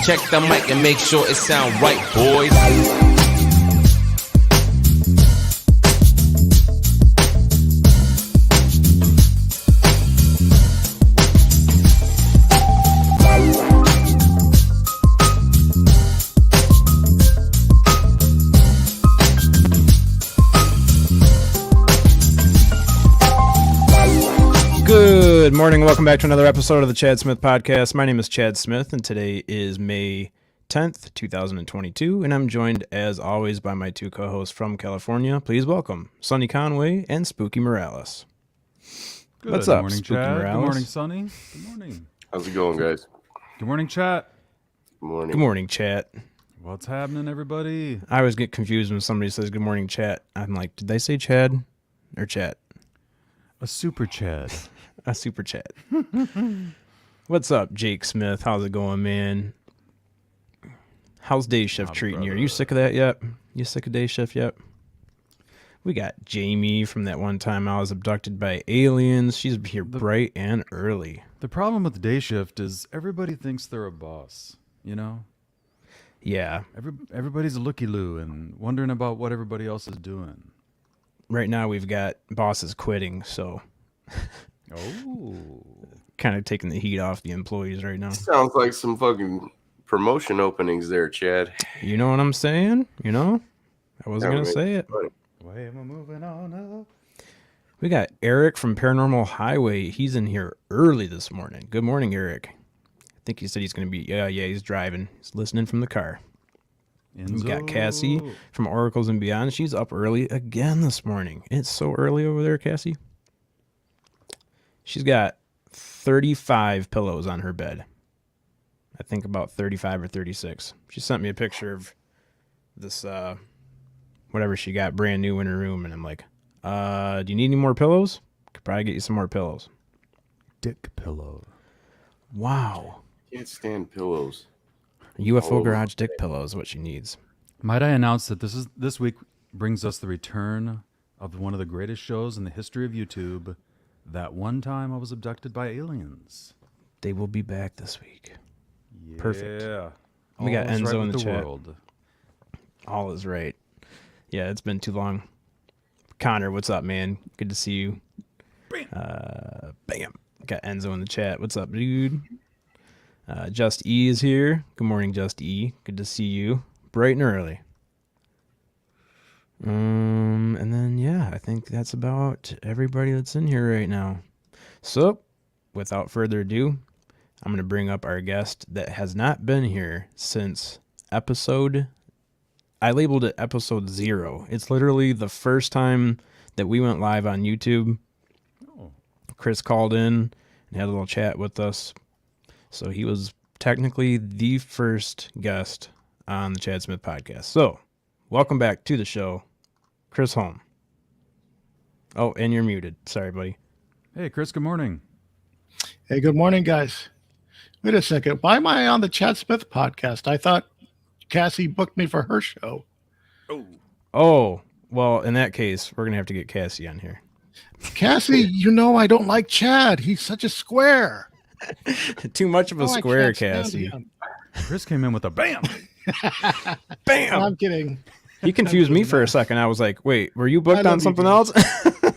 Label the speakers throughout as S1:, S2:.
S1: Check the mic and make sure it sound right, boys.
S2: Good morning. Welcome back to another episode of the Chad Smith Podcast. My name is Chad Smith, and today is May 10th, 2022, and I'm joined, as always, by my two co-hosts from California. Please welcome Sonny Conway and Spooky Morales.
S3: Good
S2: What's up,
S3: morning,
S2: Spooky
S3: Chad.
S2: Morales?
S3: Good morning, Sonny. Good morning.
S4: How's it going, guys?
S3: Good morning, chat.
S4: Good morning.
S2: Good morning, chat.
S3: What's happening, everybody?
S2: I always get confused when somebody says good morning, chat. I'm like, did they say Chad or chat?
S3: A super Chad.
S2: A super chat. What's up, Jake Smith? How's it going, man? How's day shift treating you? Are you sick of that yet? You sick of day shift yet? We got Jamie from that one time I was abducted by aliens. She's here bright and early.
S3: The problem with day shift is everybody thinks they're a boss, you know?
S2: Yeah.
S3: Everybody's a looky-loo and wondering about what everybody else is doing.
S2: Right now we've got bosses quitting, so...
S3: Oh.
S2: Kind of taking the heat off the employees right now.
S4: Sounds like some fucking promotion openings there, Chad.
S2: You know what I'm saying? You know? I wasn't going to say it.
S3: Why am I moving on up?
S2: We got Eric from Paranormal Highway. He's in here early this morning. Good morning, Eric. I think he said he's going to be... Yeah, he's driving. He's listening from the car. We got Cassie from Oracles and Beyond. She's up early again this morning. It's so early over there, Cassie. She's got 35 pillows on her bed. I think about 35 or 36. She sent me a picture of this, whatever she got brand new in her room. And I'm like, do you need any more pillows? Could probably get you some more pillows.
S3: Dick pillow.
S2: Wow.
S4: Can't stand pillows.
S2: UFO Garage dick pillow is what she needs.
S3: Might I announce that this week brings us the return of one of the greatest shows in the history of YouTube. That one time I was abducted by aliens.
S2: They will be back this week.
S3: Yeah.
S2: Perfect. We got Enzo
S3: right
S2: in the chat.
S3: world.
S2: All is right. Yeah, it's been too long. Connor, what's up, man? Good to see you. Bam. Got Enzo in the chat. What's up, dude? Just E is here. Good morning, Just E. Good to see you. Bright and early. And then, yeah, I think that's about everybody that's in here right now. So, without further ado, I'm going to bring up our guest that has not been here since I labeled it episode 0. It's literally the first time that we went live on YouTube.
S3: Oh.
S2: Chris called in and had a little chat with us. So he was technically the first guest on the Chad Smith Podcast. So, welcome back to the show, Chris Holm. Oh, and you're muted. Sorry, buddy.
S3: Hey, Chris, good morning.
S5: Hey, good morning, guys. Wait a second. Why am I on the Chad Smith Podcast? I thought Cassie booked me for her show.
S2: Oh, well, in that case, we're going to have to get Cassie on here.
S5: Cassie, you know I don't like Chad. He's such a square.
S2: Too much of a
S5: Oh, I
S2: square,
S5: can't stand
S2: Cassie.
S5: him.
S3: Chris came in with a bam.
S2: Bam!
S5: I'm kidding.
S2: He confused me for a second. I was like, wait, were you booked
S5: I
S2: on
S5: love you,
S2: something
S5: dude.
S2: else?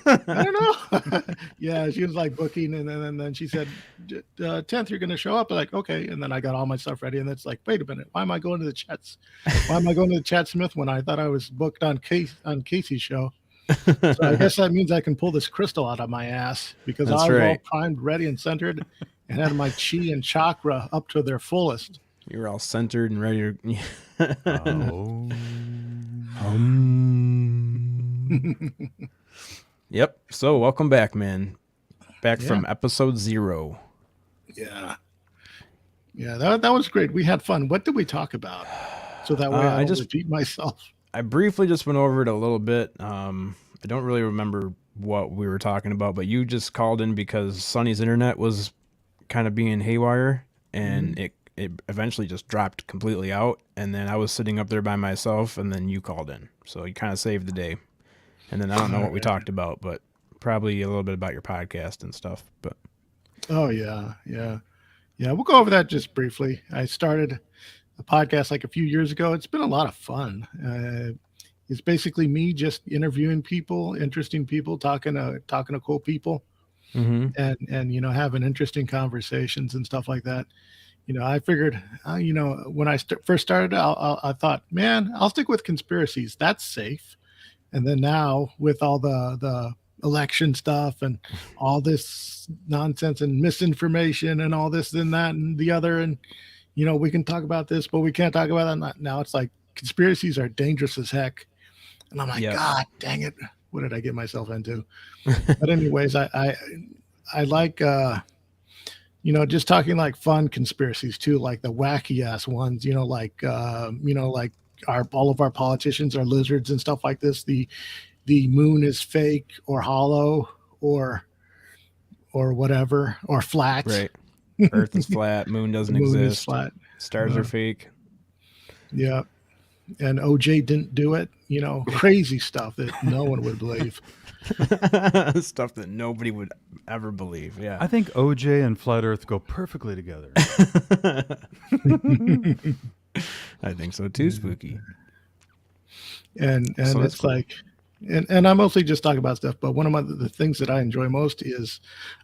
S5: I don't know. Yeah, she was like booking, and then she said, 10th, you're going to show up. I'm like, okay. And then I got all my stuff ready, and it's like, wait a minute. Why am I going to the chats? Why am I going to the Chad Smith when I thought I was booked on Casey's show? So I guess that means I can pull this crystal out of my ass because
S2: That's
S5: I was all
S2: right.
S5: primed, ready, and centered and had my chi and chakra up to their fullest.
S2: You were all centered and ready to...
S3: Oh.
S2: Yep. So, welcome back, man. Back from episode 0.
S5: Yeah. Yeah, that was great. We had fun. What did we talk about? So that way I don't repeat myself.
S2: I briefly just went over it a little bit. I don't really remember what we were talking about, but you just called in because Sonny's internet was kind of being haywire, and it eventually just dropped completely out. And then I was sitting up there by myself, and then you called in. So you kind of saved the day. And then I don't know what we talked about, but probably a little bit about your podcast and stuff. But
S5: Oh, yeah. We'll go over that just briefly. I started podcast like a few years ago. It's been a lot of fun. It's basically me just interviewing people, interesting people, talking to cool people,
S2: Mm-hmm.
S5: and having interesting conversations and stuff like that. I figured, when I first started, I thought, man, I'll stick with conspiracies. That's safe. And then now with all the election stuff and all this nonsense and misinformation and all this and that and the other, and we can talk about this, but we can't talk about that. Now it's like conspiracies are dangerous as heck. And I'm like,
S2: Yep.
S5: God dang it. What did I get myself into? But anyways, I like, just talking like fun conspiracies too, like the wacky ass ones, like, like all of our politicians are lizards and stuff like this. The moon is fake or hollow or whatever, or flat.
S2: Right. Earth is flat. Moon
S5: The
S2: doesn't
S5: moon is
S2: exist.
S5: flat.
S2: Stars are fake.
S5: Yeah. And OJ didn't do it, crazy stuff that no one would believe.
S2: Stuff that nobody would ever believe. Yeah.
S3: I think OJ and flat Earth go perfectly together.
S2: I think so too, Spooky.
S5: And
S2: So that's
S5: it's
S2: cool.
S5: like, and I mostly just talk about stuff, but one of the things that I enjoy most is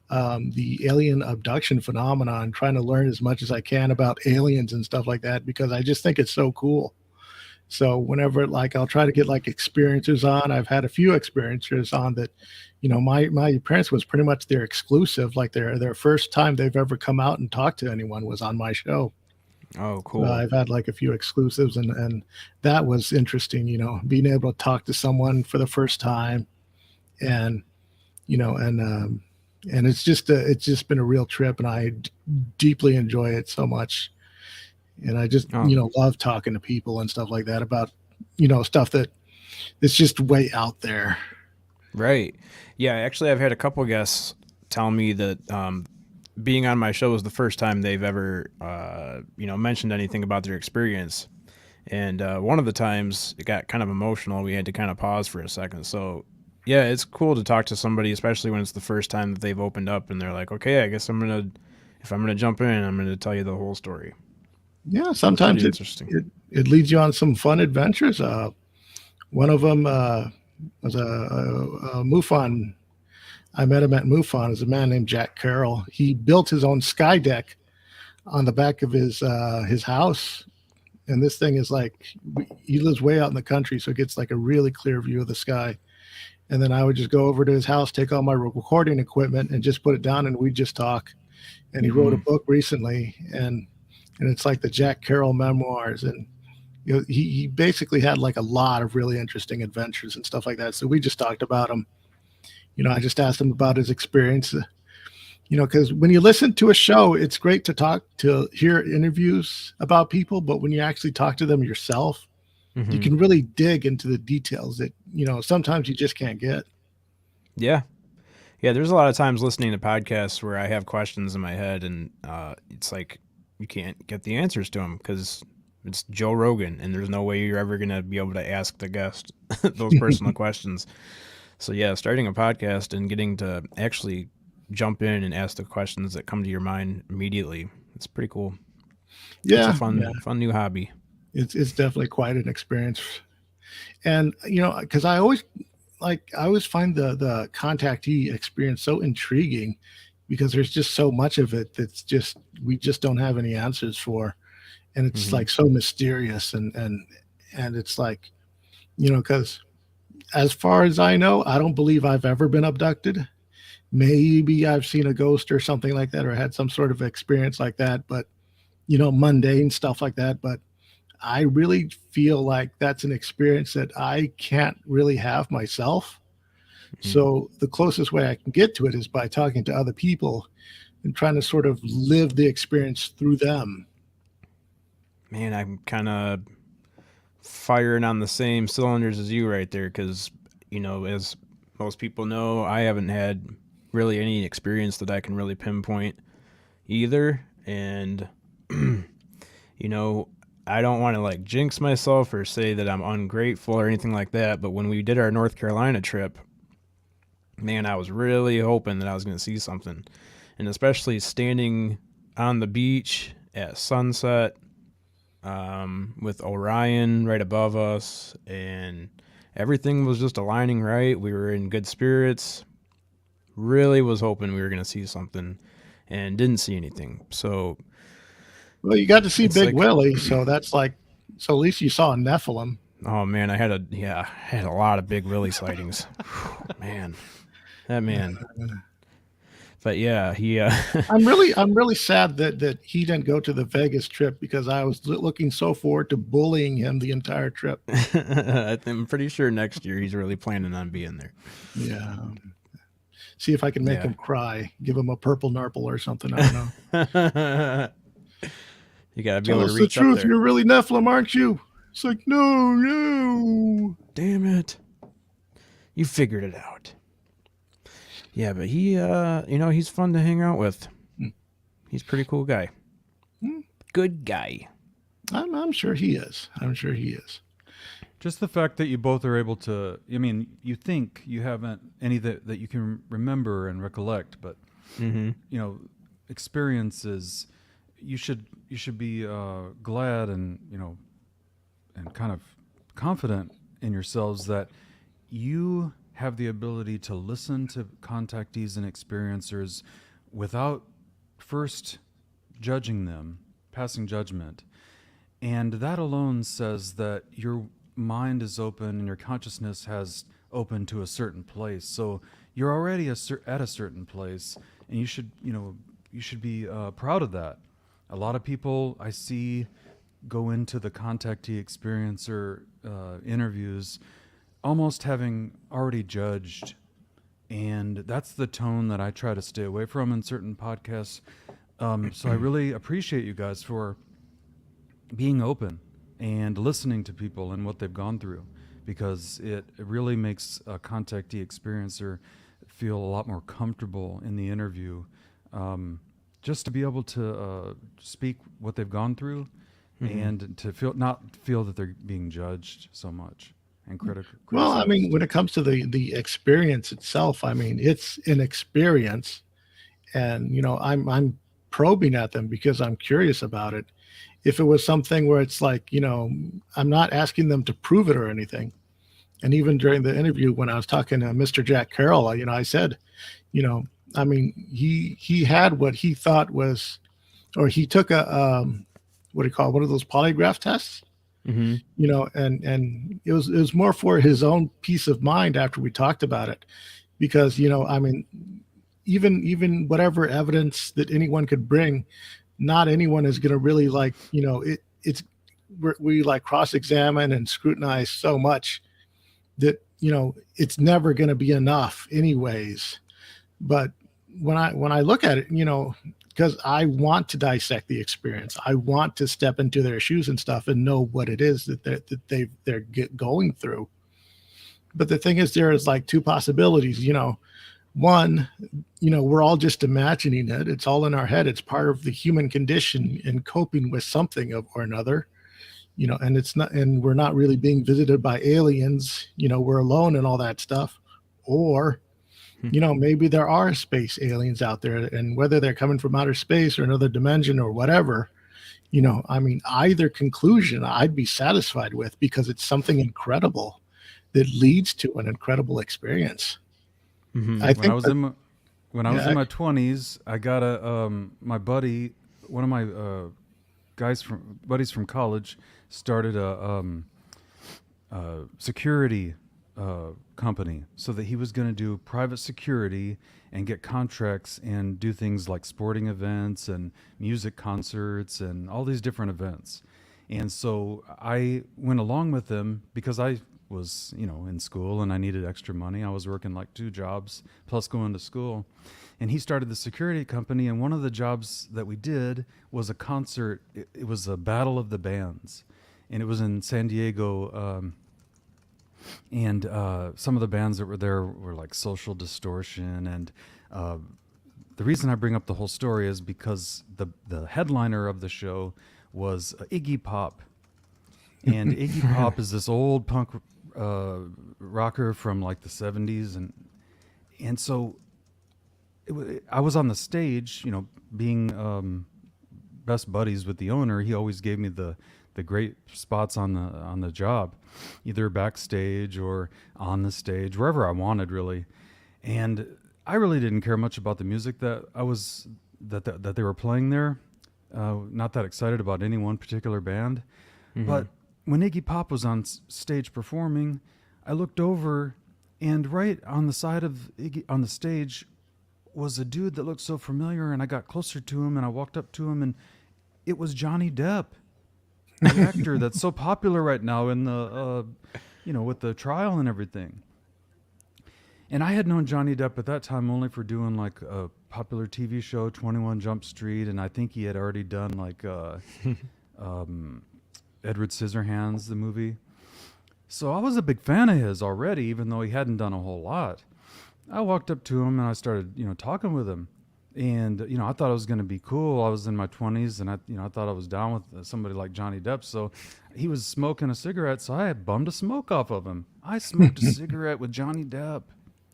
S5: the alien abduction phenomenon, trying to learn as much as I can about aliens and stuff like that, because I just think it's so cool. So whenever, like, I'll try to get like experiencers on. I've had a few experiencers on that, my appearance was pretty much their exclusive. Like their first time they've ever come out and talked to anyone was on my show.
S2: Oh, cool.
S5: I've had like a few exclusives, and that was interesting, being able to talk to someone for the first time, and and it's just been a real trip, and I deeply enjoy it so much. And I just love talking to people and stuff like that about stuff that it's just way out there.
S2: Right. Yeah, actually I've had a couple guests tell me that being on my show was the first time they've ever mentioned anything about their experience. And one of the times it got kind of emotional. We had to kind of pause for a second. So yeah, it's cool to talk to somebody, especially when it's the first time that they've opened up and they're like, okay, I guess if I'm gonna jump in, I'm gonna tell you the whole story.
S5: Yeah, sometimes
S2: pretty interesting.
S5: it leads you on some fun adventures. One of them was a MUFON. I met him at MUFON. Is a man named Jack Carroll. He built his own sky deck on the back of his house, and this thing is like, he lives way out in the country, so it gets like a really clear view of the sky. And then I would just go over to his house, take all my recording equipment, and just put it down, and we'd just talk. And he wrote a book recently, and it's like the Jack Carroll memoirs, and he basically had like a lot of really interesting adventures and stuff like that. So we just talked about him. I just asked him about his experience. Because when you listen to a show, it's great to hear interviews about people, but when you actually talk to them yourself, you can really dig into the details that sometimes you just can't get.
S2: Yeah. There's a lot of times listening to podcasts where I have questions in my head, and it's like you can't get the answers to them because it's Joe Rogan, and there's no way you're ever going to be able to ask the guest those personal questions. So yeah, starting a podcast and getting to actually jump in and ask the questions that come to your mind immediately, it's pretty cool.
S5: Yeah,
S2: it's a fun new hobby.
S5: It's definitely quite an experience. And because I always find the contactee experience so intriguing, because there's just so much of it that's just, we just don't have any answers for, and it's like so mysterious, and it's like, because as far as I know, I don't believe I've ever been abducted. Maybe I've seen a ghost or something like that, or had some sort of experience like that, but mundane stuff like that. But I really feel like that's an experience that I can't really have myself. So the closest way I can get to it is by talking to other people and trying to sort of live the experience through them.
S2: Man, I'm kind of firing on the same cylinders as you right there, because as most people know, I haven't had really any experience that I can really pinpoint either. And I don't want to like jinx myself or say that I'm ungrateful or anything like that, but when we did our North Carolina trip, man, I was really hoping that I was going to see something. And especially standing on the beach at sunset, with Orion right above us, and everything was just aligning right. We were in good spirits. Really was hoping we were going to see something, and didn't see anything. So,
S5: Well, you got to see
S2: It's
S5: Big
S2: like-
S5: Willie, so that's like, so at least you saw a Nephilim.
S2: oh man, I had a lot of Big Willie sightings. Man, that man. But yeah, he.
S5: I'm really sad that he didn't go to the Vegas trip, because I was looking so forward to bullying him the entire trip.
S2: I'm pretty sure next year he's really planning on being there.
S5: Yeah. See if I can make
S2: Yeah.
S5: him cry. Give him a purple nurple or something. I don't know.
S2: You gotta be
S5: Tell
S2: able
S5: us
S2: to
S5: the
S2: reach up
S5: truth.
S2: there.
S5: You're really Nephilim, aren't you? It's like, no.
S2: Damn it! You figured it out. Yeah, but he, he's fun to hang out with. He's a pretty cool guy. Good guy.
S5: I'm sure he is. I'm sure he is.
S3: Just the fact that you both are able to, I mean, you think you haven't any that you can remember and recollect, but, experiences, you should be glad and, and kind of confident in yourselves that you have the ability to listen to contactees and experiencers without first judging them, passing judgment. And that alone says that your mind is open and your consciousness has opened to a certain place. So you're already at a certain place, and you should be proud of that. A lot of people I see go into the contactee experiencer interviews almost having already judged, and that's the tone that I try to stay away from in certain podcasts. So I really appreciate you guys for being open and listening to people and what they've gone through, because it really makes a contactee experiencer feel a lot more comfortable in the interview, just to be able to speak what they've gone through, and to not feel that they're being judged so much and critical.
S5: Well, I mean, when it comes to the experience itself, I mean, it's an experience, and I'm probing at them because I'm curious about it. If it was something where it's like, I'm not asking them to prove it or anything. And even during the interview, when I was talking to Mr. Jack Carroll, I said, I mean, he had what he thought was, or he took a, what do you call it, one of those polygraph tests, and it was more for his own peace of mind after we talked about it, because, I mean, even whatever evidence that anyone could bring, not anyone is going to really we like cross-examine and scrutinize so much that, it's never going to be enough anyways. But when I look at it, because I want to dissect the experience, I want to step into their shoes and stuff and know what it is that they're going through. But the thing is, there is like two possibilities, one, we're all just imagining it. It's all in our head. It's part of the human condition in coping with something or another, and it's not, and we're not really being visited by aliens, we're alone and all that stuff. Or, maybe there are space aliens out there, and whether they're coming from outer space or another dimension or whatever, I mean, either conclusion I'd be satisfied with, because it's something incredible that leads to an incredible experience. I think
S3: when I was in my 20s, I got my buddy, one of my buddies from college, started a security company, so that he was going to do private security and get contracts and do things like sporting events and music concerts and all these different events. And so I went along with him because I was, in school and I needed extra money. I was working like 2 jobs plus going to school. And he started the security company, and one of the jobs that we did was a concert. It was a battle of the bands, and it was in San Diego. And some of the bands that were there were like Social Distortion. And the reason I bring up the whole story is because the headliner of the show was Iggy Pop. And Iggy Pop is this old punk rocker from like the 70s. And so I was on the stage, being best buddies with the owner. He always gave me the the great spots on the job, either backstage or on the stage, wherever I wanted really. And I really didn't care much about the music that that they were playing there. Not that excited about any one particular band. But when Iggy Pop was on stage performing, I looked over, and right on the side of Iggy on the stage was a dude that looked so familiar, and I got closer to him, and I walked up to him, and it was Johnny Depp, the actor that's so popular right now in the, with the trial and everything. And I had known Johnny Depp at that time only for doing like a popular TV show, 21 Jump Street, and I think he had already done like Edward Scissorhands, the movie. So I was a big fan of his already, even though he hadn't done a whole lot. I walked up to him and I started, talking with him. And, I thought it was going to be cool. I was in my 20s and I thought I was down with somebody like Johnny Depp. So he was smoking a cigarette. So I bummed a smoke off of him. I smoked a cigarette with Johnny Depp.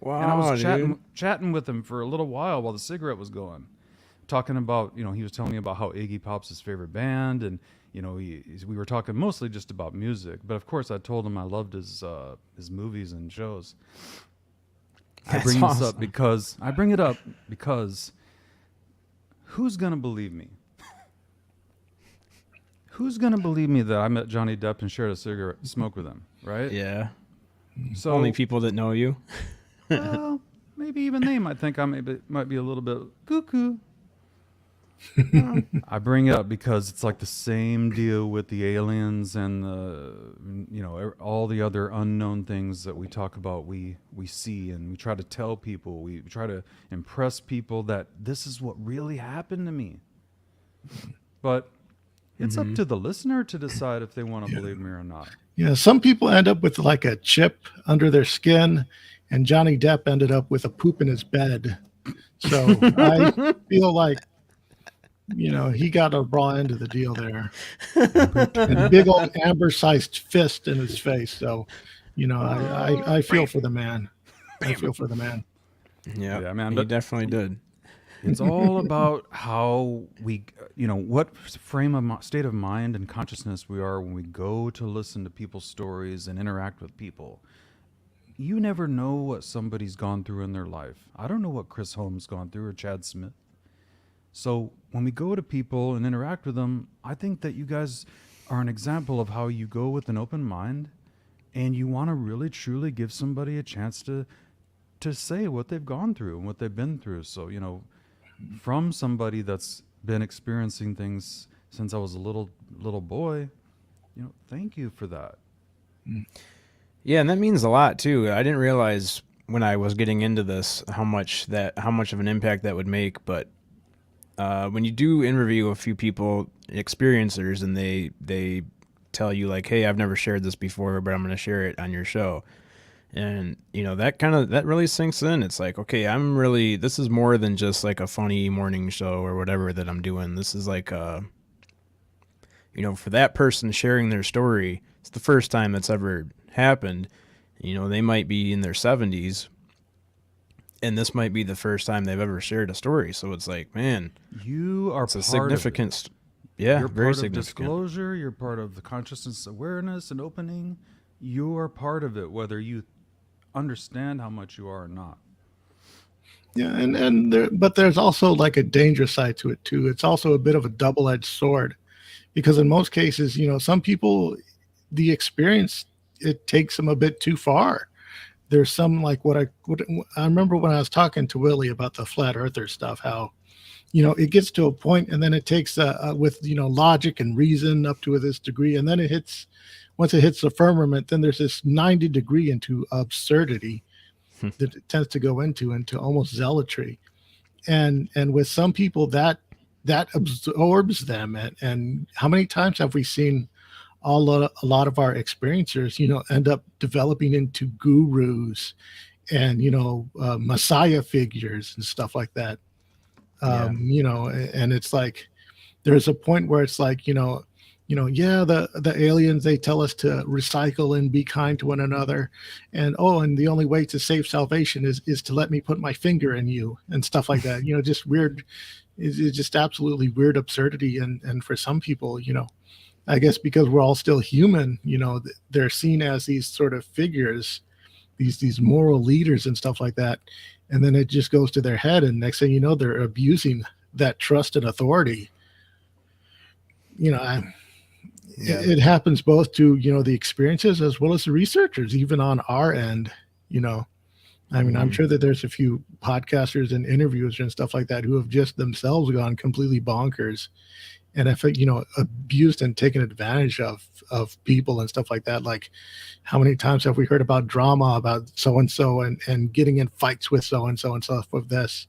S2: Wow,
S3: and I was
S2: dude.
S3: chatting with him for a little while the cigarette was going. Talking about, he was telling me about how Iggy Pop's his favorite band. And, we were talking mostly just about music. But of course, I told him I loved his movies and shows. I bring it up because who's going to believe me? Who's going to believe me that I met Johnny Depp and shared a cigarette smoke with him, right?
S2: Yeah.
S3: So
S2: Only people that know you.
S3: well, maybe even they might think I might be a little bit cuckoo. I bring it up because it's like the same deal with the aliens and all the other unknown things that we talk about. We see and we try to tell people. We try to impress people that this is what really happened to me. But it's up to the listener to decide if they want to believe me or not.
S5: Yeah, some people end up with like a chip under their skin, and Johnny Depp ended up with a poop in his bed. So I feel like, he got a raw end of the deal there. And a big old amber-sized fist in his face. So, I feel for the man. I feel for the man.
S2: Yeah,
S3: man.
S2: He
S3: But
S2: definitely did.
S3: it's all about how we, what state of mind and consciousness we are when we go to listen to people's stories and interact with people. You never know what somebody's gone through in their life. I don't know what Chris Holm's gone through or Chad Smith. So when we go to people and interact with them, I think that you guys are an example of how you go with an open mind and you want to really truly give somebody a chance to say what they've gone through and what they've been through. So, from somebody that's been experiencing things since I was a little boy, thank you for that.
S2: Yeah, and that means a lot too. I didn't realize when I was getting into this how much of an impact that would make, but when you do interview a few people, experiencers, and they tell you like, hey, I've never shared this before, but I'm going to share it on your show. And, that really sinks in. It's like, okay, this is more than just like a funny morning show or whatever that I'm doing. This is like, for that person sharing their story, it's the first time that's ever happened. They might be in their 70s. And this might be the first time they've ever shared a story. So it's like, man,
S3: you are
S2: it's a
S3: part
S2: significant,
S3: of it.
S2: Yeah,
S3: You're
S2: very
S3: part of
S2: significant.
S3: Disclosure. You're part of the consciousness awareness and opening. You are part of it, whether you understand how much you are or not.
S5: Yeah, but there's also like a danger side to it too. It's also a bit of a double-edged sword, because in most cases, some people, the experience, it takes them a bit too far. There's some like what I remember when I was talking to Willie about the flat earther stuff, how, it gets to a point and then it takes with, logic and reason up to this degree. And then once it hits the firmament, then there's this 90-degree into absurdity that it tends to go into almost zealotry. And with some people that absorbs them. And how many times have we seen a lot of our experiencers, end up developing into gurus and, messiah figures and stuff like that. And it's like, there's a point where it's like, the aliens, they tell us to recycle and be kind to one another. And the only way to save salvation is to let me put my finger in you and stuff like that. Just weird. It's just absolutely weird absurdity. And for some people, I guess because we're all still human, they're seen as these sort of figures, these moral leaders and stuff like that. And then it just goes to their head, and next thing you know, they're abusing that trust and authority. It happens both to the experiences as well as the researchers, even on our end. I'm sure that there's a few podcasters and interviewers and stuff like that who have just themselves gone completely bonkers and have abused and taken advantage of people and stuff like that. Like, how many times have we heard about drama about so and so and getting in fights with so and stuff of this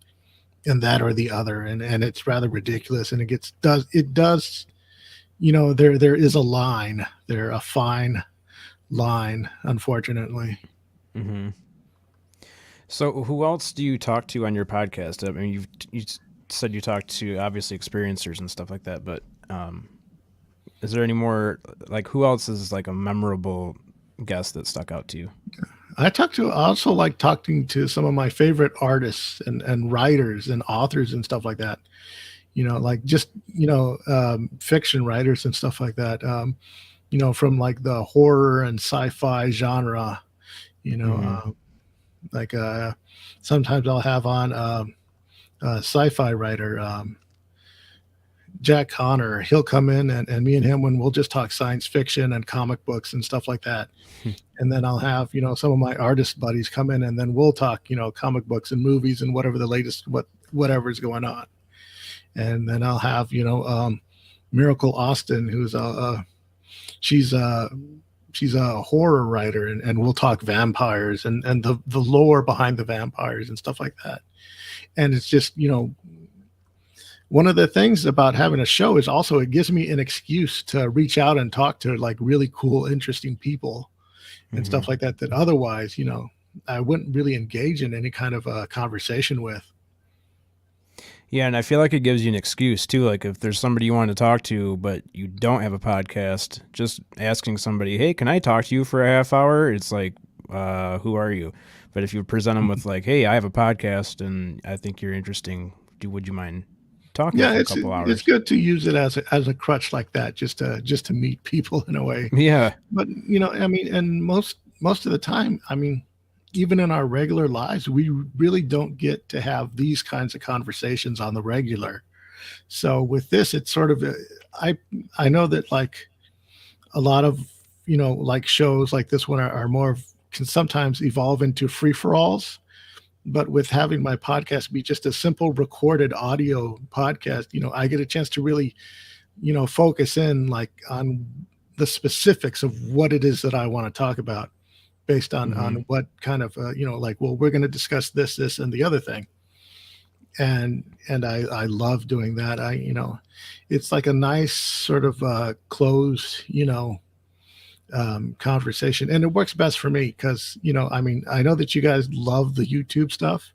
S5: and that or the other, and it's rather ridiculous. And it does there is a line there, a fine line, unfortunately.
S2: Mm-hmm. So who else do you talk to on your podcast? I mean, you said you talk to obviously experiencers and stuff like that, but is there any more, like, who else is like a memorable guest that stuck out to you?
S5: I also like talking to some of my favorite artists and writers and authors and stuff like that. Like just, fiction writers and stuff like that. From like the horror and sci-fi genre, like sometimes I'll have on a sci-fi writer, Jack Connor. He'll come in and me and him, when we'll just talk science fiction and comic books and stuff like that. And then I'll have, some of my artist buddies come in, and then we'll talk, comic books and movies and whatever the latest, whatever's going on. And then I'll have, Miracle Austin, who's she's a horror writer, and we'll talk vampires and the lore behind the vampires and stuff like that. And it's just, one of the things about having a show is also it gives me an excuse to reach out and talk to like really cool, interesting people and stuff like that otherwise, I wouldn't really engage in any kind of a conversation with.
S2: Yeah, and I feel like it gives you an excuse too. Like if there's somebody you want to talk to, but you don't have a podcast, just asking somebody, "Hey, can I talk to you for a half hour?" It's like, who are you? But if you present them with like, "Hey, I have a podcast, and I think you're interesting. Would you mind talking for a couple hours?"
S5: It's good to use it as a crutch like that, just to meet people in a way.
S2: Yeah.
S5: But and most of the time, even in our regular lives, we really don't get to have these kinds of conversations on the regular. So with this, it's sort of, I know that like a lot of, like shows like this one are more, can sometimes evolve into free-for-alls. But with having my podcast be just a simple recorded audio podcast, I get a chance to really, focus in like on the specifics of what it is that I want to talk about, based on what kind of like, well, we're going to discuss this and the other thing. And I love doing that. It's like a nice sort of closed conversation, and it works best for me because I know that you guys love the YouTube stuff,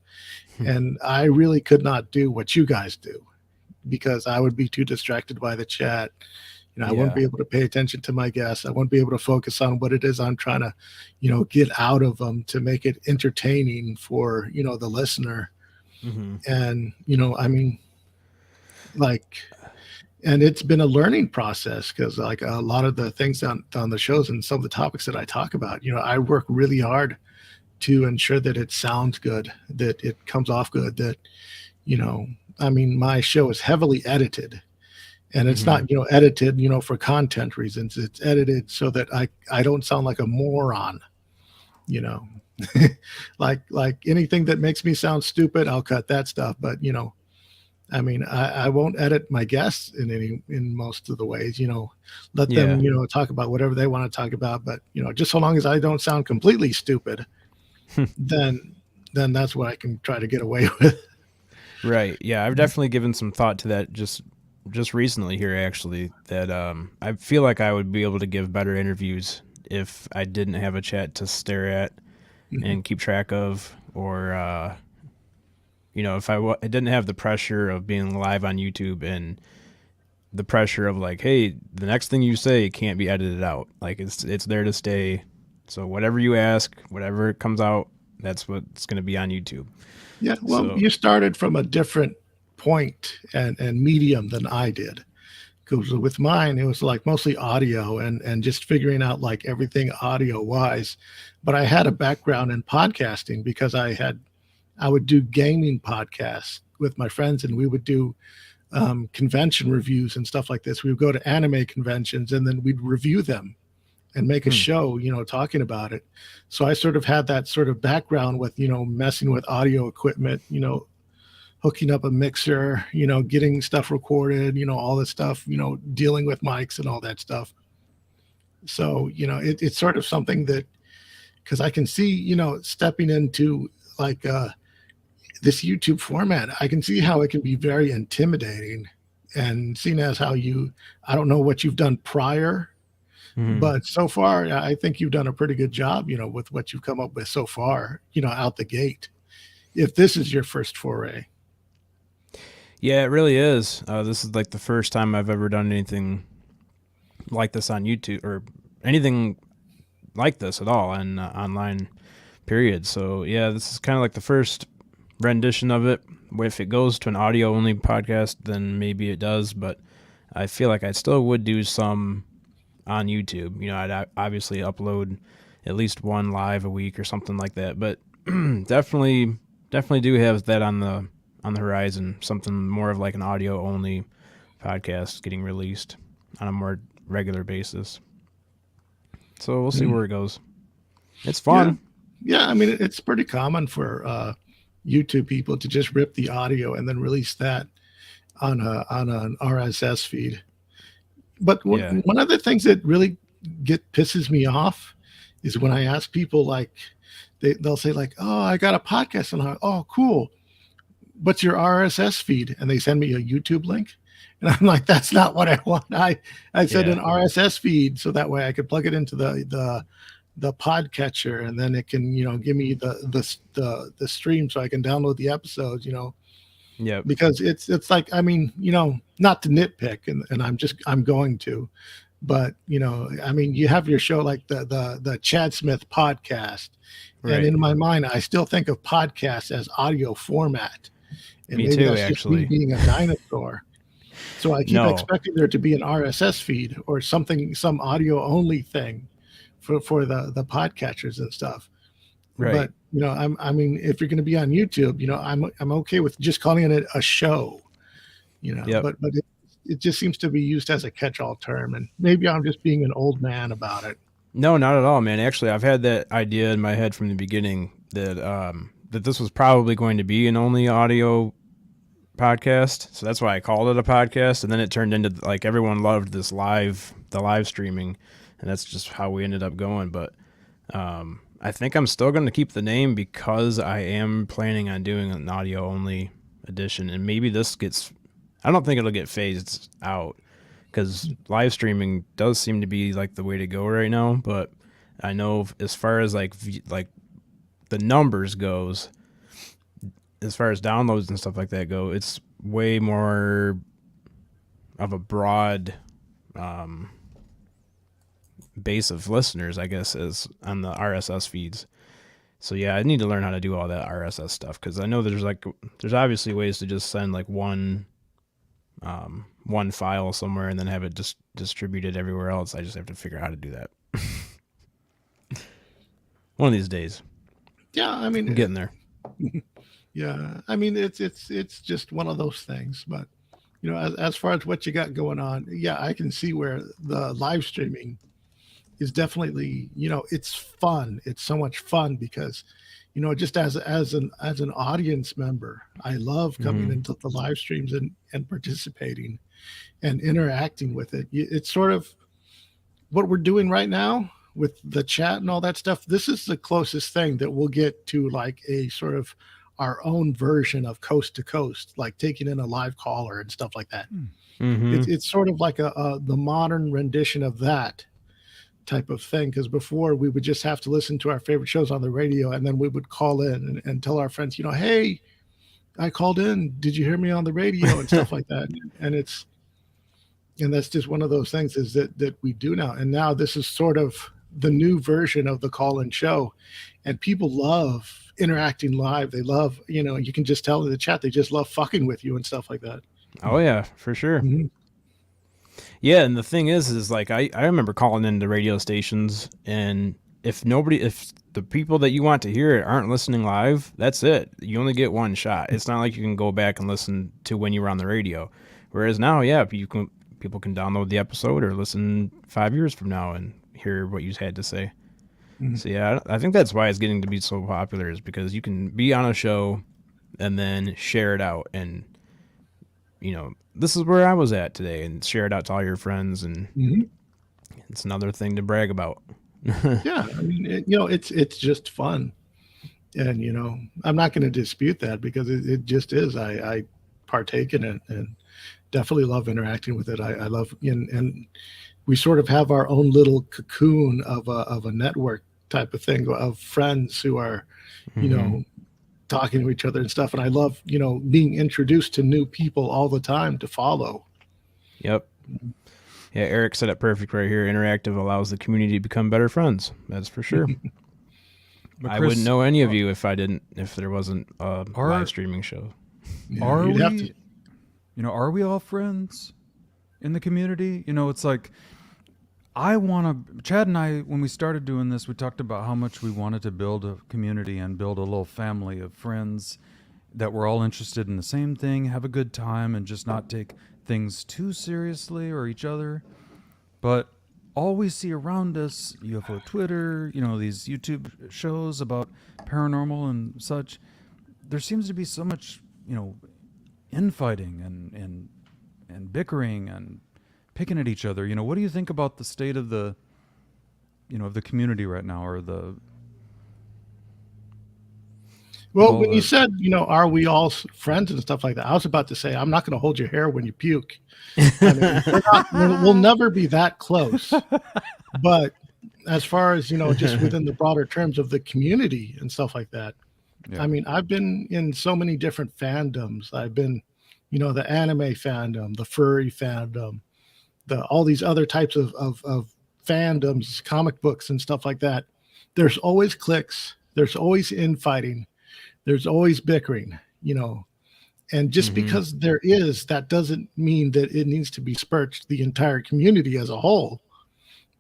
S5: and I really could not do what you guys do because I would be too distracted by the chat. I won't be able to pay attention to my guests. I won't be able to focus on what it is I'm trying to, get out of them to make it entertaining for, the listener. And, and it's been a learning process because like a lot of the things on the shows and some of the topics that I talk about, I work really hard to ensure that it sounds good, that it comes off good, that, my show is heavily edited. And it's not, edited, for content reasons. It's edited so that I don't sound like a moron, like anything that makes me sound stupid, I'll cut that stuff. But, I won't edit my guests in most of the ways, let them, talk about whatever they want to talk about. But, just so long as I don't sound completely stupid, then that's what I can try to get away with.
S2: Right. Yeah. I've definitely given some thought to that just recently here, actually, that I feel like I would be able to give better interviews if I didn't have a chat to stare at and keep track of, or if I didn't have the pressure of being live on YouTube and the pressure of like, hey, the next thing you say can't be edited out. Like it's there to stay. So whatever you ask, whatever comes out, that's what's going to be on YouTube.
S5: Yeah. Well, you started from a different point and medium than I did. Because with mine, it was like mostly audio and just figuring out like everything audio wise. But I had a background in podcasting because I would do gaming podcasts with my friends, and we would do convention reviews and stuff like this. We would go to anime conventions and then we'd review them and make a show, talking about it. So I sort of had that sort of background with, messing with audio equipment, hooking up a mixer, getting stuff recorded, all this stuff, dealing with mics and all that stuff. So, it's sort of something that, because I can see, stepping into like this YouTube format, I can see how it can be very intimidating, and seeing as how I don't know what you've done prior, but so far, I think you've done a pretty good job, with what you've come up with so far, out the gate. If this is your first foray.
S2: Yeah, it really is. This is like the first time I've ever done anything like this on YouTube, or anything like this at all on online, period. So yeah, this is kind of like the first rendition of it. If it goes to an audio only podcast, then maybe it does, but I feel like I still would do some on YouTube. I'd obviously upload at least one live a week or something like that, but definitely do have that on the horizon, something more of like an audio only podcast getting released on a more regular basis. So we'll see where it goes. It's fun.
S5: Yeah, I mean, it's pretty common for YouTube people to just rip the audio and then release that on an RSS feed. But one of the things that really pisses me off is when I ask people, like, they'll say like, "Oh, I got a podcast," and "Oh, cool. What's your RSS feed?" And they send me a YouTube link, and I'm like, "That's not what I want. I said an RSS feed, so that way I could plug it into the podcatcher, and then it can give me the stream, so I can download the episodes."
S2: Yeah,
S5: because it's like, I mean, not to nitpick, and I'm going to, but I mean, you have your show like the Chad Smith podcast,
S2: right.
S5: And in my mind, I still think of podcasts as audio format. And
S2: me
S5: maybe
S2: too,
S5: that's just
S2: actually.
S5: me being a dinosaur. So I keep expecting there to be an RSS feed or something, some audio only thing for the podcatchers and stuff.
S2: Right.
S5: But I mean, if you're going to be on YouTube, I'm okay with just calling it a show.
S2: Yep.
S5: But it just seems to be used as a catch-all term, and maybe I'm just being an old man about it.
S2: No, not at all, man. Actually, I've had that idea in my head from the beginning that that this was probably going to be an only audio podcast. So that's why I called it a podcast. And then it turned into like everyone loved the live streaming, and that's just how we ended up going. But I think I'm still going to keep the name because I am planning on doing an audio only edition, and maybe this gets. I don't think it'll get phased out, because live streaming does seem to be like the way to go right now. But I know as far as like the numbers goes, as far as downloads and stuff like that go, it's way more of a broad base of listeners, I guess, is on the RSS feeds. So yeah, I need to learn how to do all that RSS stuff, because I know there's obviously ways to just send like one file somewhere and then have it just distributed everywhere else. I just have to figure out how to do that. One of these days.
S5: Yeah, I mean,
S2: I'm getting there.
S5: Yeah, I mean, it's just one of those things. But as far as what you got going on, yeah, I can see where the live streaming is definitely, it's fun. It's so much fun because, just as an audience member, I love coming into the live streams and participating and interacting with it. It's sort of what we're doing right now with the chat and all that stuff. This is the closest thing that we'll get to like a sort of our own version of coast to coast, like taking in a live caller and stuff like that. It's sort of like the modern rendition of that type of thing, because before we would just have to listen to our favorite shows on the radio, and then we would call in and tell our friends, hey, I called in, did you hear me on the radio, and stuff like that. And that's just one of those things is that we do now. And now this is sort of the new version of the call-in show, and people love interacting live. They love, you can just tell in the chat, they just love fucking with you and stuff like that.
S2: Oh yeah, for sure. Yeah, and the thing is like I remember calling into radio stations, and if the people that you want to hear it aren't listening live, that's it. You only get one shot. It's not like you can go back and listen to when you were on the radio. Whereas now, yeah, people can download the episode or listen 5 years from now and hear what you had to say.
S5: Mhm.
S2: So yeah, I think that's why it's getting to be so popular, is because you can be on a show and then share it out, and this is where I was at today, and share it out to all your friends, and
S5: Mhm.
S2: it's another thing to brag about.
S5: Yeah, I mean, it's just fun, and I'm not going to dispute that because it just is. I partake in it and definitely love interacting with it. I love and we sort of have our own little cocoon of a network type of thing of friends who are, you know, talking to each other and stuff. And I love, being introduced to new people all the time to follow.
S2: Yep. Yeah, Eric said it perfect right here. Interactive allows the community to become better friends. That's for sure.
S3: But
S2: I
S3: Chris,
S2: wouldn't know any of you if there wasn't a live streaming show.
S5: Yeah,
S3: Are
S5: you'd have
S3: we,
S5: to-
S3: are we all friends in the community? It's like, Chad and I, when we started doing this, we talked about how much we wanted to build a community and build a little family of friends that were all interested in the same thing, have a good time, and just not take things too seriously or each other. But all we see around us, UFO Twitter, these YouTube shows about paranormal and such, there seems to be so much, infighting and bickering and picking at each other. What do you think about the state of the, of the community right now, or the?
S5: Well, when you said, are we all friends and stuff like that, I was about to say, I'm not going to hold your hair when you puke. I mean, we'll never be that close. But as far as, just within the broader terms of the community and stuff like that,
S3: Yeah.
S5: I mean, I've been in so many different fandoms. I've been, the anime fandom, the furry fandom, all these other types of fandoms, comic books and stuff like that. There's always cliques. There's always infighting. There's always bickering, and just because there is, that doesn't mean that it needs to be dispersed the entire community as a whole.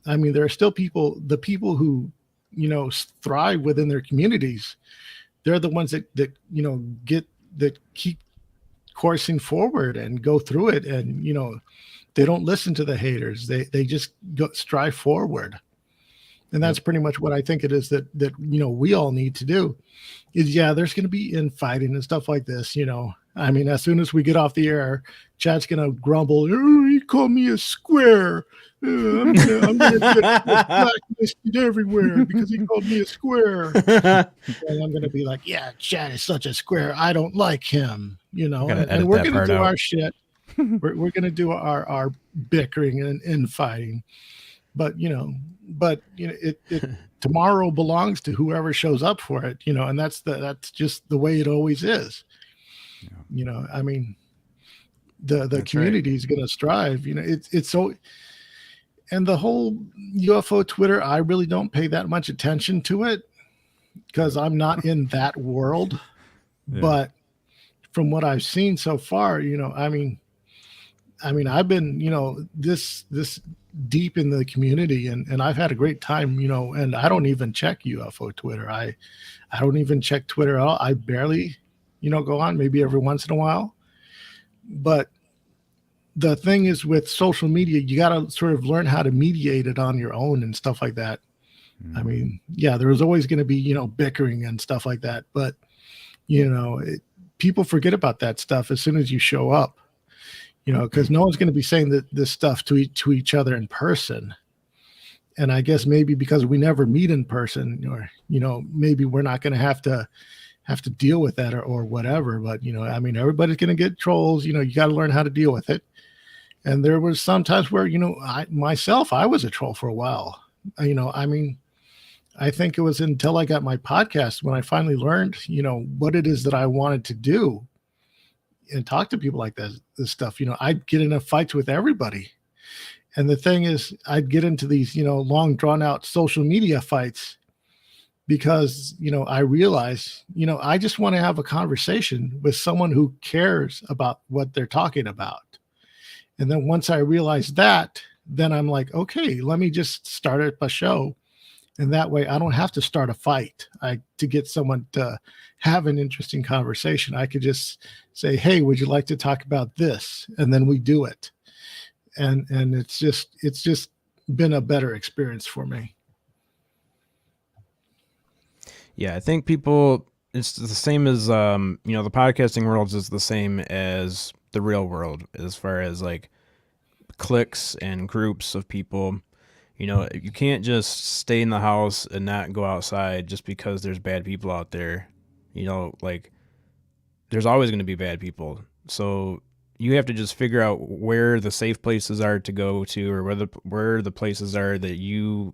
S5: I mean, there are still the people who, thrive within their communities. They're the ones that keep coursing forward and go through it. And, they don't listen to the haters. They just strive forward. And that's pretty much what I think it is that we all need to do. Is there's going to be infighting and stuff like this. I mean, as soon as we get off the air, Chad's going to grumble. Oh, he called me a square. I'm going to get blacklisted everywhere because he called me a square. And I'm going to be like, yeah, Chad is such a square. I don't like him. And we're going to do our shit. We're going to do our bickering and infighting. But tomorrow belongs to whoever shows up for it, and that's just the way it always is. Yeah. I mean, the community is going to strive. It's so, and the whole UFO Twitter, I really don't pay that much attention to it because I'm not in that world. Yeah. But from what I've seen so far, I mean, I've been, this deep in the community and I've had a great time, and I don't even check UFO Twitter. I don't even check Twitter at all. I barely, go on maybe every once in a while. But the thing is with social media, you got to sort of learn how to mediate it on your own and stuff like that. I mean, yeah, there was always going to be, bickering and stuff like that. But, people forget about that stuff as soon as you show up. Because no one's going to be saying this stuff to each other in person. And I guess maybe because we never meet in person, or, maybe we're not going to have to deal with that or whatever. But, I mean, everybody's going to get trolls. You got to learn how to deal with it. And there was some times where, I was a troll for a while. I mean, I think it was until I got my podcast when I finally learned, what it is that I wanted to do. And talk to people like this stuff. I'd get in fights with everybody. And the thing is, I'd get into these, long drawn out social media fights because, I realized, I just want to have a conversation with someone who cares about what they're talking about. And then once I realized that, then I'm like, okay, let me just start up a show. And that way I don't have to start a fight to get someone to have an interesting conversation. I could just say, hey, would you like to talk about this? And then we do it. And it's just been a better experience for me.
S2: Yeah, I think people, it's the same as, the podcasting world is the same as the real world as far as like cliques and groups of people. You can't just stay in the house and not go outside just because there's bad people out there. Like there's always going to be bad people. So you have to just figure out where the safe places are to go to, or where the places are that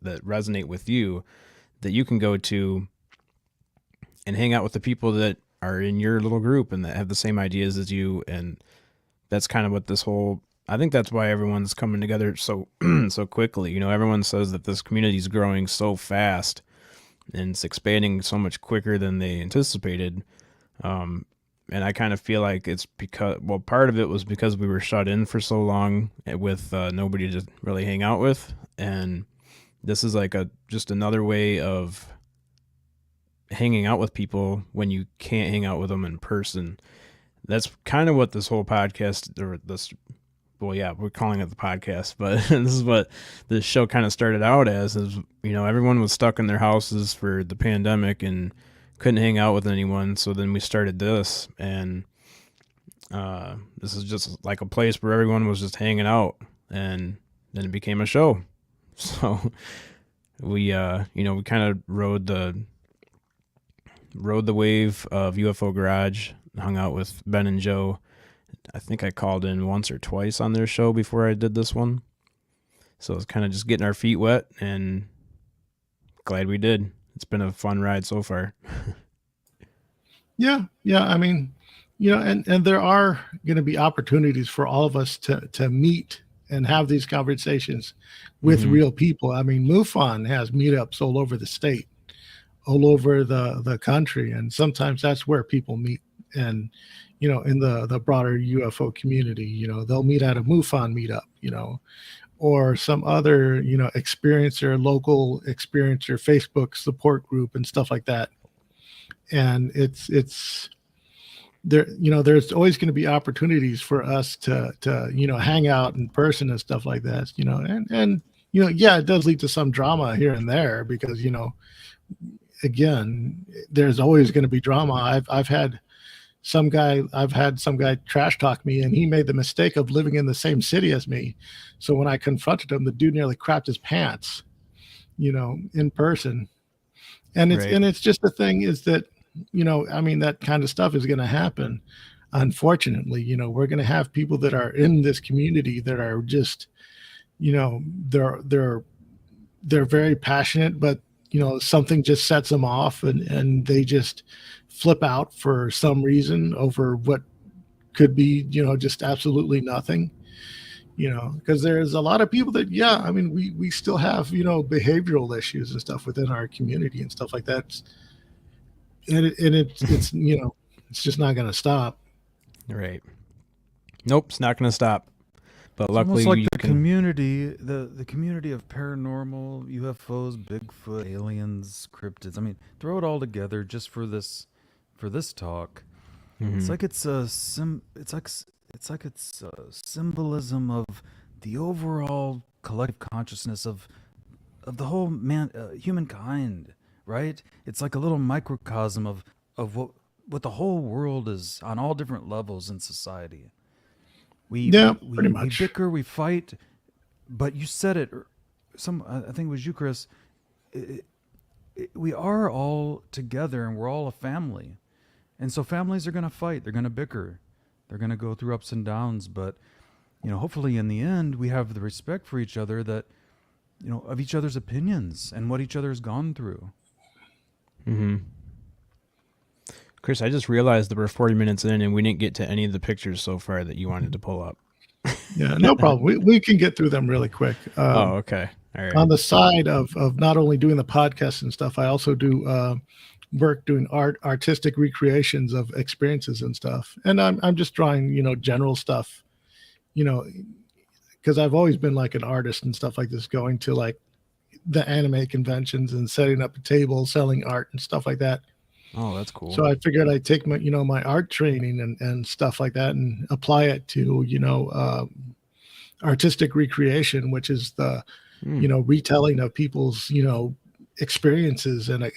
S2: that resonate with you, that you can go to and hang out with the people that are in your little group and that have the same ideas as you. And that's kind of what I think that's why everyone's coming together so so quickly. Everyone says that this community is growing so fast and it's expanding so much quicker than they anticipated. And I kind of feel like it's because, part of it was because we were shut in for so long with nobody to really hang out with. And this is like just another way of hanging out with people when you can't hang out with them in person. That's kind of what this whole podcast, or this, we're calling it the podcast, but this is what this show kind of started out as, is, everyone was stuck in their houses for the pandemic and couldn't hang out with anyone. So then we started this, and this is just like a place where everyone was just hanging out, and then it became a show. So we kind of rode the wave of UFO Garage, hung out with Ben and Joe. I think I called in once or twice on their show before I did this one. So it's kind of just getting our feet wet, and glad we did. It's been a fun ride so far.
S5: Yeah. I mean, and there are going to be opportunities for all of us to meet and have these conversations with real people. I mean, MUFON has meetups all over the state, all over the country. And sometimes that's where people meet. And, in the broader UFO community, they'll meet at a MUFON meetup, or some other, local experiencer Facebook support group and stuff like that. And it's there, there's always going to be opportunities for us to hang out in person and stuff like that, and it does lead to some drama here and there because, again, there's always going to be drama. I've had some guy trash talk me, and he made the mistake of living in the same city as me. So when I confronted him, the dude nearly crapped his pants, in person. And it's just the thing is that, that kind of stuff is going to happen. Unfortunately, we're going to have people that are in this community that are just, they're very passionate, but something just sets them off, and they just flip out for some reason over what could be, just absolutely nothing, because there's a lot of people that, we still have, behavioral issues and stuff within our community and stuff like that. And it's it's just not going to stop.
S2: Right. Nope. It's not going to stop. But
S3: it's
S2: luckily,
S3: almost like the community of paranormal, UFOs, Bigfoot, aliens, cryptids. I mean, throw it all together just for this talk. Mm-hmm. It's like it's a symbolism of the overall collective consciousness of the whole humankind, right? It's like a little microcosm of what the whole world is on all different levels in society.
S5: Pretty much.
S3: We bicker, we fight, but you said it. I think it was you, Chris. We are all together, and we're all a family, and so families are going to fight. They're going to bicker. They're going to go through ups and downs, but hopefully, in the end, we have the respect for each other that of each other's opinions and what each other's gone through.
S2: Mm-hmm. Chris, I just realized that we're 40 minutes in and we didn't get to any of the pictures so far that you wanted to pull up.
S5: Yeah, no problem. We can get through them really quick.
S2: Okay. All right.
S5: On the side of not only doing the podcast and stuff, I also do work doing artistic recreations of experiences and stuff. And I'm just drawing, general stuff you know, because I've always been like an artist and stuff like this, going to like the anime conventions and setting up a table, selling art and stuff like that.
S2: Oh, that's cool.
S5: So I figured I'd take my, my art training and stuff like that and apply it to, artistic recreation, which is the, retelling of people's, experiences and,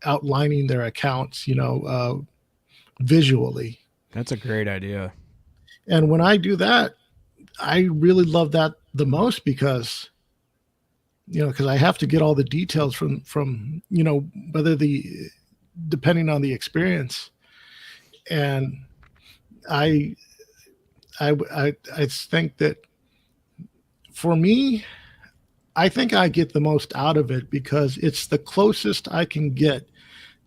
S5: outlining their accounts, visually.
S2: That's a great idea.
S5: And when I do that, I really love that the most because I have to get all the details from depending on the experience. And I think that for me, I think I get the most out of it because it's the closest I can get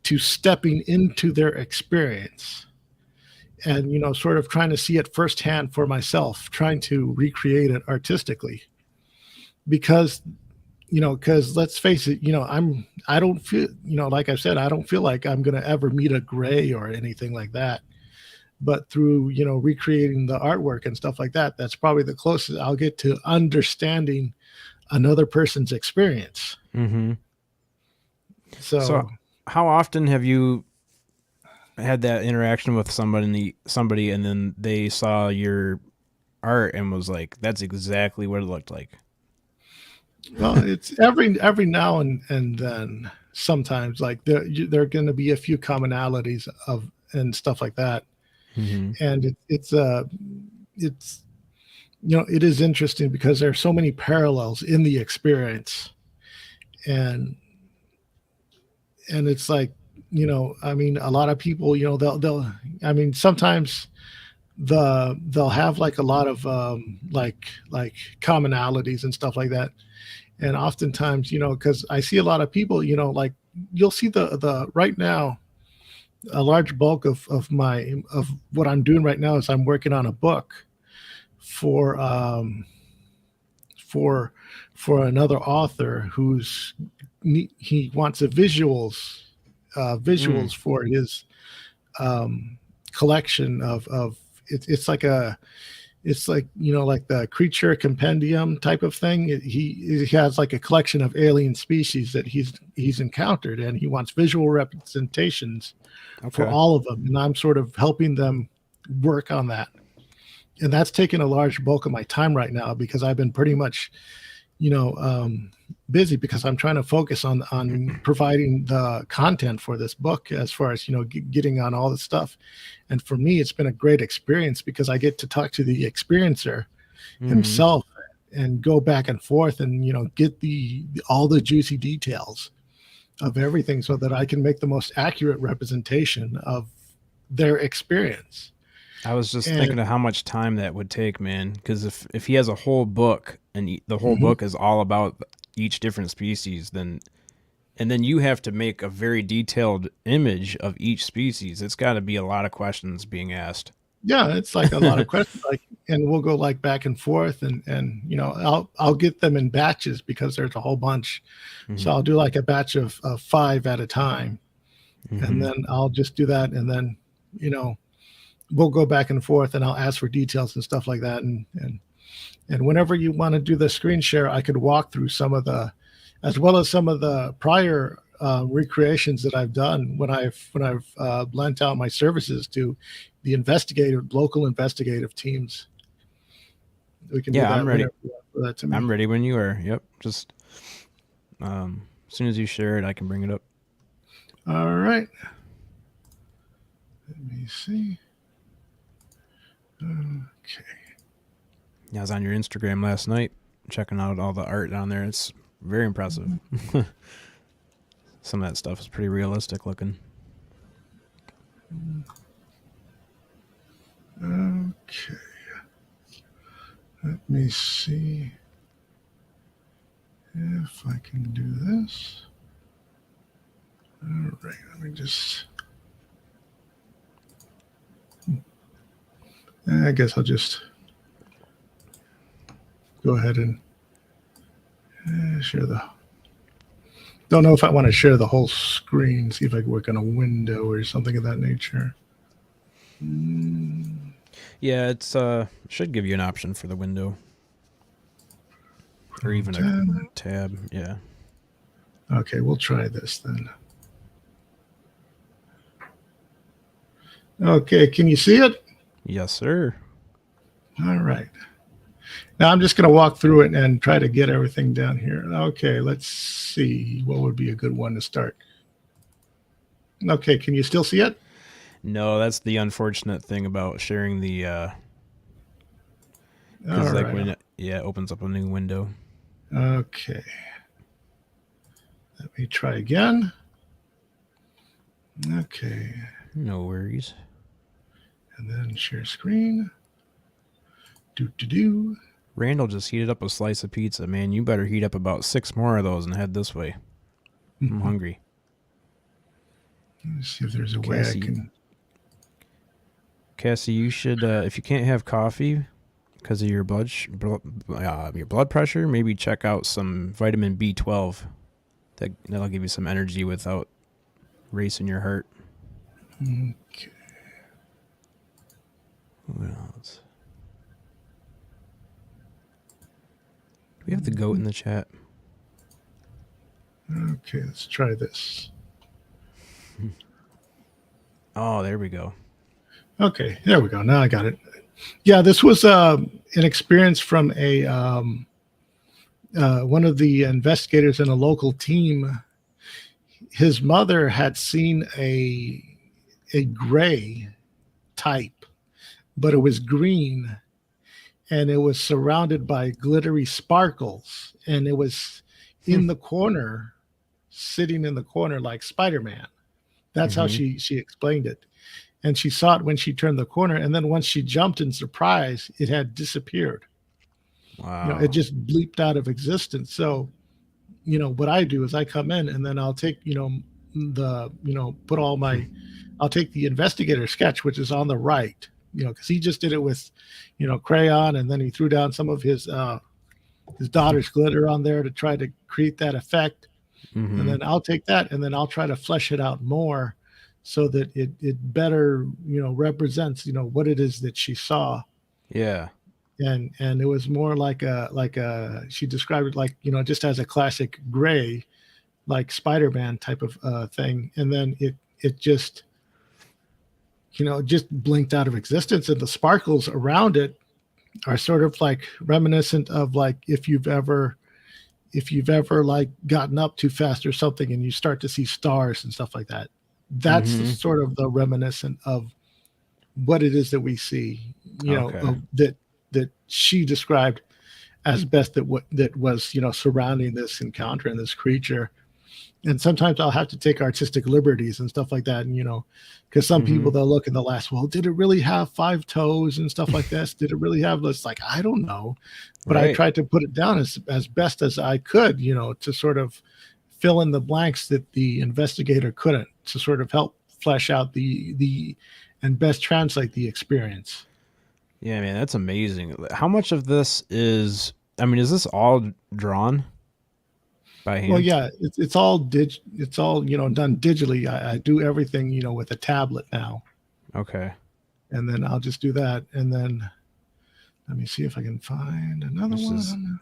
S5: to stepping into their experience and, sort of trying to see it firsthand for myself, trying to recreate it artistically. Because let's face it, I don't feel, like I said, I don't feel like I'm going to ever meet a Gray or anything like that. But through, recreating the artwork and stuff like that, that's probably the closest I'll get to understanding another person's experience.
S2: Mm-hmm.
S5: So
S2: how often have you had that interaction with somebody and then they saw your art and was like, that's exactly what it looked like?
S5: Well, it's every now and then. Sometimes, like there are going to be a few commonalities of and stuff like that, and it's it is interesting because there are so many parallels in the experience, and it's like I mean, a lot of people they'll I mean, sometimes they'll have like a lot of like commonalities and stuff like that. And oftentimes, because I see a lot of people, like you'll see the right now, a large bulk of what I'm doing right now is I'm working on a book for another author he wants visuals for his collection of it's like like the creature compendium type of thing. He has like a collection of alien species that he's encountered, and he wants visual representations for all of them. And I'm sort of helping them work on that. And that's taken a large bulk of my time right now because I've been pretty much, busy because I'm trying to focus on providing the content for this book as far as, getting on all this stuff. And for me, it's been a great experience because I get to talk to the experiencer himself and go back and forth and, get all the juicy details of everything so that I can make the most accurate representation of their experience.
S2: I was just thinking of how much time that would take, man. Because if he has a whole book and the whole book is all about each different species, and then you have to make a very detailed image of each species, it's got to be a lot of questions being asked.
S5: Yeah, it's like a lot of questions, and we'll go like back and forth, and I'll get them in batches because there's a whole bunch. So I'll do like a batch of 5 at a time, and then I'll just do that, and then we'll go back and forth, and I'll ask for details and stuff like that, and whenever you want to do the screen share, I could walk through some of the, as well as some of the prior recreations that I've done when I've lent out my services to the local investigative teams. We can do that.
S2: I'm ready.
S5: For that to me.
S2: I'm ready when you are. Yep. Just as soon as you share it, I can bring it up.
S5: All right. Let me see. Okay.
S2: Yeah, I was on your Instagram last night checking out all the art down there. It's very impressive. Some of that stuff is pretty realistic looking.
S5: Okay. Let me see if I can do this. All right, let me just... I guess I'll just go ahead and share the... Don't know if I want to share the whole screen, see if I can work on a window or something of that nature.
S2: Yeah, it's should give you an option for the window. Or even
S5: Tab.
S2: a tab, yeah.
S5: Okay, we'll try this then. Okay, can you see it?
S2: Yes, sir.
S5: All right. Now I'm just going to walk through it and try to get everything down here. Okay, let's see. What would be a good one to start? Okay, can you still see it?
S2: No, that's the unfortunate thing about sharing the because
S5: All
S2: like
S5: right.
S2: when it opens up a new window.
S5: Okay. Let me try again. Okay.
S2: No worries.
S5: And then share screen. Do.
S2: Randall just heated up a slice of pizza, man. You better heat up about 6 more of those and head this way. I'm hungry.
S5: Let's see if there's a way I can.
S2: Cassie, you should, if you can't have coffee because of your blood pressure, maybe check out some vitamin B12. That'll give you some energy without racing your heart.
S5: Okay.
S2: What else? Do we have the goat in the chat?
S5: Okay, let's try this.
S2: Oh, there we go.
S5: Okay, there we go. Now I got it. Yeah, this was an experience from a one of the investigators in a local team. His mother had seen a gray type, but it was green, and it was surrounded by glittery sparkles, and it was in the corner, sitting in the corner like Spider-Man. That's how she explained it. And she saw it when she turned the corner, and then once she jumped in surprise, it had disappeared.
S2: Wow.
S5: It just bleeped out of existence. So, what I do is I come in and then I'll take, I'll take the investigator sketch, which is on the right, because he just did it with, crayon, and then he threw down some of his daughter's glitter on there to try to create that effect. And then I'll take that and then I'll try to flesh it out more so that it better, represents, what it is that she saw.
S2: Yeah.
S5: And it was more like she described it like, just as a classic gray, like Spider-Man type of thing. And then it just, just blinked out of existence, and the sparkles around it are sort of like reminiscent of like if you've ever like gotten up too fast or something and you start to see stars and stuff like that. That's sort of the reminiscent of what it is that we see, that she described as best that was, surrounding this encounter and this creature. And sometimes I'll have to take artistic liberties and stuff like that. And, because some people, they'll look and they'll ask, well, did it really have 5 toes and stuff like this? Did it really have this? Like, I don't know. But I tried to put it down as best as I could, to sort of fill in the blanks that the investigator couldn't, to sort of help flesh out the and best translate the experience.
S2: Yeah, man, that's amazing. How much of this is this all drawn by hand?
S5: Well, yeah, it's all done digitally. I do everything, with a tablet now.
S2: Okay.
S5: And then I'll just do that. And then let me see if I can find another one.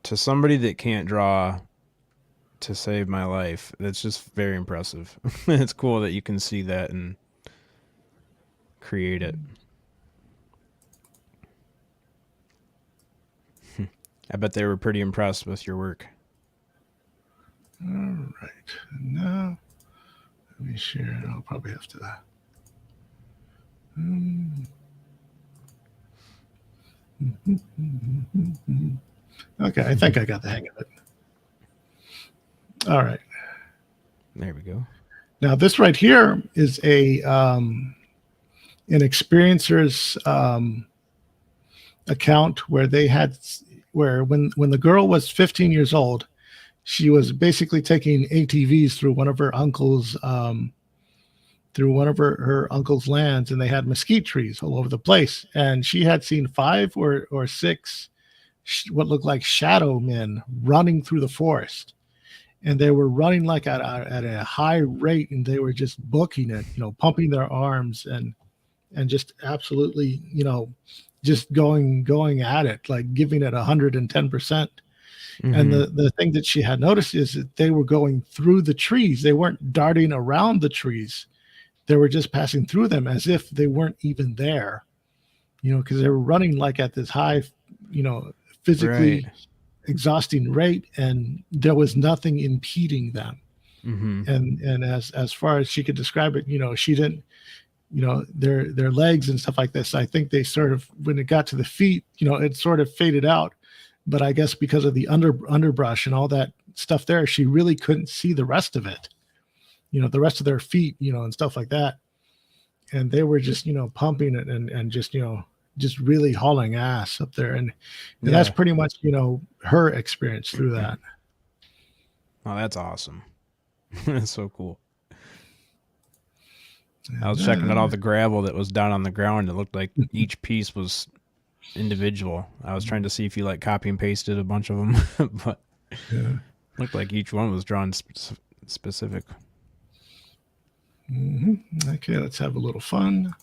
S2: To somebody that can't draw to save my life, that's just very impressive. It's cool that you can see that and create it. I bet they were pretty impressed with your work.
S5: All right. Now, let me share. I'll probably have to. Okay, I think I got the hang of it. All right.
S2: There we go.
S5: Now, this right here is an experiencer's account where they had, when the girl was 15 years old, she was basically taking ATVs through one of her uncle's her uncle's lands, and they had mesquite trees all over the place. And she had seen 5 or 6 what looked like shadow men running through the forest, and they were running like at a high rate, and they were just booking it, pumping their arms, and and just absolutely, just going at it, like giving it 110%. And the thing that she had noticed is that they were going through the trees. They weren't darting around the trees. They were just passing through them as if they weren't even there, because they were running like at this high, physically exhausting rate, and there was nothing impeding them. And as far as she could describe it, she didn't, their legs and stuff like this. I think they sort of, when it got to the feet, it sort of faded out. But I guess because of the underbrush and all that stuff there, she really couldn't see the rest of it, the rest of their feet, and stuff like that. And they were just, pumping it and just, just really hauling ass up there. And that's pretty much, her experience through that.
S2: Oh, that's awesome. That's so cool. I was checking out all the gravel that was down on the ground. It looked like each piece was individual. I was trying to see if you like copy and pasted a bunch of them, but looked like each one was drawn specific.
S5: Okay, let's have a little fun.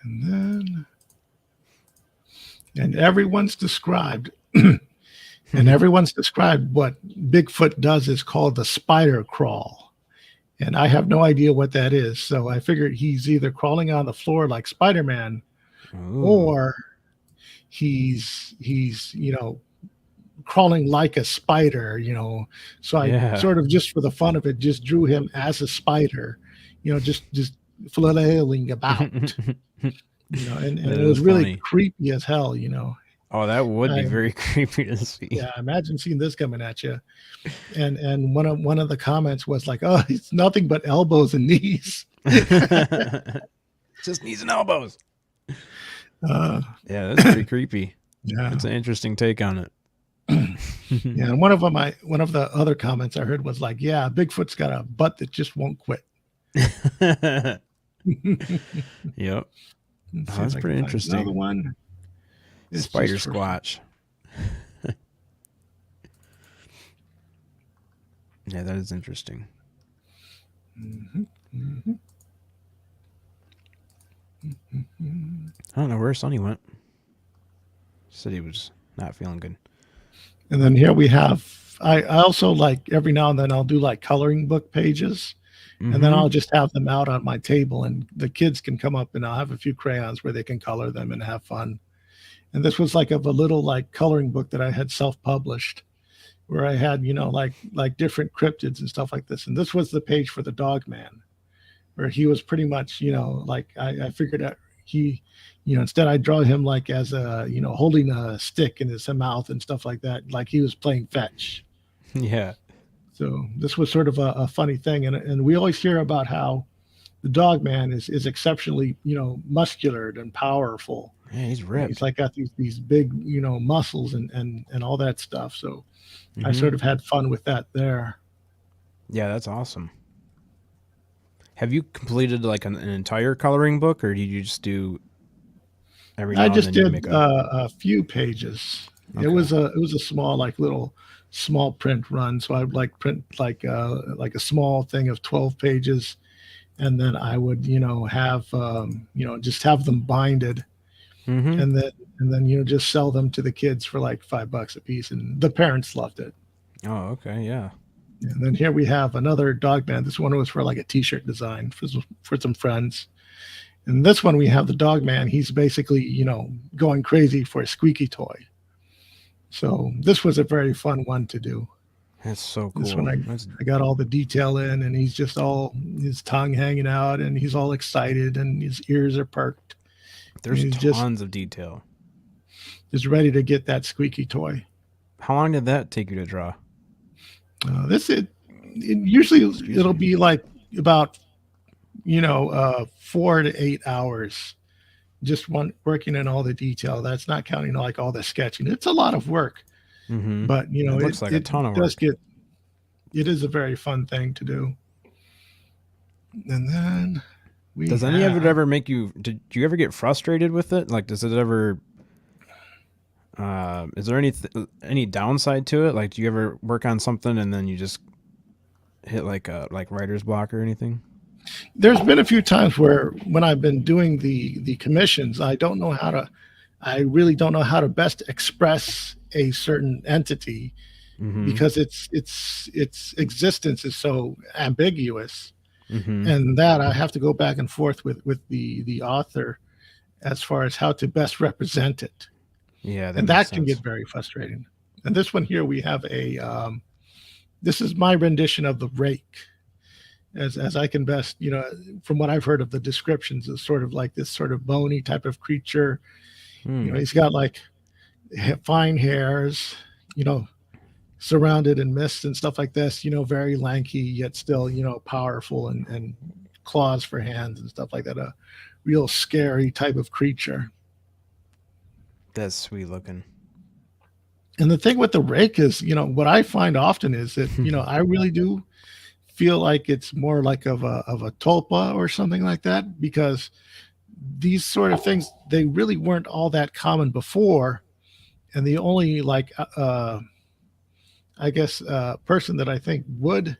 S5: And everyone's described what Bigfoot does is called the spider crawl. And I have no idea what that is. So I figured he's either crawling on the floor like Spider-Man, or he's crawling like a spider, So I sort of, just for the fun of it, just drew him as a spider, just flailing about. And it was really funny. Creepy as hell,
S2: Oh, that would be very creepy to see.
S5: Yeah, imagine seeing this coming at you. And one of the comments was like, "Oh, it's nothing but elbows and knees."
S2: Just knees and elbows. Yeah, that's pretty creepy.
S5: Yeah,
S2: it's an interesting take on it.
S5: Yeah, and one of the other comments I heard was like, "Yeah, Bigfoot's got a butt that just won't quit."
S2: Yep. That's pretty interesting.
S5: Another one.
S2: Spider Squatch. Yeah, that is interesting. I don't know where Sonny went. Said he was not feeling good.
S5: And then here we have, I also like every now and then I'll do like coloring book pages. And then I'll just have them out on my table and the kids can come up and I'll have a few crayons where they can color them and have fun. And this was like of a little like coloring book that I had self-published where I had, like different cryptids and stuff like this. And this was the page for the dog man where he was pretty much, like I figured out he, instead I draw him like as a, holding a stick in his mouth and stuff like that. Like he was playing fetch.
S2: Yeah.
S5: So this was sort of a funny thing. And we always hear about how the dog man is exceptionally, muscular and powerful.
S2: Yeah, he's ripped.
S5: He's like got these big, muscles and all that stuff. So I sort of had fun with that there.
S2: Yeah, that's awesome. Have you completed like an entire coloring book, or did you just do every now
S5: I
S2: and
S5: just
S2: then
S5: did a few pages. Okay. It was a small, like little small print run. So I would like print like a small thing of 12 pages. And then I would, have, just have them binded. And then just sell them to the kids for like $5 a piece, and the parents loved it.
S2: Oh, okay, yeah.
S5: And then here we have another dog man. This one was for like a T-shirt design for some friends, and this one we have the dog man. He's basically going crazy for a squeaky toy. So this was a very fun one to do.
S2: That's so cool.
S5: This one I got all the detail in, and he's just all his tongue hanging out, and he's all excited, and his ears are perked.
S2: There's tons of detail.
S5: Just ready to get that squeaky toy.
S2: How long did that take you to draw?
S5: Usually it'll be like about 4 to 8 hours. Just working in all the detail. That's not counting like all the sketching. It's a lot of work. But it
S2: looks like a ton of work.
S5: It is a very fun thing to do. And then
S2: does any of it ever make you? Did you ever get frustrated with it? Like, does it ever? Is there any downside to it? Like, do you ever work on something and then you just hit like writer's block or anything?
S5: There's been a few times where when I've been doing the commissions, I really don't know how to best express a certain entity
S2: Mm-hmm.
S5: because its existence is so ambiguous,
S2: Mm-hmm.
S5: and that I have to go back and forth with the author as far as how to best represent it,
S2: Yeah, that
S5: and
S2: makes
S5: that can get
S2: sense.
S5: very frustrating. And this one here, we have this is my rendition of the rake, as I can best, from what I've heard of the descriptions, is sort of like this sort of bony type of creature.
S2: Hmm.
S5: He's got like fine hairs, you know, surrounded in mist and stuff like this, very lanky, yet still, powerful, and claws for hands and stuff like that. A real scary type of creature.
S2: That's sweet looking.
S5: And the thing with the rake is, what I find often is that, I really do feel like it's more like of a tulpa or something like that, because these sort of things, they really weren't all that common before. And the only like I guess person that I think would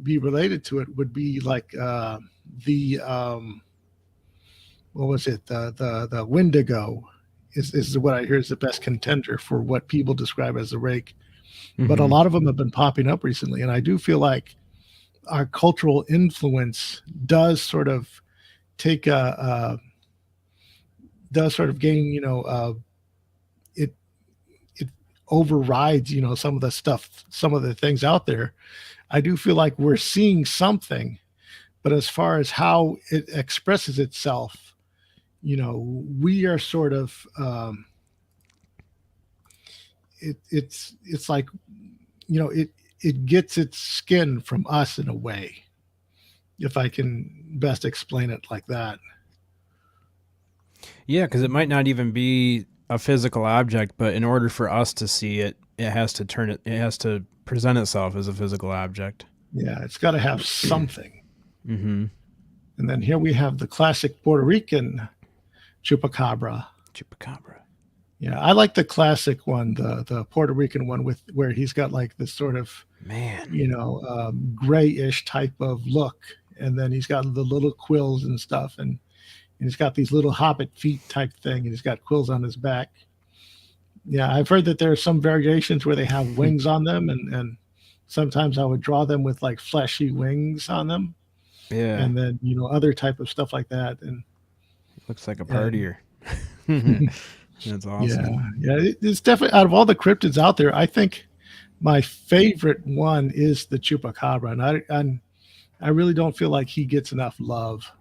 S5: be related to it would be like the what was it, the Wendigo is what I hear is the best contender for what people describe as the rake. But a
S2: Mm-hmm.
S5: lot of them have been popping up recently, and I do feel like our cultural influence does sort of take does sort of gain, it it overrides, some of the stuff, some of the things out there. I do feel like we're seeing something, but as far as how it expresses itself, we are sort of it's like, it gets its skin from us in a way, if I can best explain it like that.
S2: Yeah, because it might not even be a physical object, but in order for us to see it, it has to turn it. It has to present itself as a physical object.
S5: Yeah, it's got to have something.
S2: Mm-hmm.
S5: And then here we have the classic Puerto Rican chupacabra.
S2: Chupacabra.
S5: Yeah, I like the classic one, the Puerto Rican one, with where he's got like this sort of,
S2: Man.
S5: grayish type of look, and then he's got the little quills and stuff, and he's got these little hobbit feet type thing, and he's got quills on his back. Yeah, I've heard that there are some variations where they have wings on them, and sometimes I would draw them with like fleshy wings on them,
S2: Yeah.
S5: and then other type of stuff like that, and
S2: Looks like a
S5: and
S2: partier. That's awesome.
S5: yeah, it's definitely, out of all the cryptids out there, I think my favorite one is the chupacabra, and I really don't feel like he gets enough love,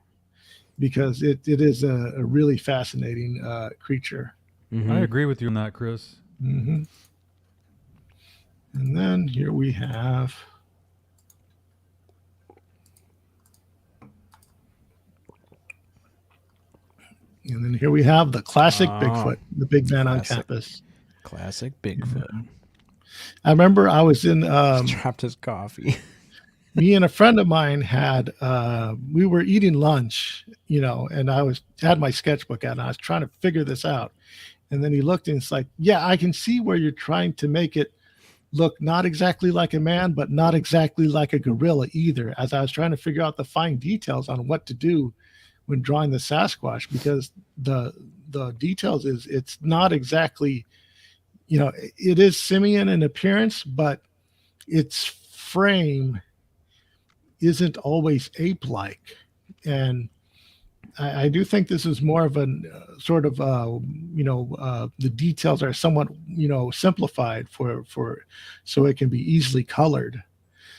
S5: because it is a really fascinating creature.
S2: Mm-hmm.
S3: I agree with you on that, Chris.
S5: Hmm. And then here we have the classic
S2: Oh,
S5: Bigfoot, the big man on
S2: classic.
S5: campus.
S2: Classic Bigfoot.
S5: I remember I was in
S2: Dropped his coffee.
S5: me and a friend of mine had we were eating lunch, and I had my sketchbook out and I was trying to figure this out. And then he looked, and it's like, yeah, I can see where you're trying to make it look not exactly like a man, but not exactly like a gorilla either, as I was trying to figure out the fine details on what to do when drawing the Sasquatch, because the details is, it's not exactly, it is simian in appearance, but its frame isn't always ape-like. And I do think this is more of a sort of the details are somewhat simplified for so it can be easily colored.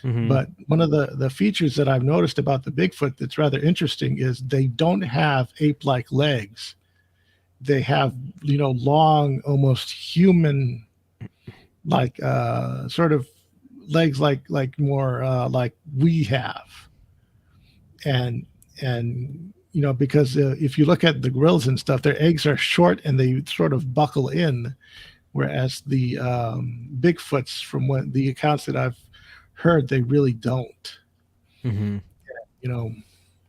S2: Mm-hmm.
S5: But one of the features that I've noticed about the Bigfoot that's rather interesting is they don't have ape-like legs. They have long, almost human like sort of legs, like more like we have. And because if you look at the gorillas and stuff, their eggs are short and they sort of buckle in, whereas the Bigfoots, from what the accounts that I've heard, they really don't.
S2: Mm-hmm.
S5: You know,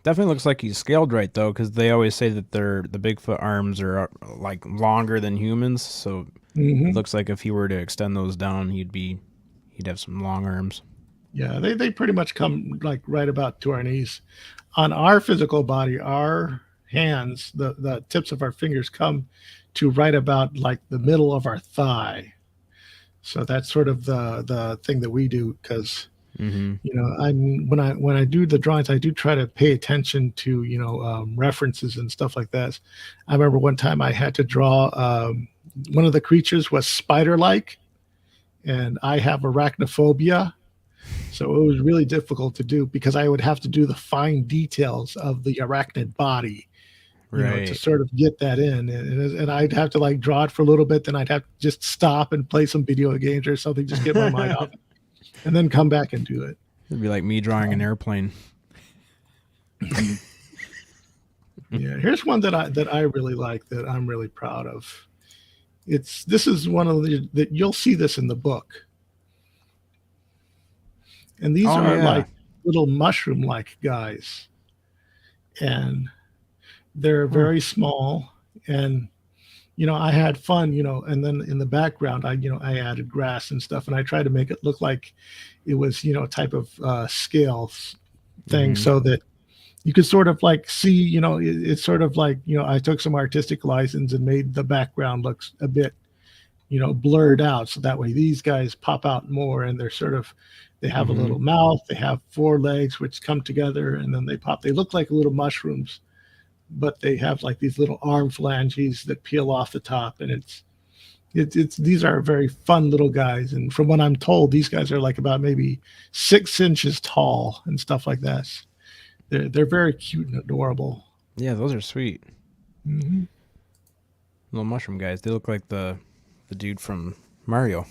S2: Definitely looks like he's scaled right though, because they always say that the Bigfoot arms are like longer than humans. So
S5: mhm.
S2: it looks like if he were to extend those down, he'd have some long arms.
S5: Yeah, they pretty much come like right about to our knees. On our physical body, our hands, the tips of our fingers come to right about like the middle of our thigh. So that's sort of the thing that we do because
S2: Mm-hmm.
S5: I'm when I do the drawings, I do try to pay attention to references and stuff like that. I remember one time I had to draw one of the creatures was spider-like, and I have arachnophobia, so it was really difficult to do because I would have to do the fine details of the arachnid body,
S2: Right.
S5: to sort of get that in, and I'd have to like draw it for a little bit, then I'd have to just stop and play some video games or something, just get my mind off it, and then come back and do it.
S2: It'd be like me drawing an airplane.
S5: Yeah, here's one that I really like that I'm really proud of. This is one of the that you'll see this in the book, and these
S2: Oh,
S5: are
S2: yeah.
S5: like little mushroom-like guys, and they're very small, and I had fun, and then in the background I added grass and stuff, and I tried to make it look like it was a type of scale thing,
S2: Mhm.
S5: so that you could sort of like see, it's sort of like, I took some artistic license and made the background looks a bit, blurred out. So that way these guys pop out more, and they have a little mouth, they have 4 legs, which come together, and then they look like little mushrooms, but they have like these little arm phalanges that peel off the top. And these are very fun little guys. And from what I'm told, these guys are like about maybe 6 inches tall and stuff like that. They're very cute and adorable.
S2: Yeah, those are sweet.
S5: Mm-hmm.
S2: Little mushroom guys. They look like the dude from Mario.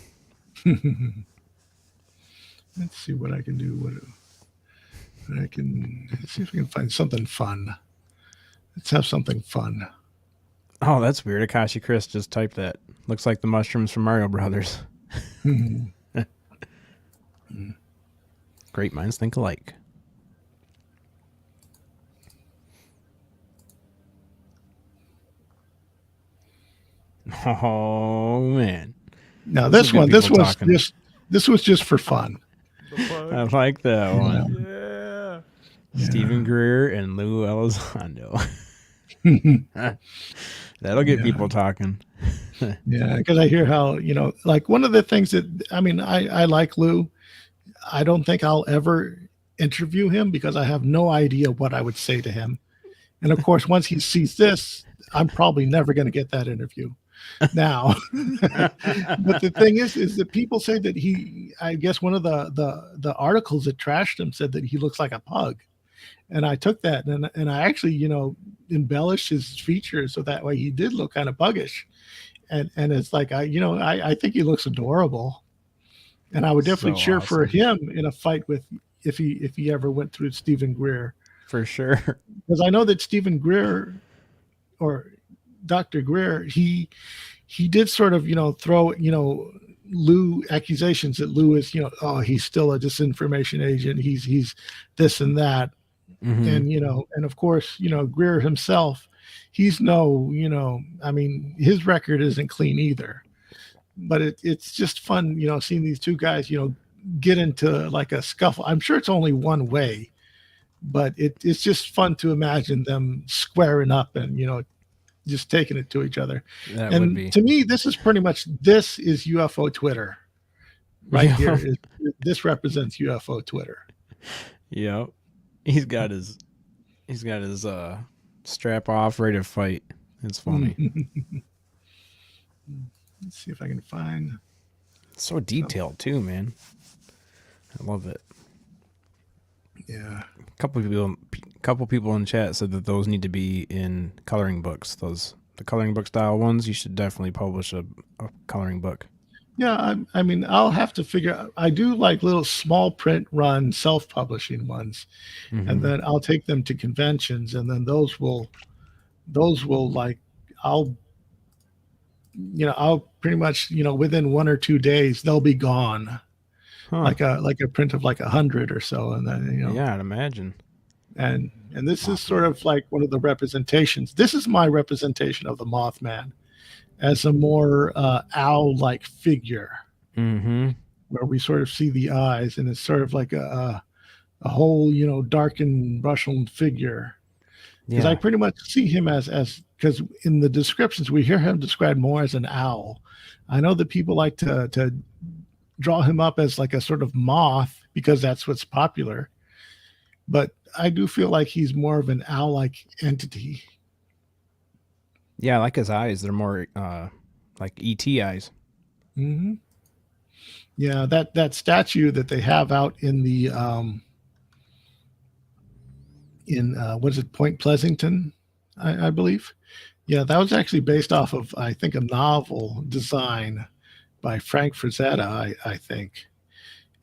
S5: Let's see what I can do. Let's see if I can find something fun. Let's have something fun.
S2: Oh, that's weird. Akashi Chris just typed that. Looks like the mushrooms from Mario Brothers. Great minds think alike. Oh man.
S5: Now
S2: Those
S5: this
S2: are good
S5: one, this
S2: people
S5: was
S2: talking.
S5: this was just for fun.
S2: I like that one.
S3: Yeah.
S2: Stephen Greer and Lou Elizondo. That'll get people talking.
S5: Yeah, because I hear how, like one of the things that, I like Lou. I don't think I'll ever interview him because I have no idea what I would say to him. And of course, once he sees this, I'm probably never going to get that interview now. But the thing is that people say that I guess one of the articles that trashed him said that he looks like a pug. And I took that and I actually, embellished his features so that way he did look kind of puggish. And it's like, I think he looks adorable. And I would definitely
S2: So
S5: cheer for
S2: awesome.
S5: him in a fight with if he ever went through Stephen Greer.
S2: For sure.
S5: Because I know that Stephen Greer or Dr. Greer, he did sort of, throw, Lou accusations that Lou is, he's still a disinformation agent. He's this and that.
S2: Mhm.
S5: And, and of course, Greer himself, he's no, his record isn't clean either. But it's just fun, seeing these two guys, get into like a scuffle. I'm sure it's only one way, but it's just fun to imagine them squaring up and, just taking it to each other.
S2: That would be.
S5: And to me, this is UFO Twitter right
S2: Yeah.
S5: here. This represents UFO Twitter.
S2: Yep. He's got his strap off, ready to fight. It's funny.
S5: Let's see if I can find.
S2: It's so detailed too, man. I love it.
S5: Yeah.
S2: A couple people in chat said that those need to be in coloring books. The coloring book style ones, you should definitely publish a coloring book.
S5: Yeah, I'll have to figure out. I do like little small print run self-publishing ones, and then I'll take them to conventions, and then those will like I'll pretty much within 1 or 2 days they'll be gone,
S2: Huh.
S5: like a print of like 100 or so, and then
S2: Yeah, I'd imagine.
S5: and this is sort of like one of the representations. This is my representation of the Mothman as a more owl-like figure.
S2: Mm-hmm.
S5: where we sort of see the eyes, and it's sort of like a whole, darkened Russian figure. Because I pretty much see him as because in the descriptions we hear him described more as an owl. I know that people like to draw him up as like a sort of moth because that's what's popular, but I do feel like he's more of an owl-like entity.
S2: Yeah, I like his eyes. They're more like ET eyes.
S5: Mm-hmm. Yeah, that statue that they have out in the what is it, Point Pleasanton, I believe. Yeah, that was actually based off of, I think, a novel design by Frank Frazetta, I think.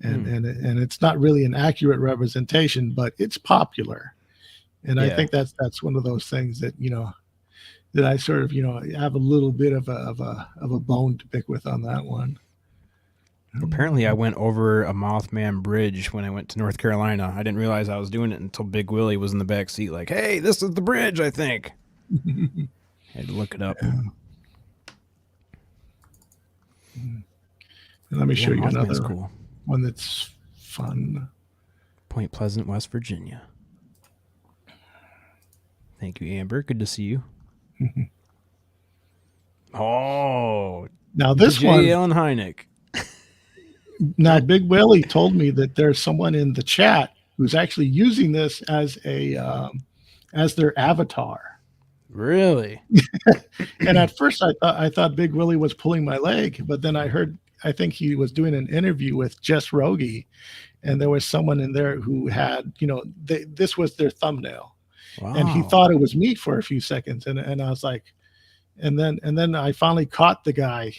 S5: And it's not really an accurate representation, but it's popular. And I think that's one of those things that, that I sort of, have a little bit of a bone to pick with on that one.
S2: Apparently, I went over a Mothman bridge when I went to North Carolina. I didn't realize I was doing it until Big Willie was in the back seat, like, "Hey, this is the bridge, I think." I had to look it up.
S5: Yeah. Let me show you another one that's fun.
S2: Point Pleasant, West Virginia. Thank you, Amber. Good to see you. Oh,
S5: now this
S2: J.
S5: one,
S2: Allen Hynek.
S5: Now, Big Willie told me that there's someone in the chat who's actually using this as as their avatar.
S2: Really?
S5: And at first, I thought Big Willie was pulling my leg, but then I think he was doing an interview with Jess Rogie, and there was someone in there who had, this was their thumbnail, and he thought it was me for a few seconds, and I was like, and then I finally caught the guy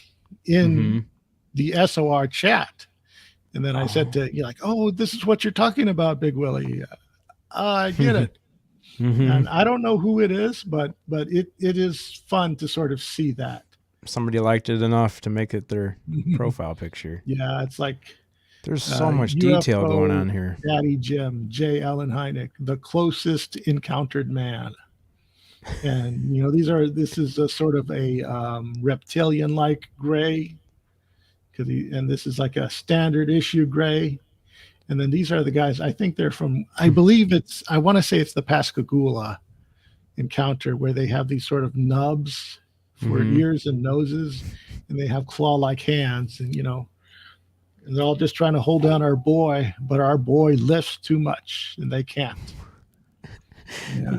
S5: in the SOR chat. And then I said to you, like, "Oh, this is what you're talking about, Big Willie. I get it." And I don't know who it is, but it is fun to sort of see that.
S2: Somebody liked it enough to make it their profile picture.
S5: Yeah, it's like
S2: there's so much detail going on here.
S5: Daddy Jim, J. Allen Hynek, the closest encountered man. And this is a sort of a reptilian-like gray. And this is like a standard issue gray. And then these are the guys, I think they're from, I want to say it's the Pascagoula encounter, where they have these sort of nubs for ears and noses, and they have claw-like hands, and and they're all just trying to hold down our boy, but our boy lifts too much and they can't. Yeah.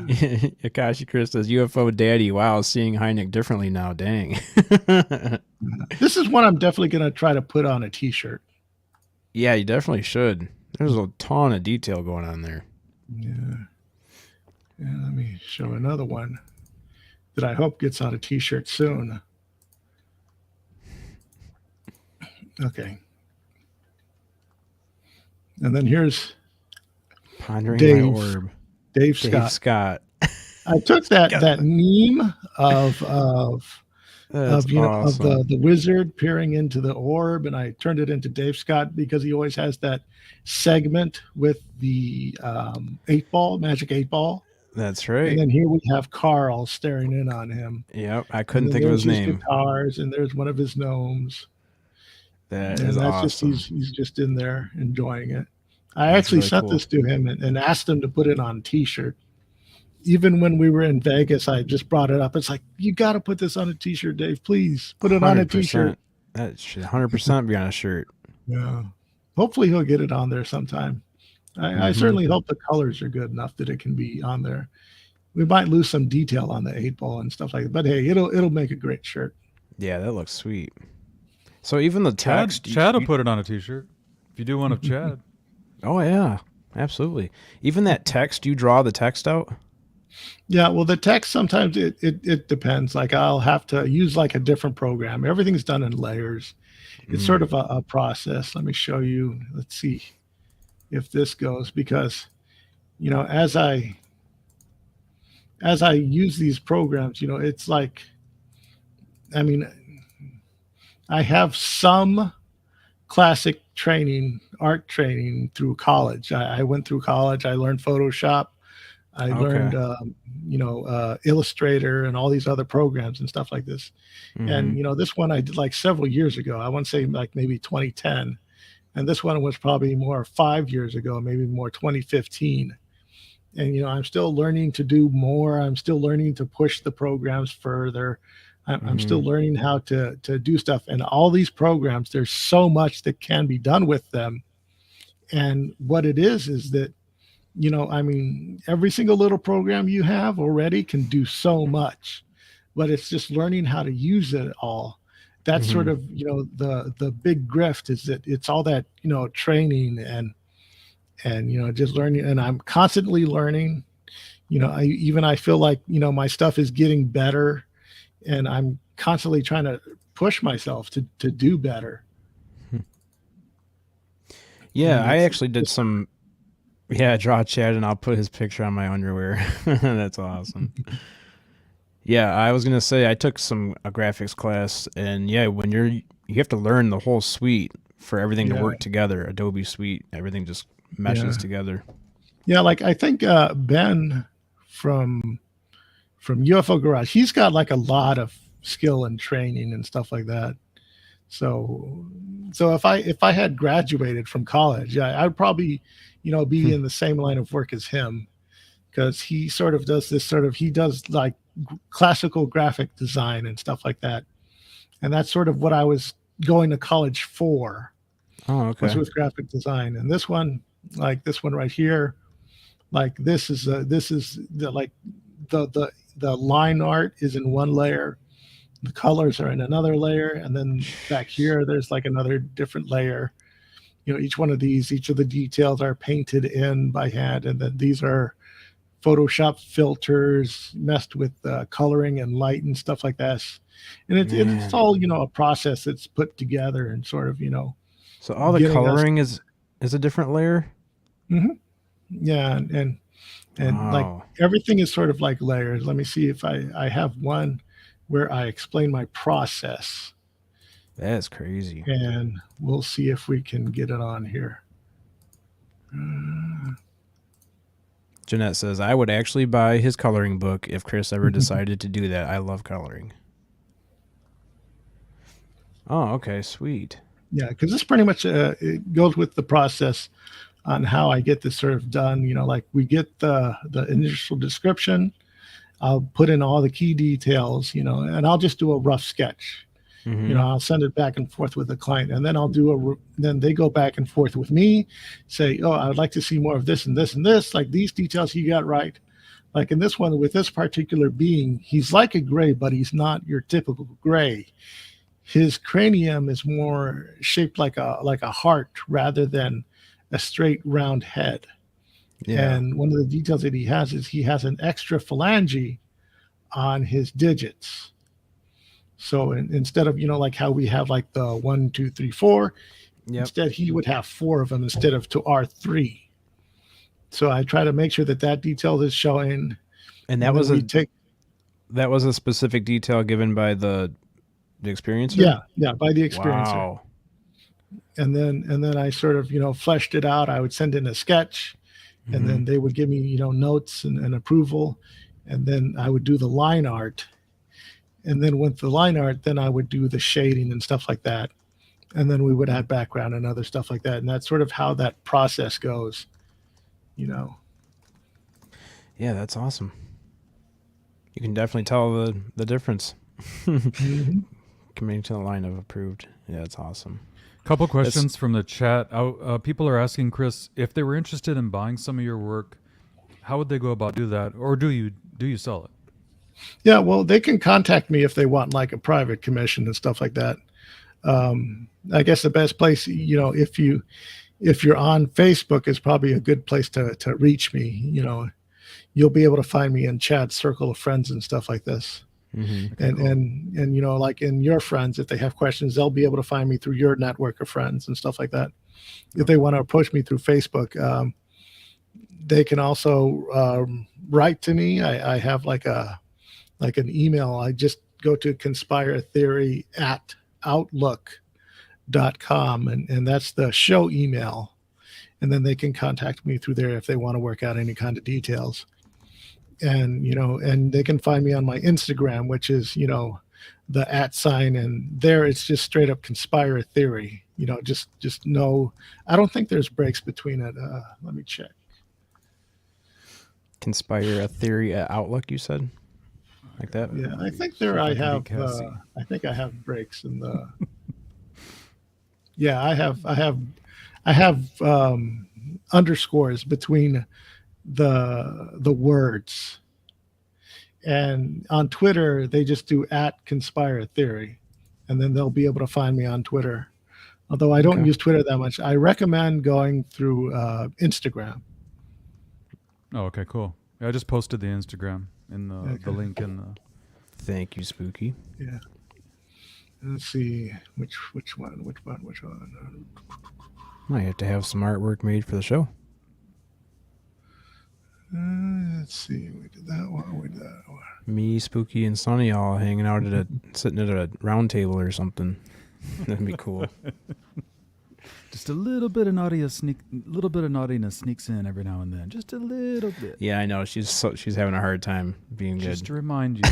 S2: Akashi Chris says, "UFO Daddy, wow, seeing Hynek differently now, dang."
S5: This is one I'm definitely going to try to put on a t-shirt.
S2: Yeah, you definitely should. There's a ton of detail going on there.
S5: Yeah. And let me show another one that I hope gets on a t-shirt soon. Okay. And then here's
S2: Pondering
S5: Dave.
S2: My Orb.
S5: Dave Scott. I took that meme of
S2: awesome.
S5: the wizard peering into the orb, and I turned it into Dave Scott because he always has that segment with the magic 8-ball.
S2: That's right.
S5: And then here we have Carl staring in on him.
S2: Yep, I couldn't think of his name.
S5: Guitars, and there's one of his gnomes.
S2: That is awesome.
S5: He's just in there enjoying it. I actually sent this to him and asked him to put it on a t-shirt. Even when we were in Vegas, I just brought it up. It's like, you got to put this on a t-shirt, Dave. Please put it on a t-shirt.
S2: That should 100% be on a shirt.
S5: Yeah. Hopefully he'll get it on there sometime. I certainly hope the colors are good enough that it can be on there. We might lose some detail on the 8-ball and stuff like that, but hey, it'll make a great shirt.
S2: Yeah, that looks sweet. So even the text,
S3: Chad will put it on a t-shirt if you do one of Chad.
S2: Oh yeah, absolutely. Even that text, you draw the text out?
S5: Yeah, well, the text sometimes it depends. Like I'll have to use like a different program. Everything's done in layers. It's sort of a process. Let me show you. Let's see if this goes, because as I use these programs, it's like, I mean, I have some classic art training through college. I went through college. I learned Photoshop. I learned, Illustrator and all these other programs and stuff like this. And, this one I did like several years ago. I want to say like maybe 2010. and this one was probably more 5 years ago, maybe more 2015. And I'm still learning to do more. I'm still learning to push the programs further. I'm still learning how to do stuff. And all these programs, there's so much that can be done with them. And what it is that I mean, every single little program you have already can do so much, but it's just learning how to use it all. That's sort of the big grift, is that it's all that training and just learning. And I'm constantly learning. I feel like my stuff is getting better, and I'm constantly trying to push myself to do better.
S2: Yeah, I actually did some. Yeah, draw Chad, and I'll put his picture on my underwear. That's awesome. Yeah, I was gonna say I took a graphics class, and yeah, when you have to learn the whole suite for everything to work together. Adobe Suite, everything just meshes together.
S5: Yeah, like I think Ben from UFO Garage, he's got like a lot of skill and training and stuff like that. So if I had graduated from college, I'd probably be in the same line of work as him, because he sort of does this he does like classical graphic design and stuff like that, and that's sort of what I was going to college for.
S2: Oh, okay.
S5: Was with graphic design. And this one, like this one right here, like this is the like the line art is in one layer, the colors are in another layer, and then back here there's like another different layer. Each one of these, each of the details are painted in by hand, and then these are Photoshop filters messed with coloring and light and stuff like that. And it's all a process that's put together and sort of
S2: So all the coloring is a different layer.
S5: Mm-hmm. Yeah, and like everything is sort of like layers. Let me see if I have one where I explain my process.
S2: That's crazy.
S5: And we'll see if we can get it on here.
S2: Jeanette says, I would actually buy his coloring book if Chris ever decided to do that. I love coloring. Oh, okay, sweet.
S5: Yeah, because this pretty much it goes with the process on how I get this sort of done. Like we get the initial description. I'll put in all the key details, and I'll just do a rough sketch. I'll send it back and forth with the client, and then then they go back and forth with me, say, oh, I would like to see more of this and this and this, like these details you got right. Like in this one with this particular being, he's like a gray, but he's not your typical gray. His cranium is more shaped like a heart rather than a straight round head. Yeah. And one of the details that he has is he has an extra phalange on his digits. So instead of, like how we have like the 1, 2, 3, 4, instead he would have 4 of them instead of to R3. So I try to make sure that detail is showing.
S2: And that was a specific detail given by the experiencer?
S5: Yeah, by the experiencer.
S2: Wow.
S5: And then I sort of, fleshed it out. I would send in a sketch, and then they would give me, notes and approval. And then I would do the line art. And then with the line art, then I would do the shading and stuff like that. And then we would add background and other stuff like that. And that's sort of how that process goes, Yeah,
S2: that's awesome. You can definitely tell the difference. Committing to the line of approved. Yeah, that's awesome.
S3: Couple questions from the chat. People are asking, Chris, if they were interested in buying some of your work, how would they go about do that? Or do you sell it?
S5: Yeah, well, they can contact me if they want like a private commission and stuff like that. I guess the best place, if you're on Facebook, is probably a good place to reach me. You'll be able to find me in Chad's circle of friends and stuff like this. And like in your friends, if they have questions, they'll be able to find me through your network of friends and stuff like that. If they want to approach me through Facebook, they can also write to me. I have like an email. I just go to conspiretheory@outlook.com, and that's the show email. And then they can contact me through there if they want to work out any kind of details. And, and they can find me on my Instagram, which is, the @ and there it's just straight up Conspire Theory. Just no. I don't think there's breaks between it. Let me check.
S2: Conspire a theory at Outlook, you said, like that.
S5: Yeah, I think
S3: See if
S5: there
S3: I
S5: I
S3: can
S5: have.
S3: beat Cassie.
S5: I think I have breaks in the. Yeah, I have underscores between the words, and on Twitter they just do @Conspire Theory, and then they'll be able to find me on Twitter. Although I don't
S2: Okay.
S5: use Twitter that much, I recommend going through Instagram.
S3: Oh, okay, cool. Yeah, I just posted the Instagram in the
S5: Okay.
S3: link in the.
S2: Thank you, Spooky.
S5: Yeah. Let's see which one.
S2: Might have to have some artwork made for the show.
S5: Let's see. We did that one. We did that one.
S2: Me, Spooky, and Sonny all hanging out sitting at a round table or something. That'd be cool.
S3: Just a little bit of naughtiness sneaks in every now and then. Just a little bit.
S2: Yeah, I know. She's having a hard time being good.
S3: Just to remind you,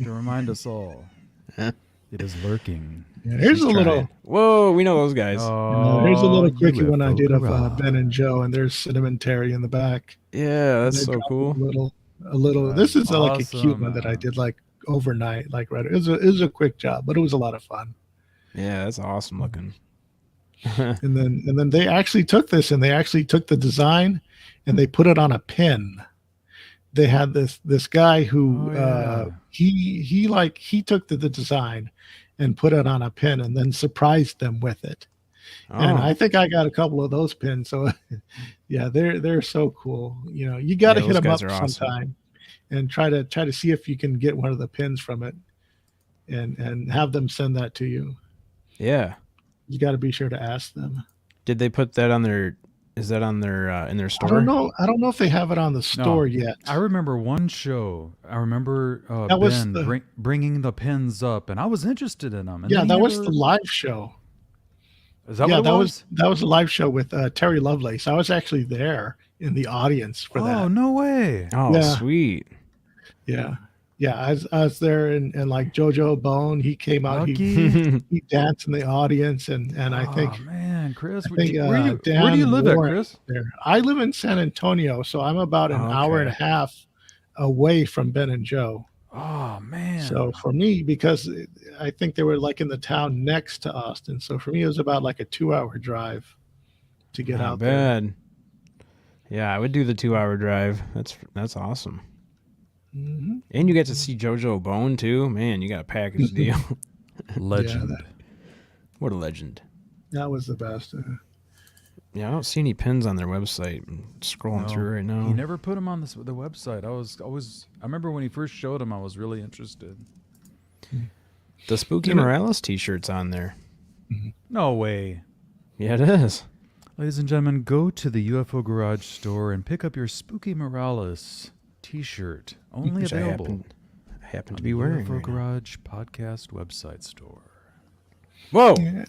S3: to remind us all, it is lurking.
S5: Yeah, here's
S2: She's
S5: a little.
S2: trying. Whoa, we know those guys.
S5: Here's a little quickie one I
S3: UFO
S5: did of
S3: garage.
S5: Ben and Joe, and there's Cinnamon Terry in the back.
S2: Yeah, that's
S5: They
S2: so
S5: dropped
S2: cool.
S5: A little. This is like a cute
S3: Awesome,
S5: one that I
S3: man.
S5: did like overnight, like right. It was a quick job, but it was a lot of fun.
S2: Yeah, that's awesome looking.
S5: And then they actually took this and they actually took the design and they put it on a pin. They had this guy who
S3: Oh, yeah.
S5: he took the design and put it on a pin and then surprised them with it. And I think I got a couple of those pins. So yeah, they're so cool. You got to
S2: Yeah,
S5: hit
S2: those
S5: them up
S2: guys are awesome.
S5: sometime and try to see if you can get one of the pins from it and have them send that to you.
S2: Yeah.
S5: You got to be sure to ask them.
S2: Did they put that on their? Is that on their in their store?
S5: I don't know if they have it on the store yet.
S3: I remember one show. I remember
S5: That was
S3: Ben
S5: the-
S3: bringing the pins up, and I was interested in them. And
S5: Yeah,
S3: then
S5: that
S3: he
S5: was
S3: never-
S5: the live show.
S3: Is that
S5: Yeah,
S3: what it was?
S5: that was a live show with Terry Lovelace. I was actually there in the audience for
S3: Oh,
S5: that.
S3: no way.
S2: Oh,
S5: Yeah.
S2: sweet.
S5: Yeah, I was there, and like JoJo Bone, he came out,
S3: Lucky.
S5: he danced in the audience, and I think
S3: Oh, man, Chris,
S5: I think,
S3: where do
S5: Dan
S3: you live at,
S5: Warren
S3: Chris?
S5: there. I live in San Antonio, so I'm about an hour and a half away from Ben and Joe.
S3: Oh, man.
S5: So for me, because I think they were like in the town next to Austin, so for me it was about like a 2-hour drive to get
S2: Not
S5: out there.
S2: bad. Yeah, I would do the 2-hour drive. That's awesome.
S5: hmm
S2: And you get to see JoJo Bone too. Man, you got a package deal.
S3: Legend.
S5: Yeah,
S2: What a legend.
S5: That was the best.
S2: Yeah, I don't see any pins on their website. I'm scrolling
S3: No,
S2: through right now.
S3: He never put them on the website. I remember when he first showed them, I was really interested.
S2: The Spooky
S5: You know-
S2: Morales t-shirt's on there.
S3: No way.
S2: Yeah, it is.
S3: Ladies and gentlemen, go to the UFO Garage store and pick up your Spooky Morales t-shirt. Only
S2: Which
S3: available
S2: I happen
S3: on
S2: to be
S3: the
S2: wearing.
S3: UFO
S2: right now.
S3: Garage podcast website store.
S2: Whoa!
S5: Yeah.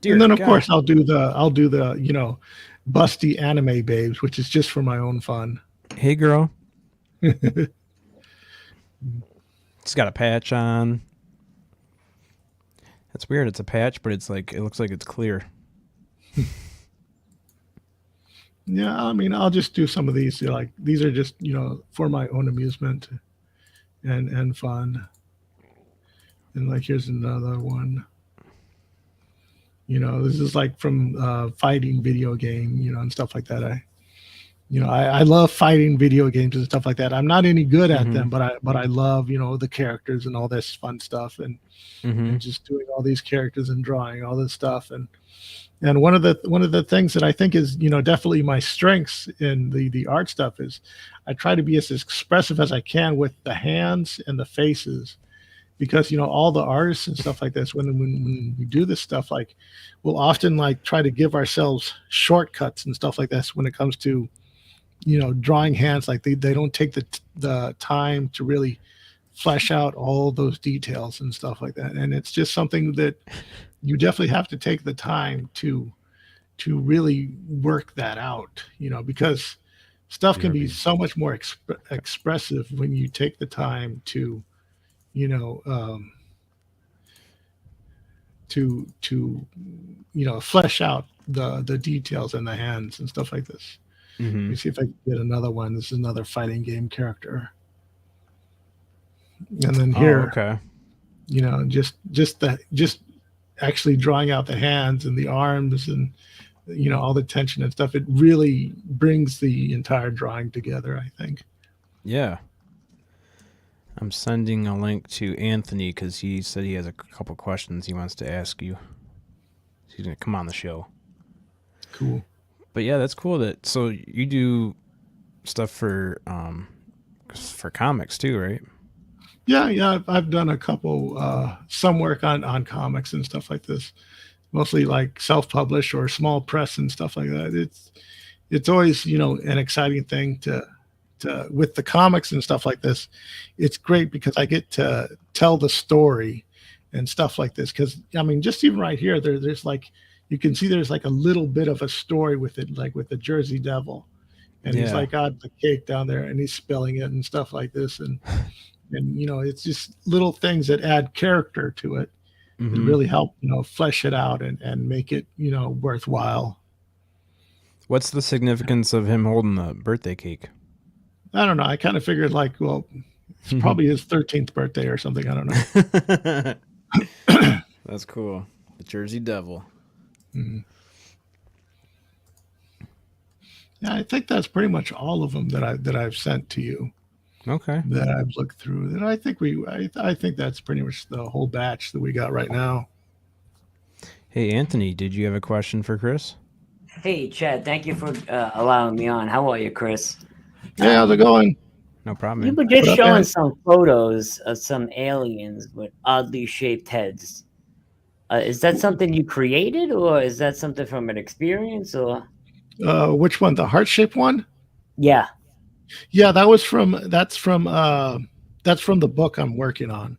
S2: Dear
S5: And then of
S2: God.
S5: course I'll do the busty anime babes, which is just for my own fun.
S2: Hey, girl. It's got a patch on. That's weird. It's a patch, but it looks like it's clear.
S5: Yeah, I mean I'll just do some of these. Like these are just for my own amusement and fun. And like here's another one. This is like from fighting video game, and stuff like that. I love fighting video games and stuff like that. I'm not any good at them, but I love, the characters and all this fun stuff and just doing all these characters and drawing all this stuff. And one of the things that I think is, definitely my strengths in the art stuff is I try to be as expressive as I can with the hands and the faces. Because all the artists and stuff like this, when we do this stuff, like we'll often like try to give ourselves shortcuts and stuff like this when it comes to drawing hands. Like they don't take the time to really flesh out all those details and stuff like that. And it's just something that you definitely have to take the time to really work that out. Because stuff can be so much more expressive when you take the time to to flesh out the details in the hands and stuff like this. Let me see if I can get another one. This is another fighting game character. And then here,
S2: okay.
S5: just actually drawing out the hands and the arms and all the tension and stuff. It really brings the entire drawing together, I think.
S2: Yeah. I'm sending a link to Anthony because he said he has a couple questions he wants to ask you. He's going to come on the show.
S5: Cool.
S2: But yeah, that's cool. So you do stuff for comics too, right?
S5: Yeah. I've done a couple, some work on comics and stuff like this, mostly like self-published or small press and stuff like that. It's always, an exciting thing to with the comics and stuff like this. It's great because I get to tell the story and stuff like this. Cause I mean, just even right here, there's like, you can see there's like a little bit of a story with it, like with the Jersey Devil. And he's like got the cake down there and he's spilling it and stuff like this. And it's just little things that add character to it that really help, flesh it out and make it, worthwhile.
S2: What's the significance of him holding the birthday cake?
S5: I don't know. I kind of figured like, well, it's probably his 13th birthday or something. I don't know.
S2: That's cool. The Jersey Devil.
S5: Mm-hmm. Yeah, I think that's pretty much all of them that I've sent to you.
S2: Okay.
S5: That I've looked through. That I think that's pretty much the whole batch that we got right now.
S2: Hey, Anthony, did you have a question for Chris?
S6: Hey, Chad, thank you for allowing me on. How are you, Chris?
S5: Hey, how's it going?
S2: No problem.
S6: You
S2: Man.
S6: were just showing some photos of some aliens with oddly shaped heads. Is that something you created, or is that something from an experience, or?
S5: Which one? The heart-shaped one?
S6: Yeah.
S5: Yeah, that's from the book I'm working on.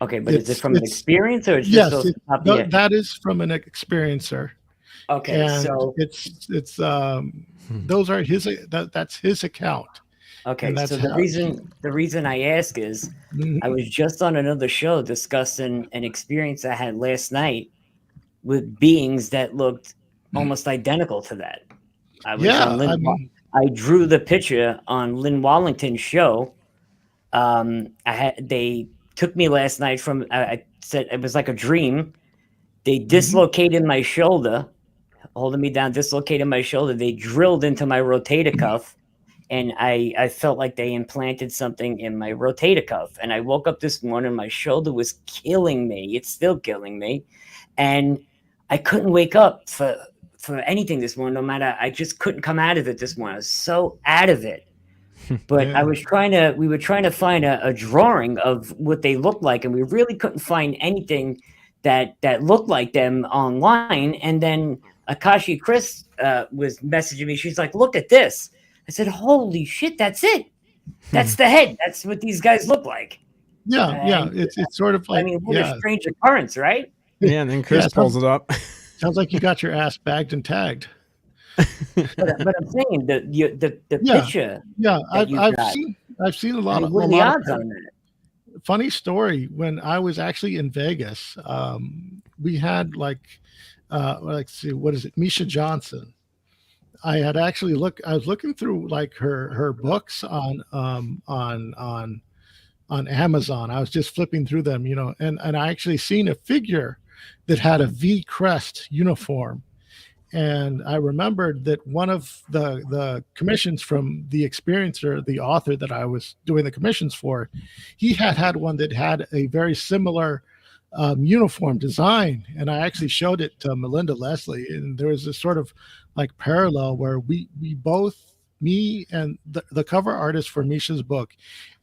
S6: Okay, but is it from an experience, or it's just
S5: that is from an experiencer.
S6: Okay,
S5: and
S6: so
S5: it's those are that's his account.
S6: Okay, so the reason I ask is I was just on another show discussing an experience I had last night with beings that looked almost identical to that. I was I drew the picture on Lynn Wallington's show. They took me last night from I said it was like a dream. They dislocated my shoulder, holding me down, dislocated my shoulder. They drilled into my rotator cuff. And I felt like they implanted something in my rotator cuff. And I woke up this morning, my shoulder was killing me. It's still killing me. And I couldn't wake up for anything this morning, no matter, I just couldn't come out of it this morning. I was so out of it. But we were trying to find a drawing of what they looked like. And we really couldn't find anything that looked like them online. And then Akashi Chris was messaging me. She's like, look at this. I said, holy shit, that's it. That's the head. That's what these guys look like.
S5: Yeah. It's sort of like,
S6: what a strange occurrence, right?
S2: Yeah, and then Chris pulls it up.
S5: Sounds like you got your ass bagged and tagged.
S6: but I'm saying the picture.
S5: Yeah, I've seen a lot of
S6: odds on that.
S5: Funny story. When I was actually in Vegas, we had let's see, what is it? Misha Johnson. I had actually I was looking through like her books on Amazon. I was just flipping through them, and I actually seen a figure that had a V crest uniform. And I remembered that one of the commissions from the experiencer, the author that I was doing the commissions for, he had one that had a very similar uniform design. And I actually showed it to Melinda Leslie, and there was this sort of like parallel where we both, me and the cover artist for Misha's book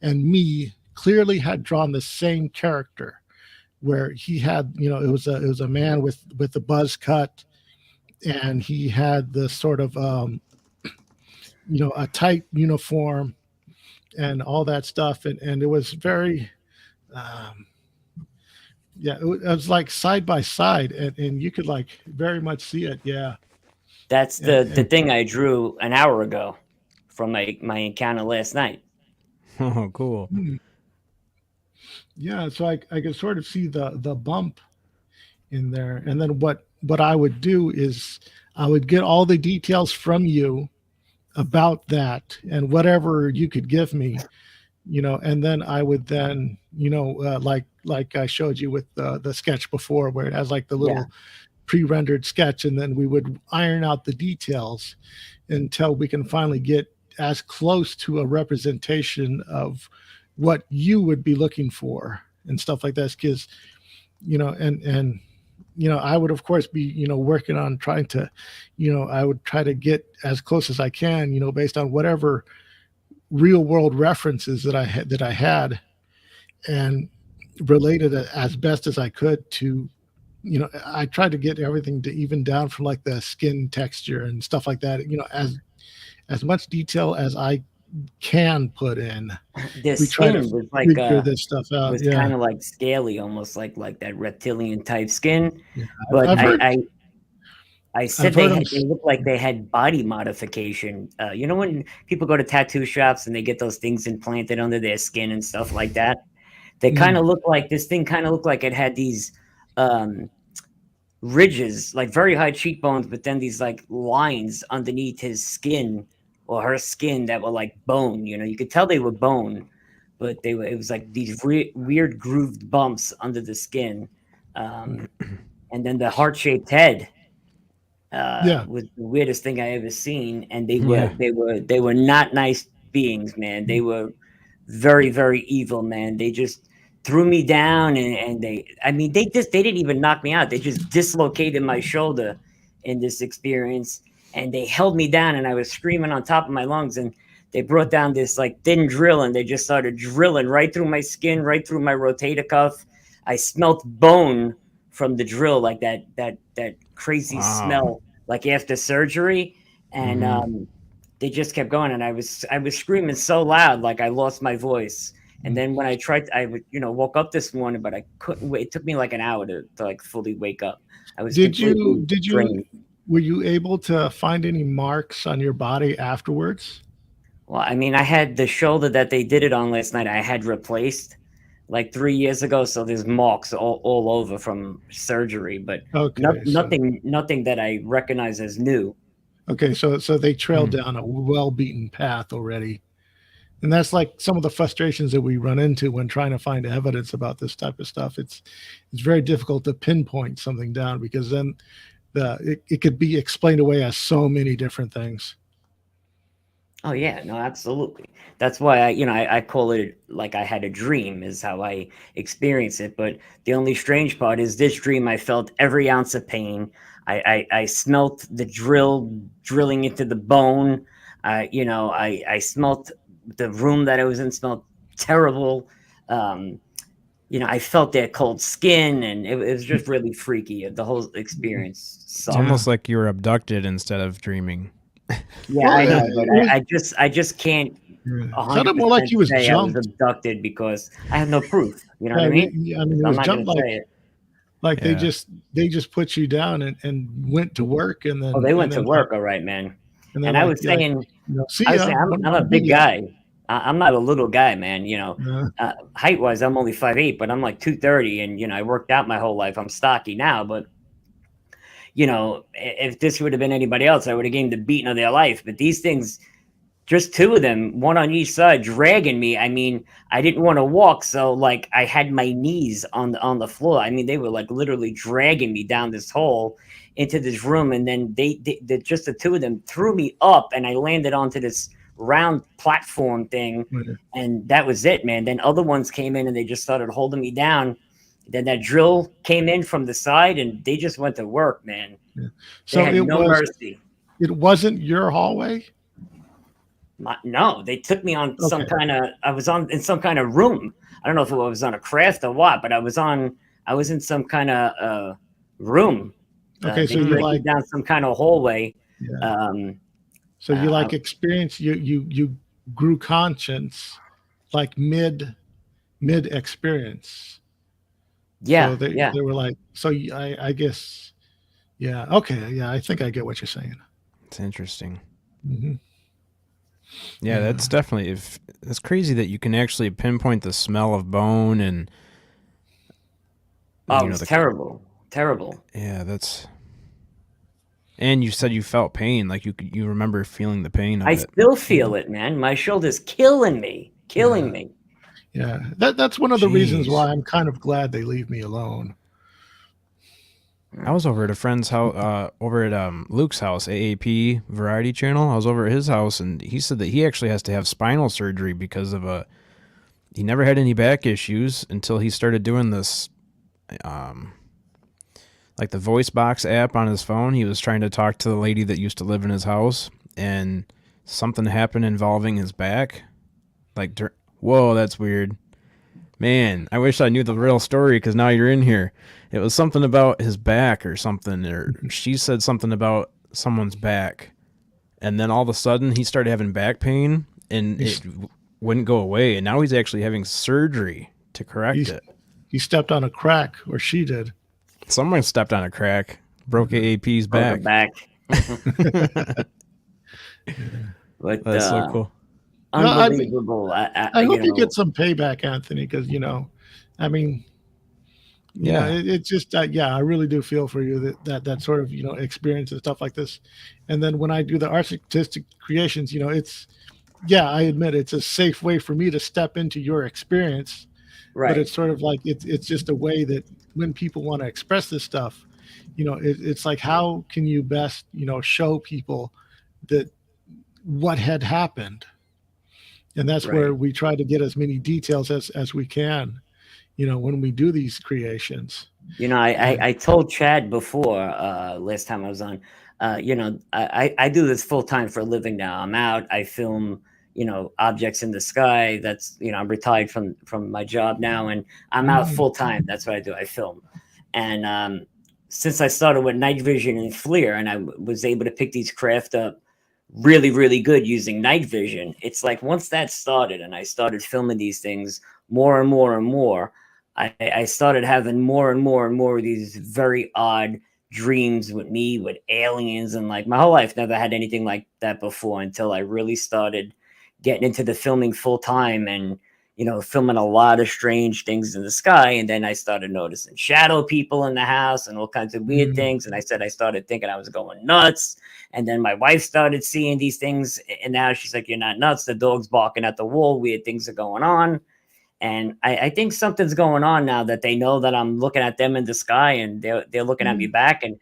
S5: and me, clearly had drawn the same character, where he had, it was a man with a buzz cut, and he had this sort of a tight uniform and all that stuff, and it was very it was like side by side, and you could like very much see it.
S6: That's the thing I drew an hour ago from my encounter last night.
S2: Oh, cool.
S5: Yeah, so I could sort of see the bump in there. And then what I would do is I would get all the details from you about that and whatever you could give me, and then I would then, like I showed you with the sketch before, where it has like the little pre-rendered sketch, and then we would iron out the details until we can finally get as close to a representation of what you would be looking for and stuff like that. Because, and I would of course be, working on trying to, I would try to get as close as I can, based on whatever real world references that I had and related it as best as I could to, I tried to get everything to even down from like the skin texture and stuff like that, as much detail as I can put in.
S6: The
S5: We try to
S6: skin was like
S5: figure this stuff out.
S6: was kind of like scaly, almost like that reptilian type skin.
S5: Yeah.
S6: But
S5: I've heard-
S6: I said
S5: I've heard
S6: they look like they had body modification. When people go to tattoo shops and they get those things implanted under their skin and stuff like that, they kind of look like this thing. Kind of looked like it had these ridges, like very high cheekbones, but then these like lines underneath his skin or her skin that were like bone. You could tell they were bone, but it was like these weird grooved bumps under the skin, and then the heart-shaped head was the weirdest thing I ever seen. And they were not nice beings, man. They were very, very evil, man. They just threw me down and they didn't even knock me out. They just dislocated my shoulder in this experience, and they held me down, and I was screaming on top of my lungs, and they brought down this like thin drill, and they just started drilling right through my skin, right through my rotator cuff. I smelt bone from the drill, like that crazy smell, like after surgery. And they just kept going, and I was screaming so loud, like I lost my voice. And then when I tried, I woke up this morning, but I couldn't wait. It took me like an hour to like fully wake up. I was
S5: were you able to find any marks on your body afterwards?
S6: Well, I mean, I had the shoulder that they did it on last night. I had replaced like 3 years ago, so there's marks all over from surgery, but nothing that I recognize as new.
S5: Okay, so they trailed down a well-beaten path already. And that's like some of the frustrations that we run into when trying to find evidence about this type of stuff. It's very difficult to pinpoint something down, because then it could be explained away as so many different things.
S6: Oh yeah, no, absolutely. That's why I call it like I had a dream, is how I experience it. But the only strange part is this dream, I felt every ounce of pain. I smelt the drilling into the bone. I smelt the room that I was in, smelled terrible. I felt their cold skin, and it was just really freaky. The whole experience sucked.
S2: It's almost like you were abducted instead of dreaming.
S6: Yeah, I know, but I just can't.
S5: Sounded more like he was
S6: say
S5: jumped.
S6: I was abducted because I have no proof. You know what I mean?
S5: I mean, it
S6: I'm
S5: was
S6: not
S5: jumped
S6: gonna say it.
S5: like they just put you down and went to work, and then
S6: they went to work, all right, man. And I was saying,
S5: see
S6: I was
S5: ya.
S6: saying, I'm a big guy. I'm not a little guy, man. Height wise, I'm only 5'8", but I'm like 230, and I worked out my whole life. I'm stocky now, but if this would have been anybody else, I would have gained the beating of their life. But these things, just two of them, one on each side, dragging me. I mean, I didn't want to walk, so like I had my knees on the floor. I mean, they were like literally dragging me down this hole into this room, and then they just the two of them threw me up, and I landed onto this round platform thing, and that was it, man. Then other ones came in, and they just started holding me down. Then that drill came in from the side, and they just went to work, man. Yeah. So they had no mercy.
S5: It wasn't your hallway?
S6: No, they took me on some kind of. I was in some kind of room. I don't know if it was on a craft or what, but I was in some kind of room.
S5: Okay, so you like
S6: down some kind of hallway.
S5: Yeah. So you like experience. You grew conscience, like mid experience.
S6: Yeah,
S5: so they were like, so I guess, yeah, okay, yeah, I think I get what you're saying.
S2: It's interesting.
S5: Mm-hmm.
S2: Yeah, that's definitely, it's crazy that you can actually pinpoint the smell of bone and.
S6: Oh, it's terrible. Terrible.
S2: Yeah, that's. And you said you felt pain, like you remember feeling the pain of
S6: I
S2: it.
S6: still feel it, man. My shoulder's killing me.
S5: Yeah, that's one of the reasons
S2: Jeez.
S5: why I'm kind of glad they leave me alone.
S2: I was over at a friend's house, over at Luke's house, AAP Variety Channel. I was over at his house, and he said that he actually has to have spinal surgery because of he never had any back issues until he started doing this, like the voice box app on his phone. He was trying to talk to the lady that used to live in his house, and something happened involving his back. Like, whoa, that's weird. Man, I wish I knew the real story because now you're in here. It was something about his back or something, or she said something about someone's back. And then all of a sudden he started having back pain and it wouldn't go away. And now he's actually having surgery to correct it.
S5: He stepped on a crack, or she did.
S2: Someone stepped on a crack, broke AAP's back.
S6: But
S2: that's so cool.
S6: Unbelievable.
S5: I hope you get some payback, Anthony, because I mean, it's just I really do feel for you that sort of experience and stuff like this. And then when I do the artistic creations, it's I admit it's a safe way for me to step into your experience,
S6: right?
S5: But it's sort of like it's just a way that when people want to express this stuff, it's like, how can you best show people that what had happened. And that's where we try to get as many details as we can, when we do these creations.
S6: I told Chad before, last time I was on, I do this full time for a living now. I'm out, I film, objects in the sky. That's, I'm retired from my job now, and I'm out full time. That's what I do. I film. And since I started with night vision and FLIR, and I was able to pick these craft up really, really good using night vision, it's like once that started and I started filming these things more and more and more, I started having more and more and more of these very odd dreams with me, with aliens, and like my whole life never had anything like that before until I really started getting into the filming full time and filming a lot of strange things in the sky. And then I started noticing shadow people in the house and all kinds of weird things. And I started thinking I was going nuts. And then my wife started seeing these things. And now she's like, "You're not nuts. The dog's barking at the wall. Weird things are going on." And I think something's going on now that they know that I'm looking at them in the sky and they're looking at me back. And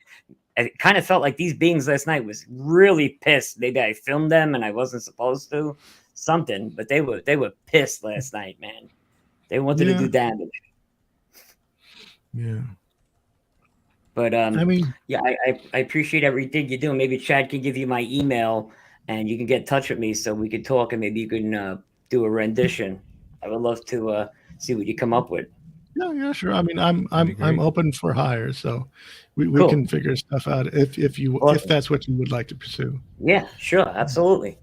S6: it kind of felt like these beings last night was really pissed. Maybe I filmed them and I wasn't supposed to. Something, but they were pissed last night, man. They wanted to do damage.
S5: Yeah.
S6: But I appreciate everything you do. Maybe Chad can give you my email and you can get in touch with me so we can talk, and maybe you can do a rendition. I would love to see what you come up with.
S5: Yeah, sure. I mean, I'm open for hire, so we can figure stuff out if that's what you would like to pursue.
S6: Yeah, sure, absolutely.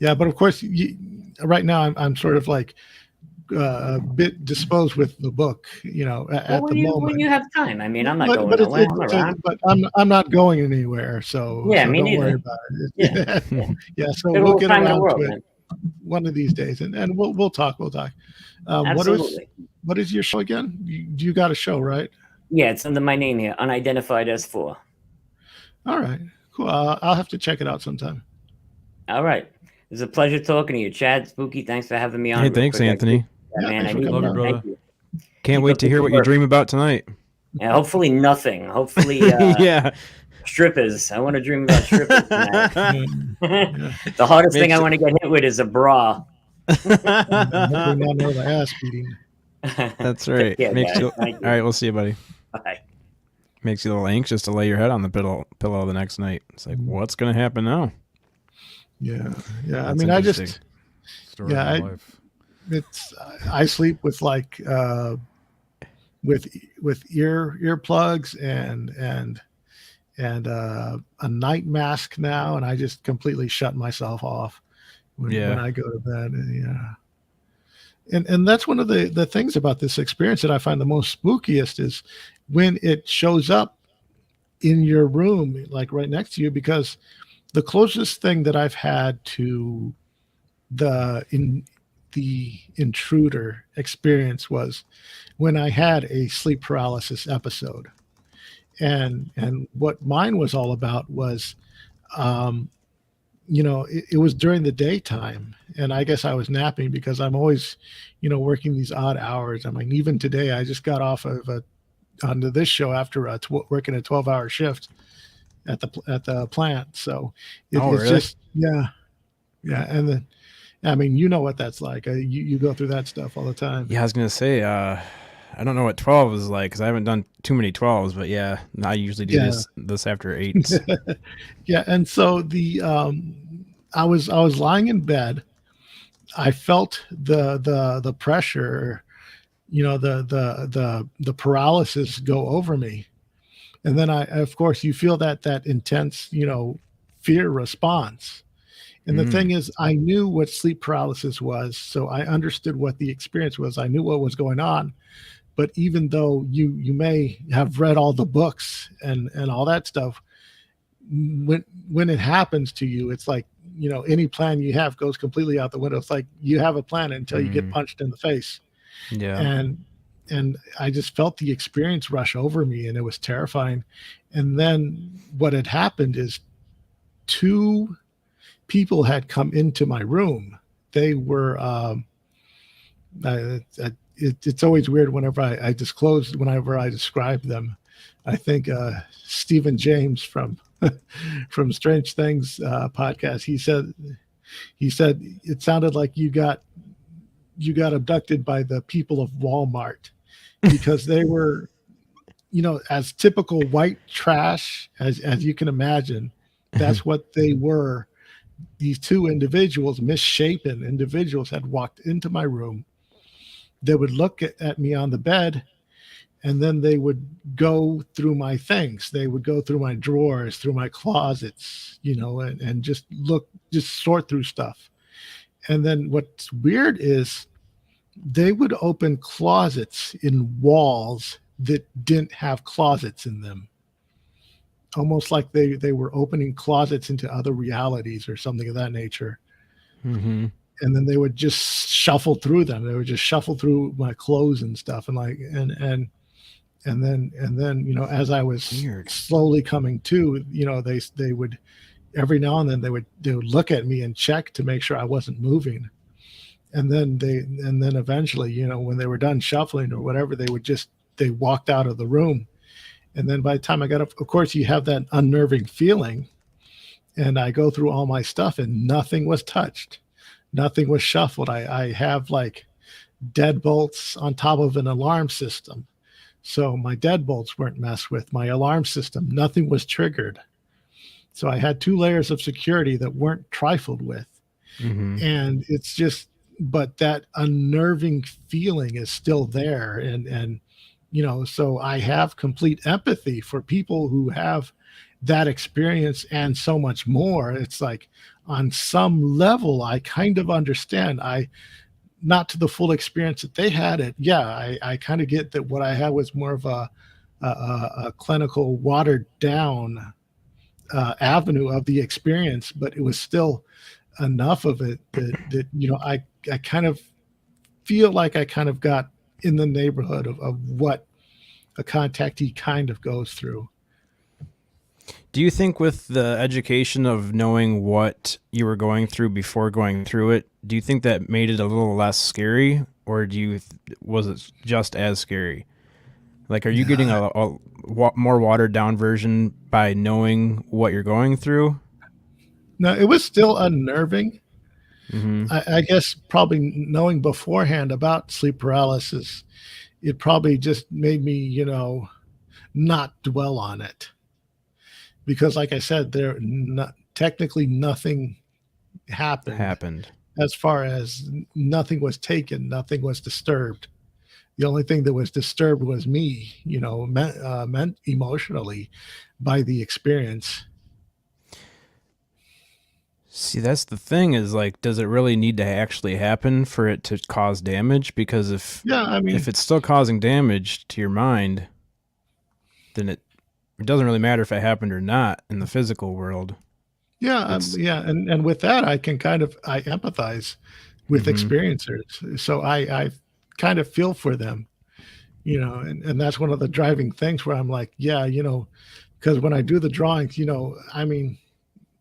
S5: Yeah, but of course, right now I'm sort of like a bit disposed with the book, at the moment. When
S6: you have time, I mean, I'm not going nowhere. I'm around.
S5: But I'm not going anywhere, so
S6: me
S5: don't
S6: neither.
S5: worry about it. Yeah. So we'll get around to it one of these days, and we'll talk.
S6: Absolutely.
S5: What is your show again? You got a show, right?
S6: Yeah, it's under my name here, Unidentified S4.
S5: All right, cool. I'll have to check it out sometime.
S6: All right. It was a pleasure talking to you, Chad. Spooky, thanks for having me on.
S2: Hey, thanks, Anthony.
S6: Man, I
S5: need
S3: love you, brother.
S6: Thank you.
S2: Can't wait to hear what you dream about tonight.
S6: Yeah, hopefully nothing. Hopefully, strippers. I want to dream about strippers tonight. The hardest thing I want to get hit with is a bra.
S5: Hopefully not know the ass beating.
S2: That's right.
S6: Yeah,
S2: all right, we'll see you, buddy.
S6: Bye.
S2: Makes you a little anxious to lay your head on the pillow the next night. It's like, what's going to happen now?
S5: Yeah.
S2: That's
S5: I mean, I just,
S3: Story of my life.
S5: I sleep with like, with earplugs and a night mask now, and I just completely shut myself off when I go to bed. And that's one of the things about this experience that I find the most spookiest is when it shows up in your room, like right next to you, because the closest thing that I've had to the intruder experience was when I had a sleep paralysis episode. And what mine was all about was, it was during the daytime, and I guess I was napping because I'm always, working these odd hours. I mean, even today, I just got off of onto this show after working a 12-hour shift at the plant. So it's
S2: really?
S5: just, yeah. And then, I mean, you know what that's like. You go through that stuff all the time.
S2: Yeah, I was gonna say, I don't know what 12 is like because I haven't done too many 12s, but yeah, I usually do this after 8s.
S5: Yeah, and so I was lying in bed. I felt the pressure, the paralysis go over me, and then of course, you feel that intense, fear response. And the thing is, I knew what sleep paralysis was, so I understood what the experience was. I knew what was going on. But even though you may have read all the books and all that stuff, when it happens to you, it's like, any plan you have goes completely out the window. It's like you have a plan until you get punched in the face.
S2: Yeah.
S5: And I just felt the experience rush over me, and it was terrifying. And then what had happened is 2 people had come into my room. They were it's always weird whenever I describe them. I think Stephen James from Strange Things podcast, he said it sounded like you got abducted by the people of Walmart, because they were, as typical white trash as you can imagine. That's what they were. These 2 individuals, misshapen individuals, had walked into my room. They would look at me on the bed, and then they would go through my things. They would go through my drawers, through my closets, and just sort through stuff. And then what's weird is they would open closets in walls that didn't have closets in them. Almost like they were opening closets into other realities or something of that nature.
S2: Mm-hmm.
S5: And then they would just shuffle through them. They would just shuffle through my clothes and stuff. And then, as I was slowly coming to, they would, every now and then they would look at me and check to make sure I wasn't moving. And then eventually, when they were done shuffling or whatever, they walked out of the room. And then by the time I got up, of course, you have that unnerving feeling. And I go through all my stuff, and nothing was touched. Nothing was shuffled. I have like deadbolts on top of an alarm system. So my deadbolts weren't messed with. My alarm system, nothing was triggered. So I had 2 layers of security that weren't trifled with.
S2: Mm-hmm.
S5: And it's just, but that unnerving feeling is still there. And so I have complete empathy for people who have that experience and so much more. It's like, on some level, I kind of understand. Not to the full experience that they had it. Yeah, I kind of get that what I had was more of a clinical, watered down avenue of the experience, but it was still enough of it that I kind of feel like I kind of got in the neighborhood of what a contactee kind of goes through.
S2: Do you think with the education of knowing what you were going through before going through it, do you think that made it a little less scary, or was it just as scary? Like, are you getting a more watered down version by knowing what you're going through?
S5: No, it was still unnerving.
S2: Mm-hmm.
S5: I guess probably knowing beforehand about sleep paralysis, it probably just made me, not dwell on it. Because like I said, technically nothing happened. As far as nothing was taken, nothing was disturbed. The only thing that was disturbed was me, meant emotionally by the experience.
S2: See, that's the thing is, like, does it really need to actually happen for it to cause damage? Because if it's still causing damage to your mind, then it doesn't really matter if it happened or not in the physical world.
S5: Yeah, and with that, I empathize with experiencers, so I kind of feel for them, you know, and that's one of the driving things where I'm like, yeah, you know, because when I do the drawings, you know, I mean,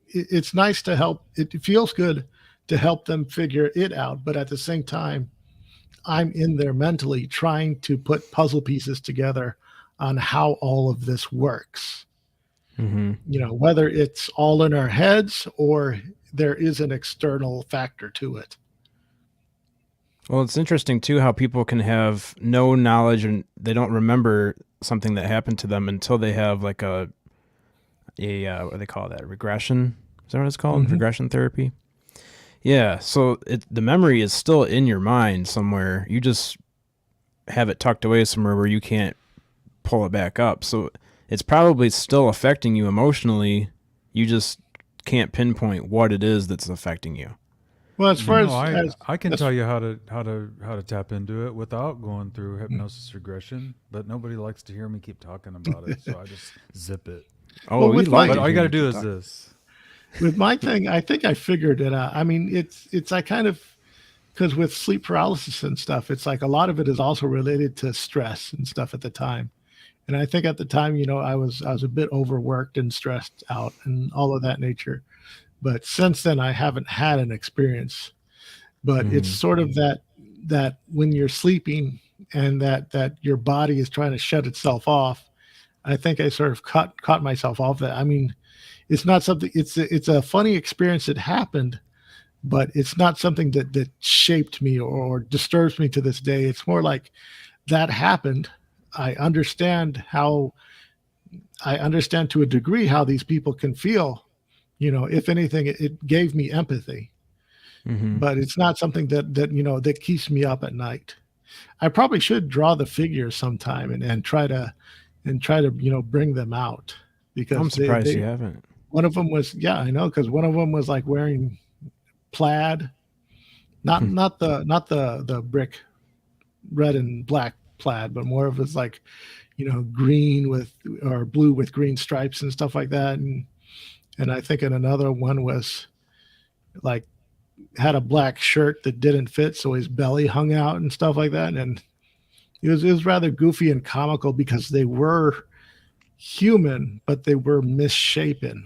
S5: it's nice to help. It feels good to help them figure it out, but at the same time, I'm in there mentally trying to put puzzle pieces together on how all of this works.
S2: Mm-hmm.
S5: You know, whether it's all in our heads or there is an external factor to it.
S2: Well, it's interesting too how people can have no knowledge and they don't remember something that happened to them until they have like a what do they call that? Regression? Is that what it's called?
S5: Mhm.
S2: Regression therapy? Yeah. So the memory is still in your mind somewhere. You just have it tucked away somewhere where you can't pull it back up. So it's probably still affecting you emotionally. You just can't pinpoint what it is that's affecting you.
S5: Well, as far
S3: No,
S5: as
S3: I can
S5: as-
S3: tell you how to tap into it without going through hypnosis regression, but nobody likes to hear me keep talking about it, so I just zip it.
S2: Oh,
S5: Well,
S2: we
S5: with
S2: love
S5: my-
S2: it.
S3: But all you got to
S2: Hear
S3: do
S2: you
S3: is
S2: talk.
S3: this.
S5: with my thing, I think I figured it out. I mean, it's I kind of, because with sleep paralysis and stuff, it's like a lot of it is also related to stress and stuff at the time. And I think at the time, you know, I was a bit overworked and stressed out and all of that nature. But since then, I haven't had an experience. But it's
S2: Mhm.
S5: sort of that when you're sleeping and that your body is trying to shut itself off. I think I sort of caught myself off that. I mean, it's not something. It's a funny experience that happened, but it's not something that shaped me or disturbs me to this day. It's more like that happened. I understand to a degree how these people can feel. You know, if anything, it gave me empathy,
S2: Mhm.
S5: but it's not something that you know that keeps me up at night. I probably should draw the figures sometime and try to you know bring them out because
S2: I'm surprised
S5: they
S2: you haven't.
S5: one of them was yeah I know because one of them was like wearing plaid, not the brick red and black plaid, but more of it's like you know green with or blue with green stripes and stuff like that, and I think in another one was like had a black shirt that didn't fit, so his belly hung out and stuff like that, and it was rather goofy and comical because they were human, but they were misshapen.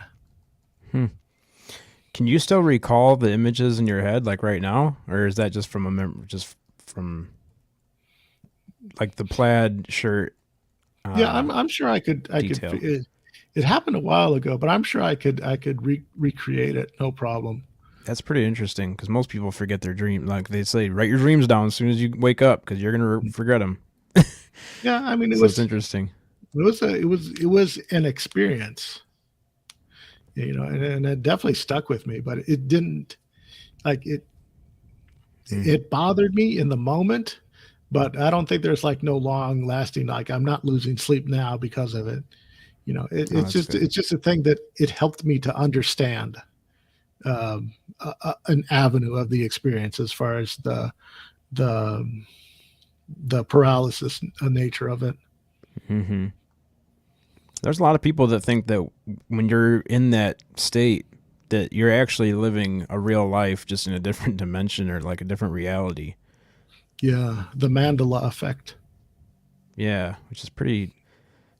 S2: Can you still recall the images in your head like right now, or is that just from just from like the plaid shirt?
S5: Yeah, I'm sure I could
S2: detail.
S5: it happened a while ago, but I'm sure I could recreate it, no problem.
S2: That's pretty interesting because most people forget their dream. Like they say, write your dreams down as soon as you wake up because you're gonna forget them.
S5: Yeah, I mean
S2: So it's interesting.
S5: it was an experience, you know, and it definitely stuck with me, but it didn't like it bothered me in the moment, but I don't think there's like no long lasting like I'm not losing sleep now because of it. You know,
S2: that's good.
S5: it's just a thing that it helped me to understand an avenue of the experience as far as the paralysis nature of it.
S2: Mm-hmm. There's a lot of people that think that when you're in that state, that you're actually living a real life, just in a different dimension or like a different reality.
S5: Yeah, the Mandela effect.
S2: Yeah, which is pretty.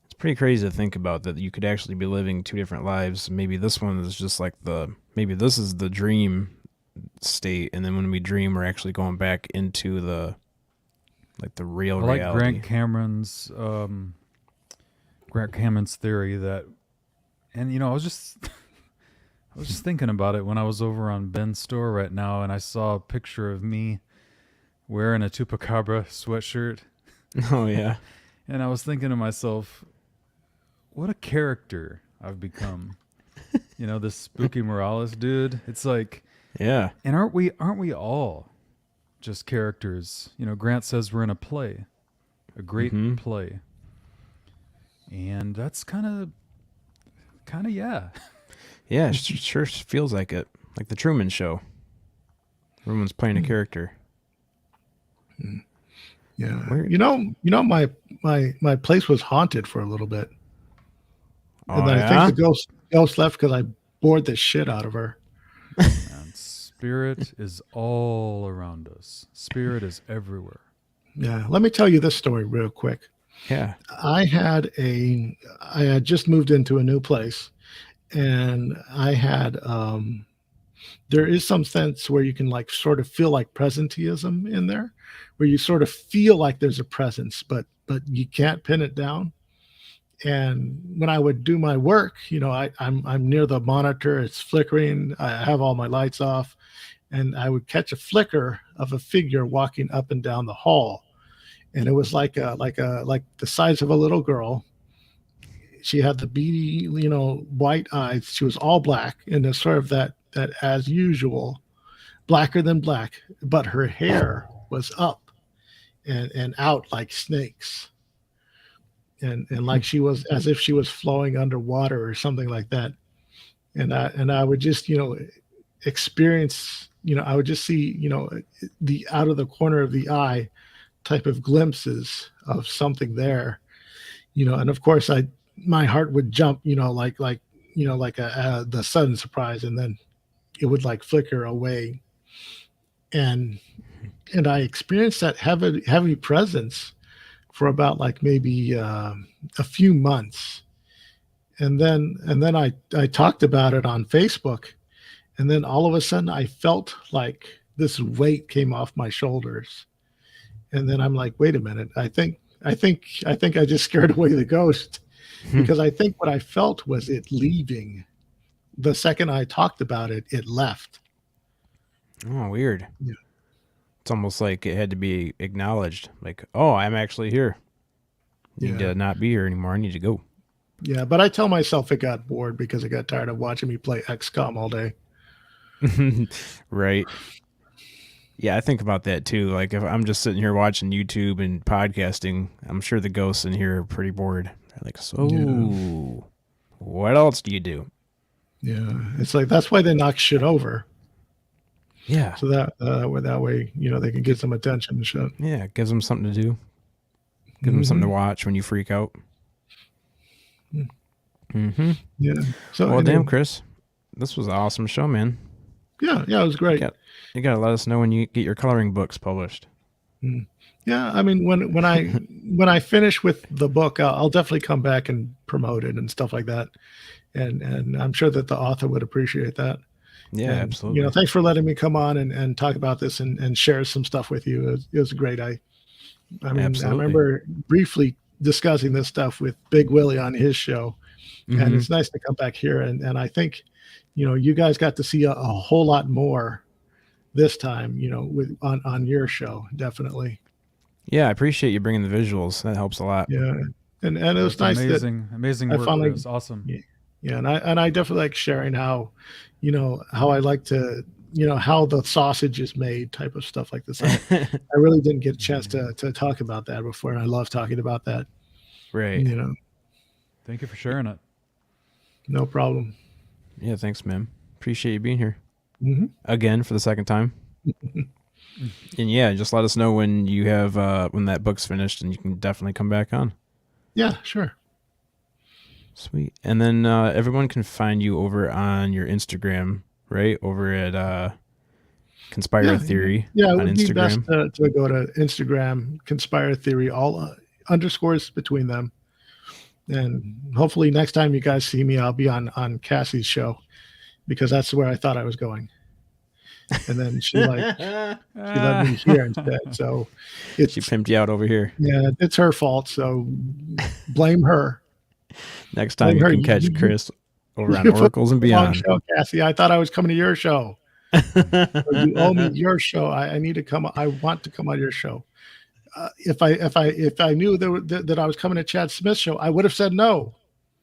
S2: It's pretty crazy to think about that you could actually be living two different lives. Maybe this one is just like maybe this is the dream state, and then when we dream, we're actually going back into the real
S3: I like
S2: reality.
S3: Grant Cameron's theory that, and you know, I was just thinking about it when I was over on Ben's store right now, and I saw a picture of me wearing a Chupacabra sweatshirt,
S2: Oh yeah,
S3: and I was thinking to myself, what a character I've become. You know, this spooky Morales dude. It's like,
S2: yeah.
S3: and aren't we all just characters? You know, Grant says we're in a play, a great play. And that's kind of yeah.
S2: Yeah, it sure feels like it. Like the Truman Show. Everyone's playing a character.
S5: Yeah.
S2: Where-
S5: You know, my place was haunted for a little bit.
S2: Oh,
S5: And I
S2: yeah?
S5: think the ghost left because I bored the shit out of her.
S3: And spirit is all around us. Spirit is everywhere.
S5: Yeah. Let me tell you this story real quick.
S2: Yeah.
S5: I had just moved into a new place, and I had there is some sense where you can like sort of feel like presenteeism in there, where you sort of feel like there's a presence, but you can't pin it down. And when I would do my work, I'm near the monitor, it's flickering, I have all my lights off, and I would catch a flicker of a figure walking up and down the hall. And it was like the size of a little girl. She had the beady, white eyes. She was all black, and it's sort of that as usual, blacker than black, but her hair was up and out like snakes. And like she was, as if she was flowing underwater or something like that. And I would just, experience, I would just see, the out of the corner of the eye type of glimpses of something there, and of course my heart would jump, like the sudden surprise, and then it would like flicker away. And I experienced that heavy presence for about like maybe a few months. And then I talked about it on Facebook, and then all of a sudden I felt like this weight came off my shoulders. And then I'm like, wait a minute, I think I just scared away the ghost, because I think what I felt was it leaving. The second I talked about it, it left.
S2: Oh, weird.
S5: Yeah.
S2: It's almost like it had to be acknowledged. Like, oh, I'm actually here. You need to not be here anymore. I need to go.
S5: Yeah, but I tell myself it got bored because it got tired of watching me play XCOM all day.
S2: Right. Yeah, I think about that too. Like if I'm just sitting here watching YouTube and podcasting, I'm sure the ghosts in here are pretty bored. They're like, so what else do you do?
S5: Yeah, it's like that's why they knock shit over.
S2: Yeah.
S5: So that way, they can get some attention and shit.
S2: Yeah, it gives them something to do. Give them something to watch when you freak out. Mm-hmm.
S5: Yeah. So
S2: well, damn, Chris, this was an awesome show, man.
S5: Yeah, it was great.
S2: You gotta let us know when you get your coloring books published.
S5: Yeah, I mean, when I finish with the book, I'll definitely come back and promote it and stuff like that, and I'm sure that the author would appreciate that.
S2: Yeah,
S5: and,
S2: absolutely.
S5: Thanks for letting me come on and talk about this and share some stuff with you. It was great. I mean, absolutely. I remember briefly discussing this stuff with Big Willie on his show, and it's nice to come back here. And I think, you guys got to see a whole lot more this time, on your show, definitely.
S2: Yeah, I appreciate you bringing the visuals. That helps a lot.
S5: Yeah, and it was nice.
S3: Amazing work. It was awesome.
S5: Yeah, and I definitely like sharing how I like to, how the sausage is made, type of stuff like this. I really didn't get a chance to talk about that before, and I love talking about that.
S2: Right.
S3: Thank you for sharing it.
S5: No problem.
S2: Yeah, thanks, man. Appreciate you being here. Again for the second time. And yeah, just let us know when you have when that book's finished, and you can definitely come back on.
S5: Yeah, sure.
S2: Sweet. And then everyone can find you over on your Instagram, right? Over at Conspire Theory.
S5: Yeah, it
S2: on
S5: would
S2: Instagram.
S5: be best to go to Instagram, Conspire Theory, all underscores between them. And hopefully next time you guys see me, I'll be on Cassie's show, because that's where I thought I was going. And then she let me here instead. So
S2: she pimped you out over here.
S5: Yeah, it's her fault. So blame her.
S2: Next time you can catch Chris over on Oracles and Beyond.
S5: Show, Cassie. I thought I was coming to your show. You owe me your show. I need to come. I want to come on your show. If I knew that I was coming to Chad Smith's show, I would have said no.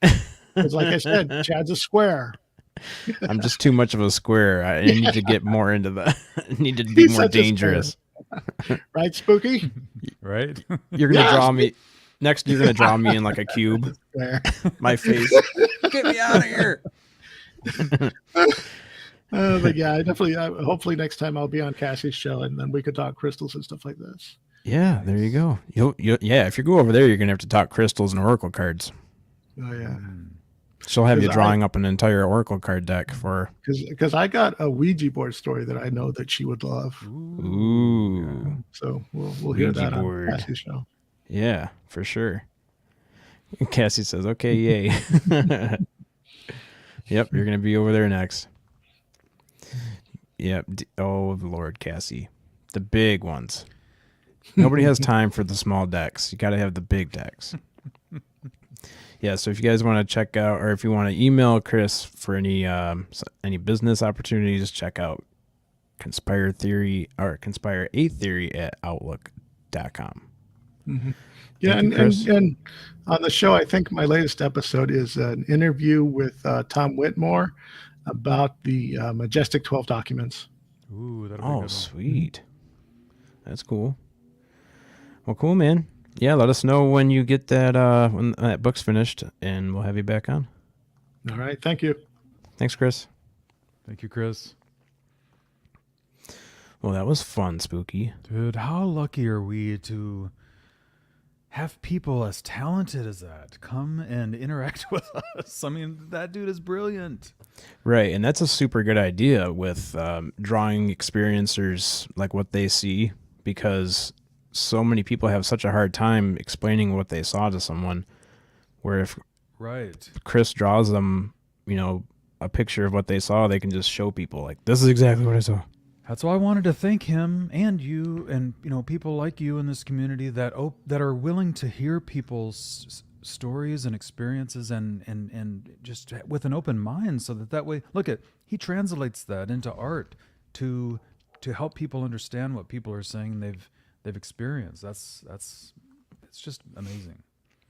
S5: Because like I said, Chad's a square.
S2: I'm just too much of a square. I need to get more into the. Need to be more dangerous.
S5: Right, Spooky?
S3: Right.
S2: You're gonna draw me. Next, you're gonna draw me in like a cube. My face. Get me out of here.
S5: But yeah, I definitely. Hopefully, next time I'll be on Cassie's show, and then we could talk crystals and stuff like this.
S2: Yeah, there you go. Yeah, if you go over there, you're gonna have to talk crystals and oracle cards.
S5: Oh yeah.
S2: She'll have you
S5: 'Cause
S2: drawing up an entire Oracle card deck for.
S5: Because I got a Ouija board story that I know that she would love.
S2: Ooh.
S5: So we'll hear
S2: Ouija
S5: that
S2: board.
S5: on Cassie's show.
S2: Yeah, for sure. Cassie says, okay, yay. Yep, you're going to be over there next. Yep. Oh, Lord, Cassie. The big ones. Nobody has time for the small decks. You got to have the big decks. Yeah, so if you guys want to check out, or if you want to email Chris for any business opportunities, check out Conspire Theory or Conspire a Theory at outlook.com.
S5: Mm-hmm. Yeah,
S2: Thank you,
S5: and on the show, I think my latest episode is an interview with Tom Whitmore about the Majestic 12 documents.
S3: Ooh, that'll be a good one.
S2: Sweet. That's cool. Well, cool, man. Yeah, let us know when you get that when that book's finished, and we'll have you back on.
S5: All right, thank you.
S2: Thanks, Chris.
S3: Thank you, Chris.
S2: Well, that was fun, Spooky.
S3: Dude, how lucky are we to have people as talented as that come and interact with us? I mean, that dude is brilliant.
S2: Right, and that's a super good idea with drawing experiencers, like what they see, because so many people have such a hard time explaining what they saw to someone, where if Chris draws them, a picture of what they saw, they can just show people, like, this is exactly what I saw.
S3: That's why I wanted to thank him and you and people like you in this community that are willing to hear people's stories and experiences and just with an open mind, so that way, he translates that into art to help people understand what people are saying they've experienced. It's just amazing.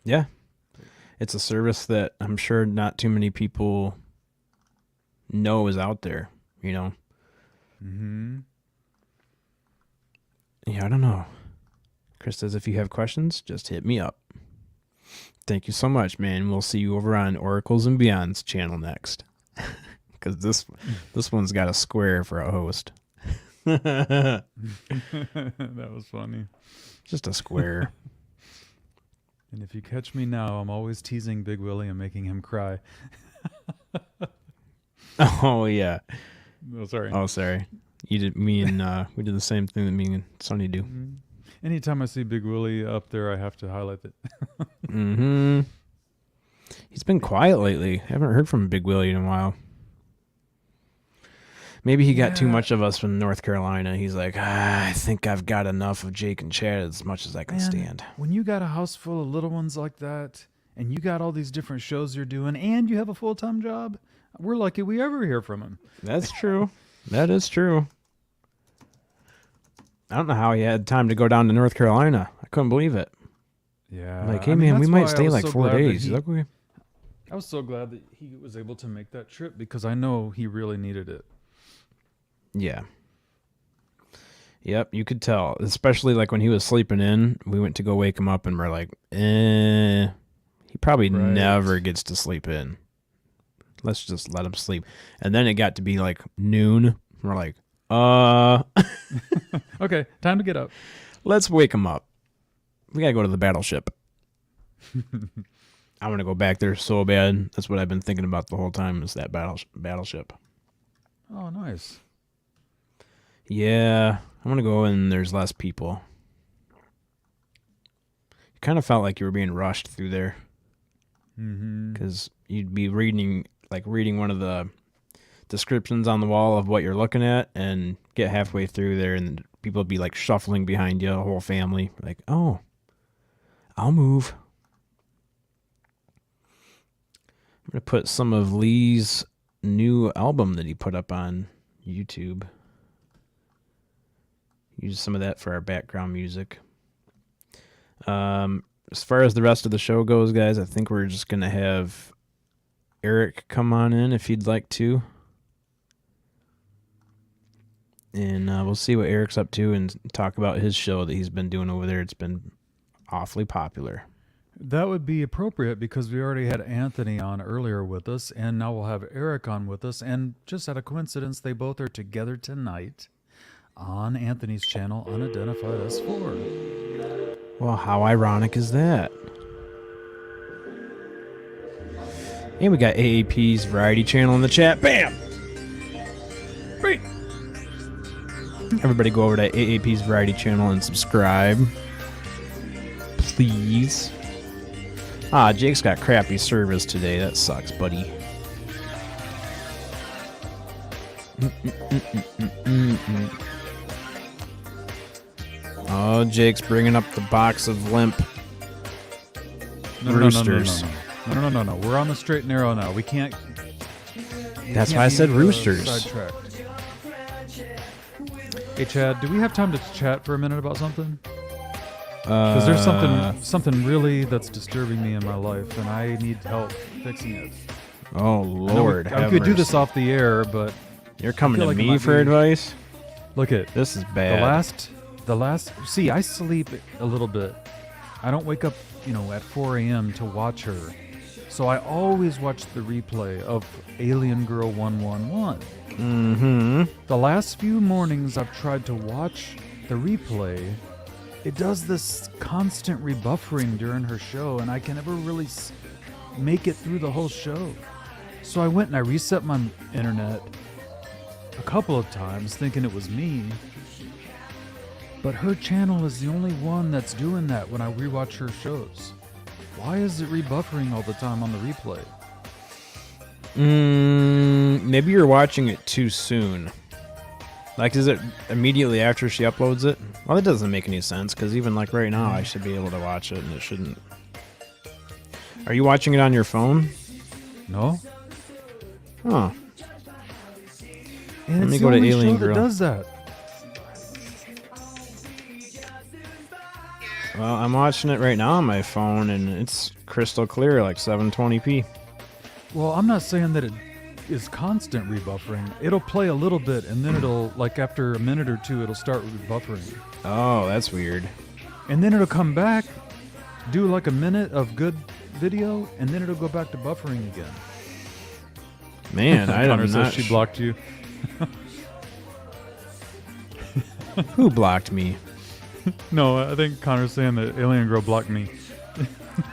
S2: Yeah. It's a service that I'm sure not too many people know is out there,
S3: Mm-hmm.
S2: Yeah, I don't know. Chris says, if you have questions, just hit me up. Thank you so much, man. We'll see you over on Oracles and Beyond's channel next. Because this one's got a square for a host.
S3: That was funny.
S2: Just a square.
S3: And if you catch me now, I'm always teasing Big Willie and making him cry.
S2: Oh, yeah.
S3: Oh, sorry.
S2: Oh, sorry. You did. We did the same thing that me and Sonny do.
S3: Mm-hmm. Anytime I see Big Willie up there, I have to highlight it.
S2: Mm-hmm. He's been quiet lately. I haven't heard from Big Willie in a while. Maybe he got too much of us from North Carolina. He's like, I think I've got enough of Jake and Chad as much as I can stand.
S3: When you got a house full of little ones like that, and you got all these different shows you're doing, and you have a full-time job, we're lucky we ever hear from him.
S2: That's true. That is true. I don't know how he had time to go down to North Carolina. I couldn't believe it.
S3: Yeah.
S2: Like, hey, man, we might stay like 4 days. He's like, okay.
S3: I was so glad that he was able to make that trip because I know he really needed it.
S2: Yeah. Yep, you could tell. Especially like when he was sleeping in, we went to go wake him up and we're like, he probably never gets to sleep in. Let's just let him sleep. And then it got to be like noon. We're like,
S3: okay, time to get up.
S2: Let's wake him up. We gotta go to the battleship. I want to go back there so bad. That's what I've been thinking about the whole time, is that battleship.
S3: Oh, nice.
S2: Yeah, I want to go and there's less people. You kind of felt like you were being rushed through there. Because you'd be reading one of the descriptions on the wall of what you're looking at and get halfway through there and people would be like shuffling behind you, a whole family. Like, oh, I'll move. I'm going to put some of Lee's new album that he put up on YouTube. Use some of that for our background music. As far as the rest of the show goes, guys, I think we're just going to have Eric come on in if he'd like to. And we'll see what Eric's up to and talk about his show that he's been doing over there. It's been awfully popular.
S3: That would be appropriate because we already had Anthony on earlier with us, and now we'll have Eric on with us. And just out of coincidence, they both are together tonight on Anthony's channel, Unidentified S4.
S2: Well, how ironic is that? And we got AAP's Variety Channel in the chat. Bam! Great! Everybody go over to AAP's Variety Channel and subscribe. Please. Ah, Jake's got crappy service today. That sucks, buddy. Oh, Jake's bringing up the box of limp roosters.
S3: No. We're on the straight and narrow now. We can't.
S2: That's why I said roosters.
S3: Sidetracked. Hey, Chad, do we have time to chat for a minute about something? Because there's something really that's disturbing me in my life, and I need help fixing it.
S2: Oh, Lord.
S3: I could do this off the air, but
S2: you're coming to me for advice?
S3: Look at
S2: this is bad.
S3: The last. See, I sleep a little bit. I don't wake up, at 4 a.m. to watch her. So I always watch the replay of Alien Girl 111.
S2: Mm-hmm.
S3: The last few mornings I've tried to watch the replay. It does this constant rebuffering during her show, and I can never really make it through the whole show. So I went and I reset my internet a couple of times thinking it was me. But her channel is the only one that's doing that when I rewatch her shows. Why is it rebuffering all the time on the replay?
S2: Maybe you're watching it too soon. Like, is it immediately after she uploads it? Well, that doesn't make any sense, because even like right now, I should be able to watch it, and it shouldn't. Are you watching it on your phone?
S3: No.
S2: Huh.
S3: And
S2: Let me go to Alien Girl.
S3: That does that.
S2: Well, I'm watching it right now on my phone, and it's crystal clear, like 720p.
S3: Well, I'm not saying that it is constant rebuffering. It'll play a little bit, and then it'll, like after a minute or two, it'll start rebuffering.
S2: Oh, that's weird.
S3: And then it'll come back, do like a minute of good video, and then it'll go back to buffering again.
S2: Man, I don't know.
S3: She blocked you.
S2: Who blocked me?
S3: No, I think Connor's saying that Alien Girl blocked me.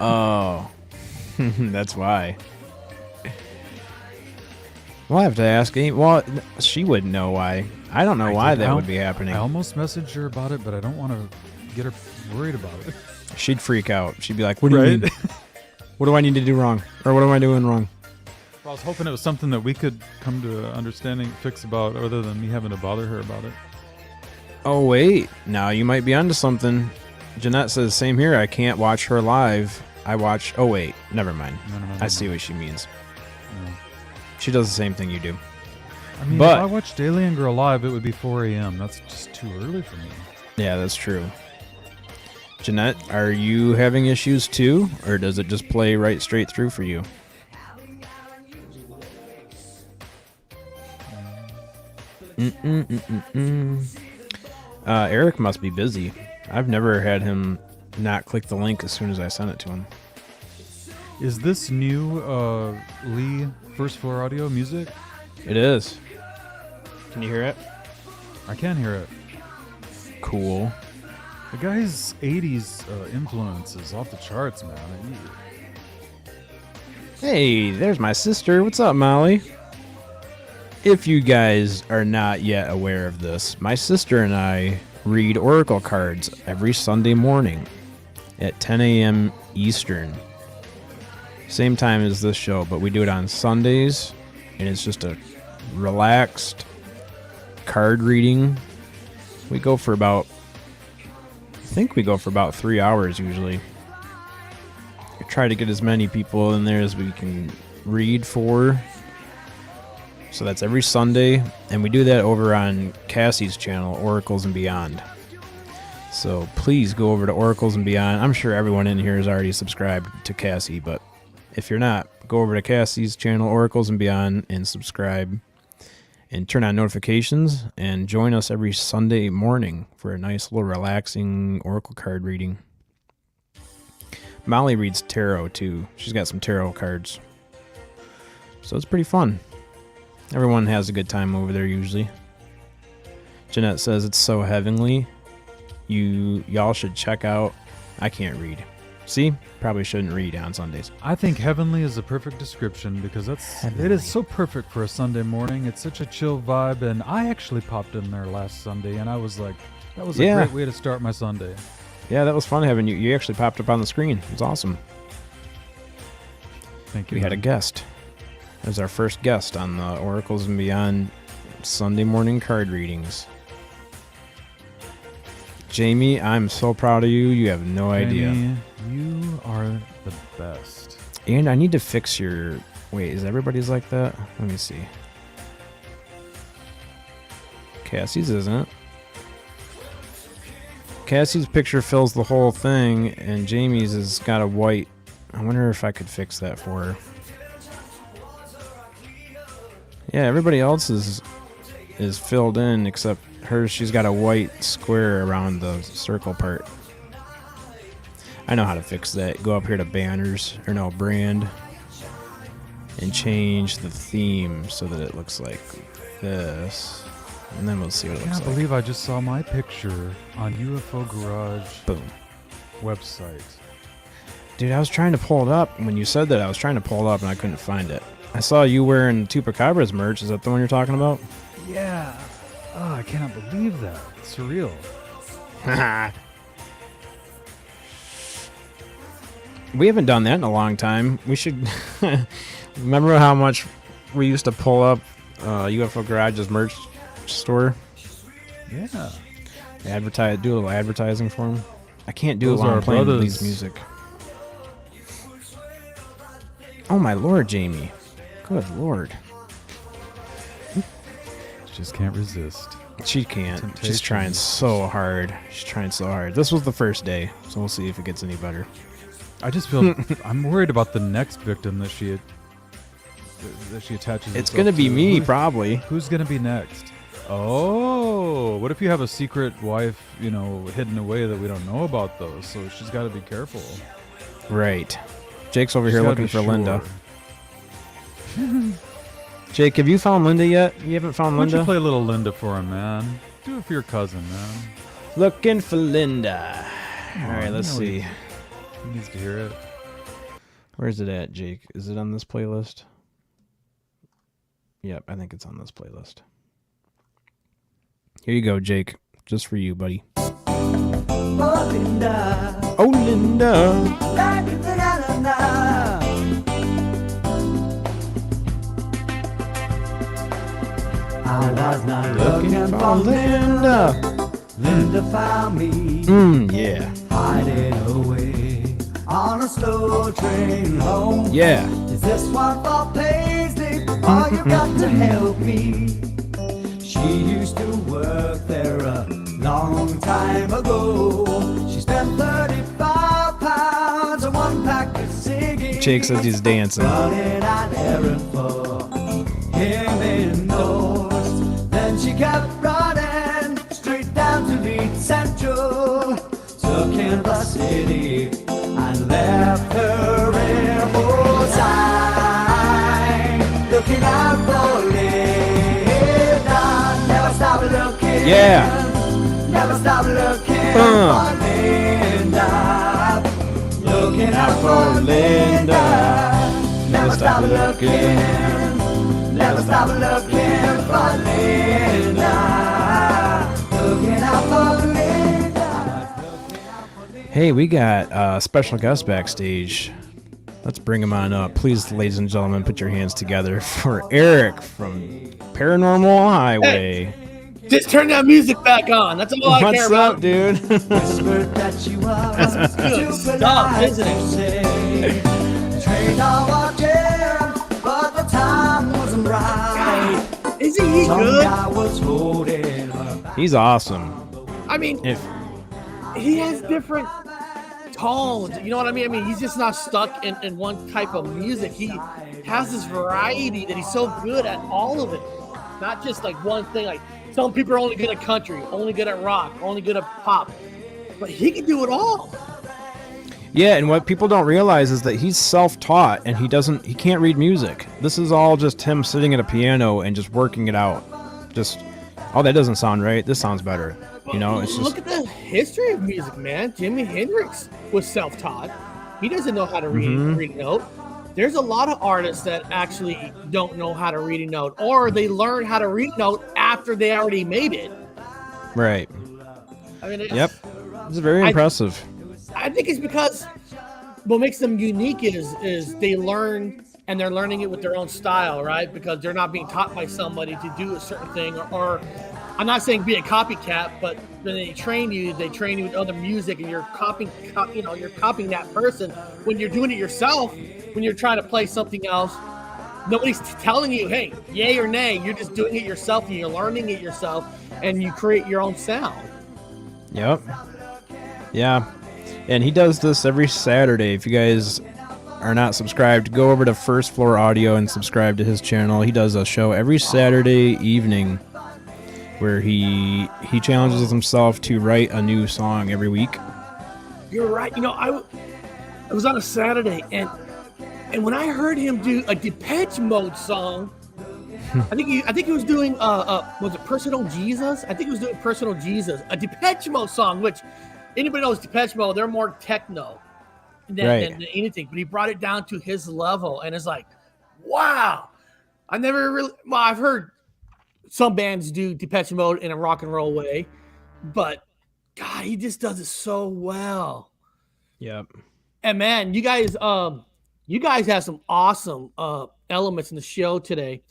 S2: Oh, that's why. We'll have to ask. Well, she wouldn't know why. I don't know why that would be happening.
S3: I almost messaged her about it, but I don't want to get her worried about it.
S2: She'd freak out. She'd be like, "What do you mean? What do I need to do wrong? Or what am I doing wrong?"
S3: Well, I was hoping it was something that we could come to an understanding, fix about, other than me having to bother her about it.
S2: Oh, wait. Now you might be onto something. Jeanette says, same here. I can't watch her live. I watch... Oh, wait. Never mind.
S3: No,
S2: I see what she means.
S3: No.
S2: She does the same thing you do.
S3: I mean,
S2: but,
S3: if I watched Alien Girl live, it would be 4 a.m. That's just too early for me.
S2: Yeah, that's true. Jeanette, are you having issues too? Or does it just play right straight through for you? Eric must be busy. I've never had him not click the link as soon as I sent it to him.
S3: Is this new Lee First Floor Audio music?
S2: It is. Can you hear it?
S3: I can hear it.
S2: Cool.
S3: The guy's 80s influence is off the charts, man.
S2: Hey, there's my sister. What's up, Molly? If you guys are not yet aware of this, my sister and I read Oracle cards every Sunday morning at 10 a.m. Eastern. Same time as this show, but we do it on Sundays, and it's just a relaxed card reading. We go for about, I think we go for about 3 hours usually. We try to get as many people in there as we can read for. So that's every Sunday, and we do that over on Cassie's channel, Oracles and Beyond. So please go over to Oracles and Beyond. I'm sure everyone in here is already subscribed to Cassie, but if you're not, go over to Cassie's channel, Oracles and Beyond, and subscribe. And turn on notifications, and join us every Sunday morning for a nice little relaxing Oracle card reading. Molly reads tarot, too. She's got some tarot cards. So it's pretty fun. Everyone has a good time over there usually. Jeanette says it's so heavenly. Y'all should check out. I can't read. See? Probably shouldn't read on Sundays.
S3: I think heavenly is the perfect description because it is so perfect for a Sunday morning. It's such a chill vibe, and I actually popped in there last Sunday, and I was like, that was a great way to start my Sunday.
S2: Yeah, that was fun having you. You actually popped up on the screen. It was awesome.
S3: Thank you.
S2: We had a guest. It was our first guest on the Oracles and Beyond Sunday morning card readings. Jamie, I'm so proud of you. You have no idea.
S3: You are the best.
S2: And I need to fix your... Wait, is everybody's like that? Let me see. Cassie's isn't. Cassie's picture fills the whole thing, and Jamie's has got a white... I wonder if I could fix that for her. Yeah, everybody else is filled in except hers. She's got a white square around the circle part. I know how to fix that. Go up here to banners, or no, brand, and change the theme so that it looks like this. And then we'll see what it
S3: I
S2: looks
S3: can't
S2: like.
S3: believe I just saw my picture on UFO Garage
S2: Boom.
S3: website.
S2: Dude, I was trying to pull it up. When you said that, I was trying to pull it up and I couldn't find it. I saw you wearing Tupacabra's merch. Is that the one you're talking about?
S3: Yeah. Oh, I cannot believe that. It's surreal.
S2: We haven't done that in a long time. We should... Remember how much we used to pull up UFO Garage's merch store?
S3: Yeah.
S2: Do a little advertising for them. I can't do
S3: Those
S2: it while
S3: are
S2: I'm playing
S3: brothers.
S2: Lee's music. Oh my lord, Jamie. Good lord.
S3: Just can't resist.
S2: She can't. She's
S3: Temptation.
S2: trying so hard. She's trying so hard. This was the first day, so we'll see if it gets any better.
S3: I just feel I'm worried about the next victim that she attaches.
S2: It's
S3: herself
S2: gonna be
S3: to.
S2: me, probably.
S3: Who's gonna be next? Oh, what if you have a secret wife, hidden away that we don't know about, though? So she's got to be careful.
S2: Right. Jake's over
S3: She's
S2: here
S3: gotta
S2: looking
S3: be
S2: for
S3: sure.
S2: Linda. Jake, have you found Linda yet? You haven't found
S3: Why don't you
S2: Linda?
S3: play a little Linda for him, man? Do it for your cousin, man.
S2: Looking for Linda.
S3: Come
S2: All
S3: on,
S2: right,
S3: you
S2: let's
S3: know
S2: see.
S3: He needs to hear it.
S2: Where's it at, Jake? Is it on this playlist? Yep, I think it's on this playlist. Here you go, Jake. Just for you, buddy.
S7: Oh, Linda.
S2: Oh, Linda.
S7: I was not looking for Linda. Linda found me.
S2: Yeah.
S7: Hiding away on a slow train home.
S2: Yeah.
S7: Is this one for Paisley? Oh, you got to help me. She used to work there a long time ago. She spent 35 pounds on one pack of cigarettes.
S2: Jake says he's dancing.
S7: Running an errand for him indoors. Then she kept running straight down to Leeds Central. Took in the city and left her in Bullseye. Looking out for Linda. Never stop looking.
S2: Yeah.
S7: Never stop looking for Linda. Looking out for Linda. Never stop looking. Never stop looking for Linda. Looking out for Linda.
S2: Hey, we got a special guest backstage. Let's bring him on up. Please, ladies and gentlemen, put your hands together for Eric from Paranormal Highway.
S8: Just turn that music back on. That's all I care
S2: What's
S8: about.
S2: up, dude?
S7: Whispered that you are
S8: good stuff, isn't it?
S7: Train on watching, but the time wasn't right.
S8: Isn't he
S7: Some
S8: good?
S7: guy was holding her back.
S2: He's awesome.
S8: I mean,
S2: If
S8: he has different tones. You know what I mean? I mean, he's just not stuck in one type of music. He has this variety that he's so good at all of it. Not just like one thing. Like some people are only good at country, only good at rock, only good at pop. But he can do it all.
S2: Yeah, and what people don't realize is that he's self-taught and he can't read music. This is all just him sitting at a piano and just working it out. Just, oh, that doesn't sound right. This sounds better. You know, it's just,
S8: Look at the history of music, man. Jimi Hendrix was self-taught. He doesn't know how to read a note. There's a lot of artists that actually don't know how to read a note, or they learn how to read a note after they already made it.
S2: Right.
S8: I mean,
S2: It's very impressive.
S8: I think it's because what makes them unique is they learn, and they're learning it with their own style, right? Because they're not being taught by somebody to do a certain thing, or I'm not saying be a copycat, but when they train you with other music, and you're copying that person. When you're doing it yourself, when you're trying to play something else, nobody's telling you, hey, yay or nay. You're just doing it yourself, and you're learning it yourself, and you create your own sound.
S2: Yep. Yeah. And he does this every Saturday. If you guys are not subscribed, go over to First Floor Audio and subscribe to his channel. He does a show every Saturday evening where he challenges himself to write a new song every week.
S8: You're right. I was on a Saturday, and when I heard him do a Depeche Mode song, I think he was doing was it Personal Jesus? I think he was doing Personal Jesus, a Depeche Mode song, which anybody knows Depeche Mode, they're more techno than anything, but he brought it down to his level, and it's like, wow. I've heard some bands do Depeche Mode in a rock and roll way, but God, he just does it so well.
S2: Yep.
S8: And man, you guys have some awesome elements in the show today,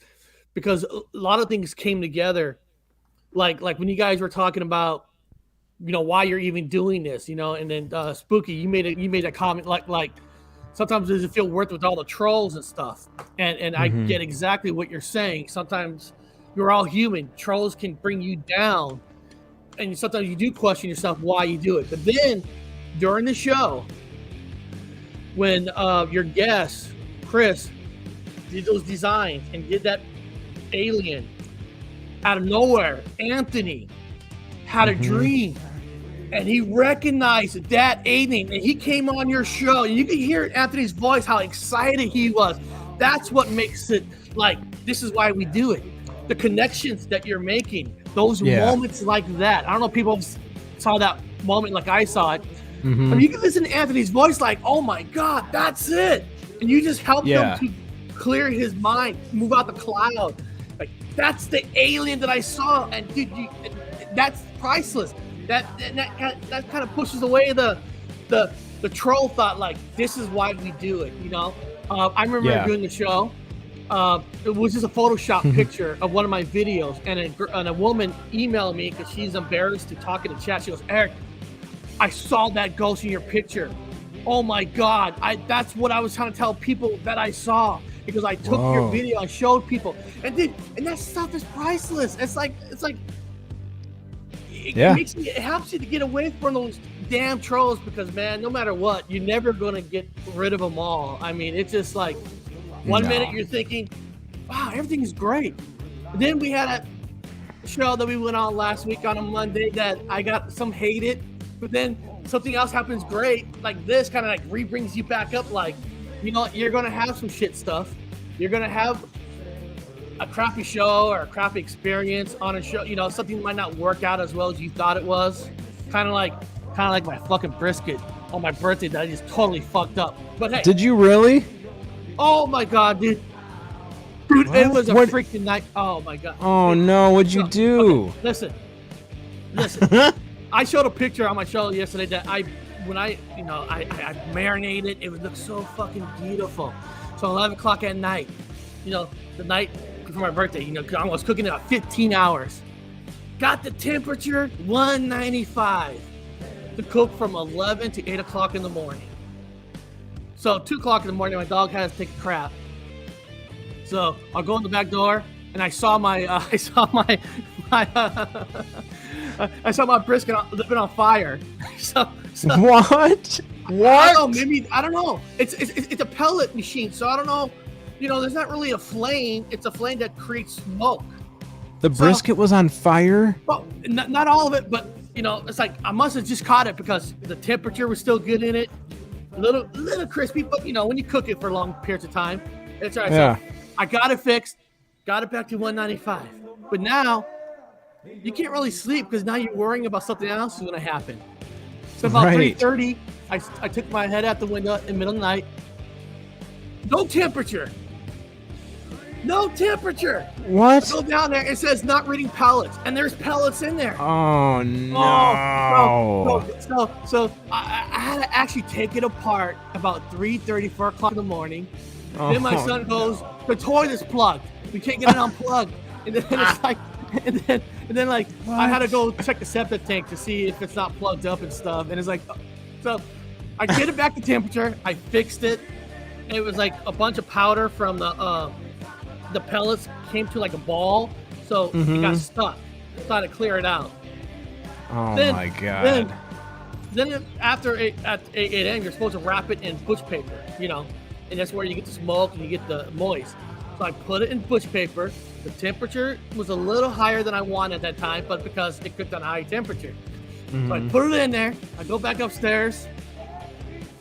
S8: because a lot of things came together, like when you guys were talking about, why you're even doing this, and then Spooky, you made a comment like sometimes does it feel worth it with all the trolls and stuff, and I get exactly what you're saying. Sometimes you're all human. Trolls can bring you down, and sometimes you do question yourself why you do it. But then during the show, when your guest Chris did those designs and did that alien out of nowhere, Anthony had a dream, and he recognized that alien, and he came on your show, and you could hear in Anthony's voice how excited he was. That's what makes it like, this is why we do it. The connections that you're making, those moments like that. I don't know if people saw that moment like I saw it. I mean, you can listen to Anthony's voice like, oh my God, that's it. And you just help him to clear his mind, move out the cloud. Like, that's the alien that I saw. And dude, that's priceless. That kind of pushes away the troll thought, like, this is why we do it, I remember doing the show. It was just a Photoshop picture of one of my videos, and a woman emailed me because she's embarrassed to talk in the chat. She goes, Eric, I saw that ghost in your picture. Oh my God. That's what I was trying to tell people that I saw, because I took your video and showed people. And that stuff is priceless. It helps you to get away from those damn trolls, because man, no matter what, you're never going to get rid of them all. I mean, it's just like one minute you're thinking, wow, everything's great. Then we had a show that we went on last week on a Monday that I got some hated, but then something else happens great, like this kind of like re-brings you back up, like, you're going to have some shit stuff. You're going to have a crappy show or a crappy experience on a show, something might not work out as well as you thought it was. Kind of like my fucking brisket on my birthday that I just totally fucked up. But hey.
S2: Did you really?
S8: Oh my God, dude. Dude, what? It was a freaking night. Oh my God.
S2: Oh no, what'd you do?
S8: Okay, listen. I showed a picture on my show yesterday that I marinated. It would look so fucking beautiful. So 11 o'clock at night, the night for my birthday, I was cooking it about 15 hours. Got the temperature 195 to cook from 11 to 8 o'clock in the morning. So 2 o'clock in the morning, my dog has to take a crap. So I'll go in the back door, and I saw my brisket living on fire. So
S2: what?
S8: I don't know, maybe I don't know. It's a pellet machine, so I don't know. There's not really a flame. It's a flame that creates smoke.
S2: The brisket was on fire?
S8: Well, not all of it, but it's like I must have just caught it because the temperature was still good in it. A little crispy, but when you cook it for long periods of time, it's all right. Yeah. So I got it fixed, got it back to 195. But now you can't really sleep because now you're worrying about something else is going to happen. So about 3:30, I took my head out the window in the middle of the night. No temperature. No temperature.
S2: What?
S8: I go down there. It says not reading pellets, and there's pellets in there.
S2: Oh no!
S8: So I had to actually take it apart about 3:30, 4 o'clock in the morning. Then my son goes, the toilet's plugged. We can't get it unplugged. And then it's like, and then like I had to go check the septic tank to see if it's not plugged up and stuff. And it's like, so I get it back to temperature. I fixed it. It was like a bunch of powder from the pellets came to like a ball, so it got stuck. So I had to clear it out.
S2: Oh my god!
S8: Then after at 8 a.m. you're supposed to wrap it in bush paper, you know, and that's where you get the smoke and you get the moist. So I put it in bush paper. The temperature was a little higher than I wanted at that time, but because it cooked on a high temperature. So I put it in there. I go back upstairs.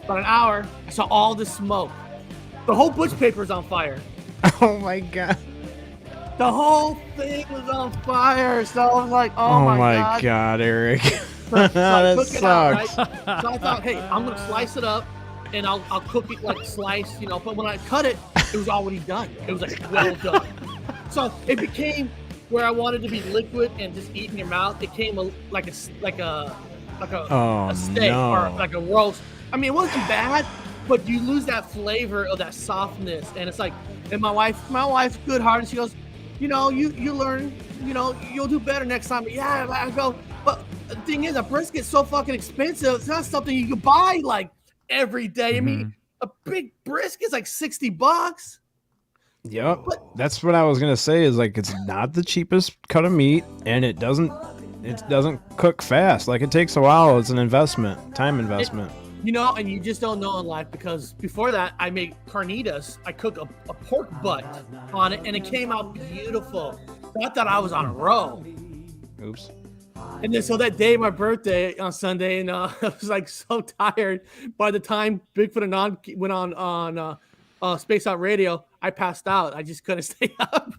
S8: About an hour, I saw all this smoke. The whole bush paper is on fire.
S2: Oh my god!
S8: The whole thing was on fire. So I was like, oh
S2: my god, Eric.
S8: So I
S2: that
S8: took it out,
S2: sucks.
S8: right? So I thought, hey, I'm gonna slice it up, and I'll cook it like sliced, you know. But when I cut it, it was already done. It was like well done. So it became where I wanted to be liquid and just eat in your mouth. It came like a steak or like a roast. I mean, it wasn't bad, but you lose that flavor of that softness, and it's like. And my wife's good-hearted. She goes, you know, you learn, you know, you'll do better next time. But yeah, I go. But the thing is, a brisket's so fucking expensive. It's not something you can buy like every day. I mean, a big brisket's like $60.
S2: Yep, that's what I was gonna say. Is like it's not the cheapest cut of meat, and it doesn't cook fast. Like it takes a while. It's an investment, time investment.
S8: You know, and you just don't know in life because before that, I made carnitas. I cooked a pork butt on it, and it came out beautiful. So I thought I was on a roll.
S2: Oops.
S8: And then so that day, my birthday on Sunday, and I was like so tired. By the time Bigfoot and On went on Space Out Radio, I passed out. I just couldn't stay up.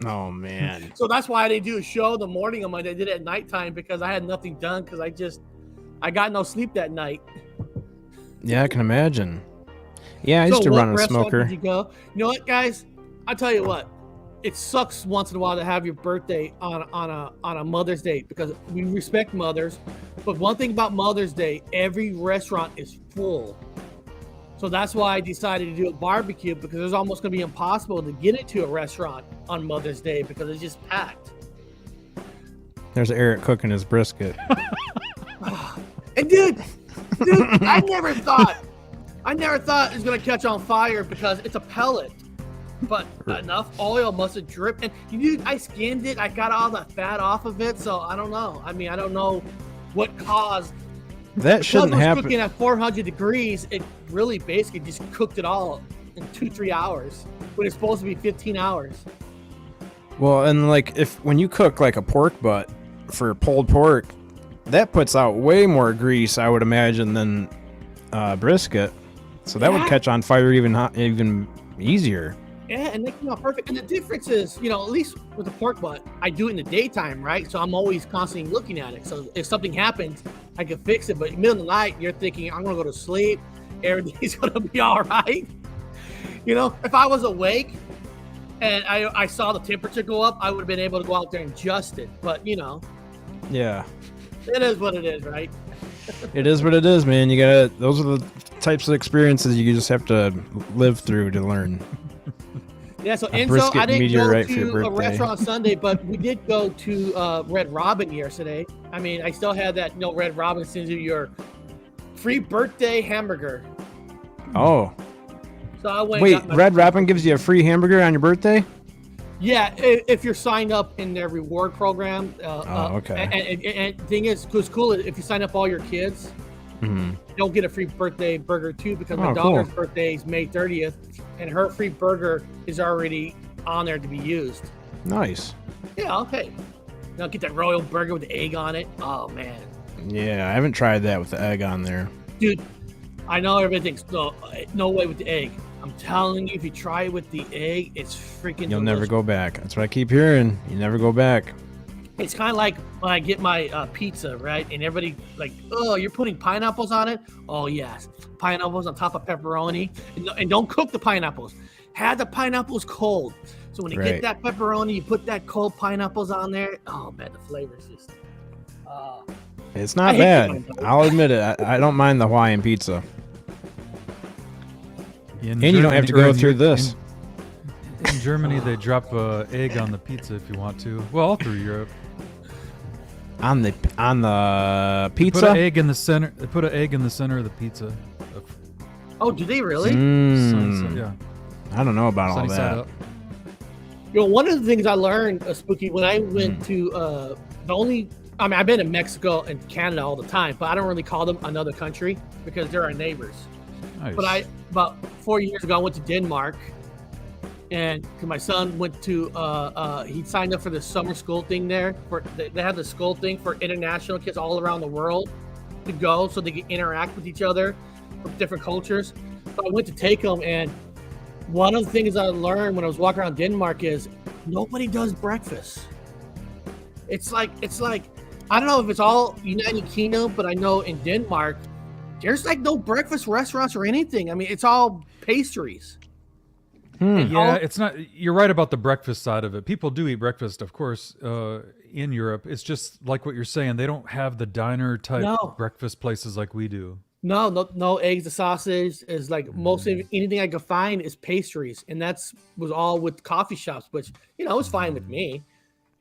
S2: Oh man.
S8: So that's why I didn't do a show the morning of Monday. I did it at nighttime because I had nothing done because I got no sleep that night.
S2: Yeah, I can imagine. Yeah, I used to run a smoker.
S8: Did you go? You know what, guys? I'll tell you what. It sucks once in a while to have your birthday on a Mother's Day because we respect mothers. But one thing about Mother's Day, every restaurant is full. So that's why I decided to do a barbecue because it's almost going to be impossible to get into a restaurant on Mother's Day because it's just packed.
S2: There's Eric cooking his brisket.
S8: And dude, I never thought it was gonna catch on fire because it's a pellet. But enough oil must have dripped. And dude, I skinned it. I got all the fat off of it. So I don't know. I mean, I don't know what caused.
S2: That shouldn't happen.
S8: Cooking at 400 degrees, it really basically just cooked it all in 2-3 hours when it's supposed to be 15 hours.
S2: Well, and like when you cook like a pork butt for pulled pork, that puts out way more grease, I would imagine, than brisket. So that would catch on fire even easier.
S8: Yeah, and they come out perfect. And the difference is, you know, at least with the pork butt, I do it in the daytime, right? So I'm always constantly looking at it. So if something happens, I can fix it. But in the middle of the night, you're thinking, I'm going to go to sleep. Everything's going to be all right. You know, if I was awake and I saw the temperature go up, I would have been able to go out there and adjust it. But, you know.
S2: Yeah.
S8: It is what it is, right?
S2: It is what it is, man. Those are the types of experiences you just have to live through to learn.
S8: Yeah, so Enzo, I didn't go to a restaurant Sunday, but we did go to Red Robin yesterday. I mean, I still had that, Red Robin sends you your free birthday hamburger.
S2: Oh.
S8: So I went.
S2: Wait, Red Robin gives you a free hamburger on your birthday?
S8: Yeah, if you're signed up in their reward program.
S2: Okay.
S8: And the thing is, what's cool is if you sign up all your kids, you'll get a free birthday burger too because my daughter's birthday is May 30th, and her free burger is already on there to be used.
S2: Nice.
S8: Yeah, okay. Now get that royal burger with the egg on it. Oh, man.
S2: Yeah, I haven't tried that with the egg on there.
S8: Dude, I know everything thinks, no way with the egg. I'm telling you, if you try it with the egg, it's freaking
S2: You'll
S8: delicious.
S2: never go back. That's what I keep hearing. You never go back.
S8: It's kind of like when I get my pizza, right? And everybody like, oh, you're putting pineapples on it? Oh, yes. Pineapples on top of pepperoni. And don't cook the pineapples. Have the pineapples cold. So when you get that pepperoni, you put that cold pineapples on there. Oh, man, the flavor is just...
S2: It's not bad. I'll admit it. I don't mind the Hawaiian pizza. And you don't have to go through this.
S3: In Germany, they drop egg on the pizza if you want to. Well, all through Europe.
S2: On the pizza?
S3: They put an egg in the center. They put an egg in the center of the pizza.
S8: Oh, do they really?
S3: Yeah.
S2: I don't know about
S3: Sunny
S2: all
S3: side
S2: that.
S3: up.
S8: You know, one of the things I learned, Spooky, when I went to I've been in Mexico and Canada all the time, but I don't really call them another country because they're our neighbors.
S3: Nice.
S8: But about 4 years ago, I went to Denmark, and my son went to he signed up for the summer school thing there. They have the school thing for international kids all around the world to go so they can interact with each other from different cultures. So I went to take them, and one of the things I learned when I was walking around Denmark is nobody does breakfast. It's like I don't know if it's all United Kingdom, but I know in Denmark there's like no breakfast restaurants or anything. I mean, it's all pastries.
S3: Yeah, it's not. You're right about the breakfast side of it. People do eat breakfast, of course, in Europe. It's just like what you're saying. They don't have the diner type breakfast places like we do.
S8: No eggs. The sausage is like most of anything I could find is pastries, and was all with coffee shops, which it's fine with me.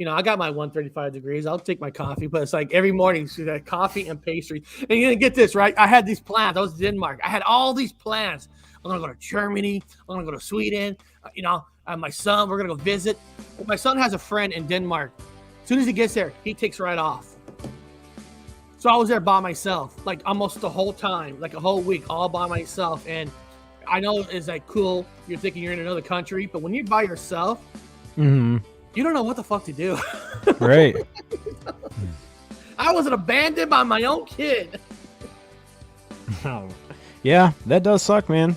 S8: I got my 135 degrees. I'll take my coffee, but it's like every morning, so that coffee and pastry. And you're gonna get this right. I had these plans. I was in Denmark. I had all these plans. I'm gonna go to Germany. I'm gonna go to Sweden. I have my son. We're gonna go visit. My son has a friend in Denmark. As soon as he gets there, he takes right off. So I was there by myself, like almost the whole time, like a whole week, all by myself. And I know it's like cool. You're thinking you're in another country, but when you're by yourself, you don't know what the fuck to do.
S2: Right.
S8: I was abandoned by my own kid.
S2: Yeah, that does suck, man.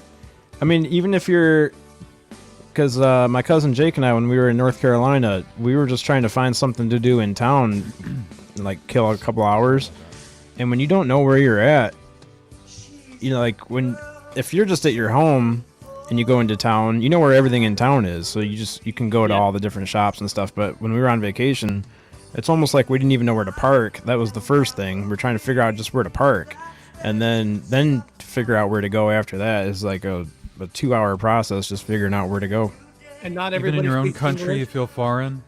S2: I mean, even if because my cousin Jake and I, when we were in North Carolina, we were just trying to find something to do in town, like kill a couple hours. And when you don't know where you're at, like if you're just at your home and you go into town, you know where everything in town is. So you can go to all the different shops and stuff. But when we were on vacation, it's almost like we didn't even know where to park. That was the first thing. We're trying to figure out just where to park. And then to figure out where to go after that is like a 2-hour process, just figuring out where to go.
S8: And not everybody
S3: Even in your own
S8: speaks
S3: country,
S8: English.
S3: you feel foreign.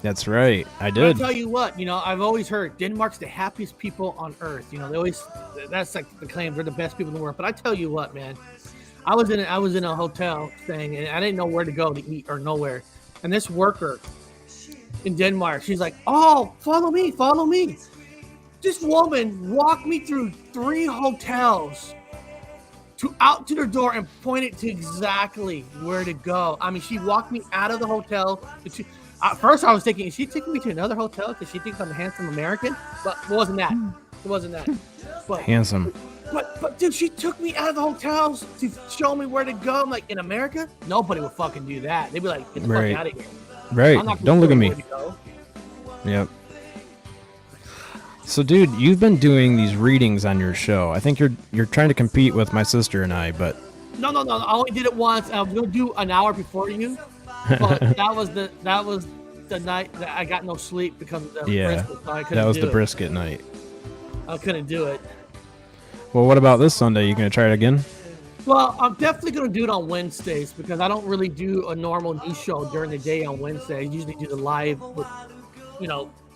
S2: That's right. I
S8: But
S2: did.
S8: I'll tell you what, I've always heard Denmark's the happiest people on earth. They always, that's like the claim, they're the best people in the world. But I tell you what, man, I was in a hotel thing, and I didn't know where to go to eat or nowhere. And this worker in Denmark, she's like, "Oh, follow me." This woman walked me through 3 hotels out to their door and pointed to exactly where to go. I mean, she walked me out of the hotel. At first, I was thinking, is she taking me to another hotel because she thinks I'm a handsome American? But it wasn't that. But
S2: Handsome.
S8: But dude, she took me out of the hotels to show me where to go. I'm like, in America, nobody would fucking do that. They'd be like, get the fuck out of here.
S2: Right.
S8: I'm not gonna
S2: Don't look
S8: show
S2: at
S8: you
S2: me.
S8: where to go.
S2: Yep. So, dude, you've been doing these readings on your show. I think you're trying to compete with my sister and I, but
S8: No. I only did it once. I was gonna do an hour before you, but that was the night that I got no sleep because of the brisket. So I couldn't
S2: that was
S8: do
S2: the
S8: it.
S2: brisket night.
S8: I couldn't do it.
S2: Well, what about this Sunday? You gonna try it again?
S8: Well, I'm definitely going to do it on Wednesdays because I don't really do a normal news show during the day on Wednesday. I usually do the live with,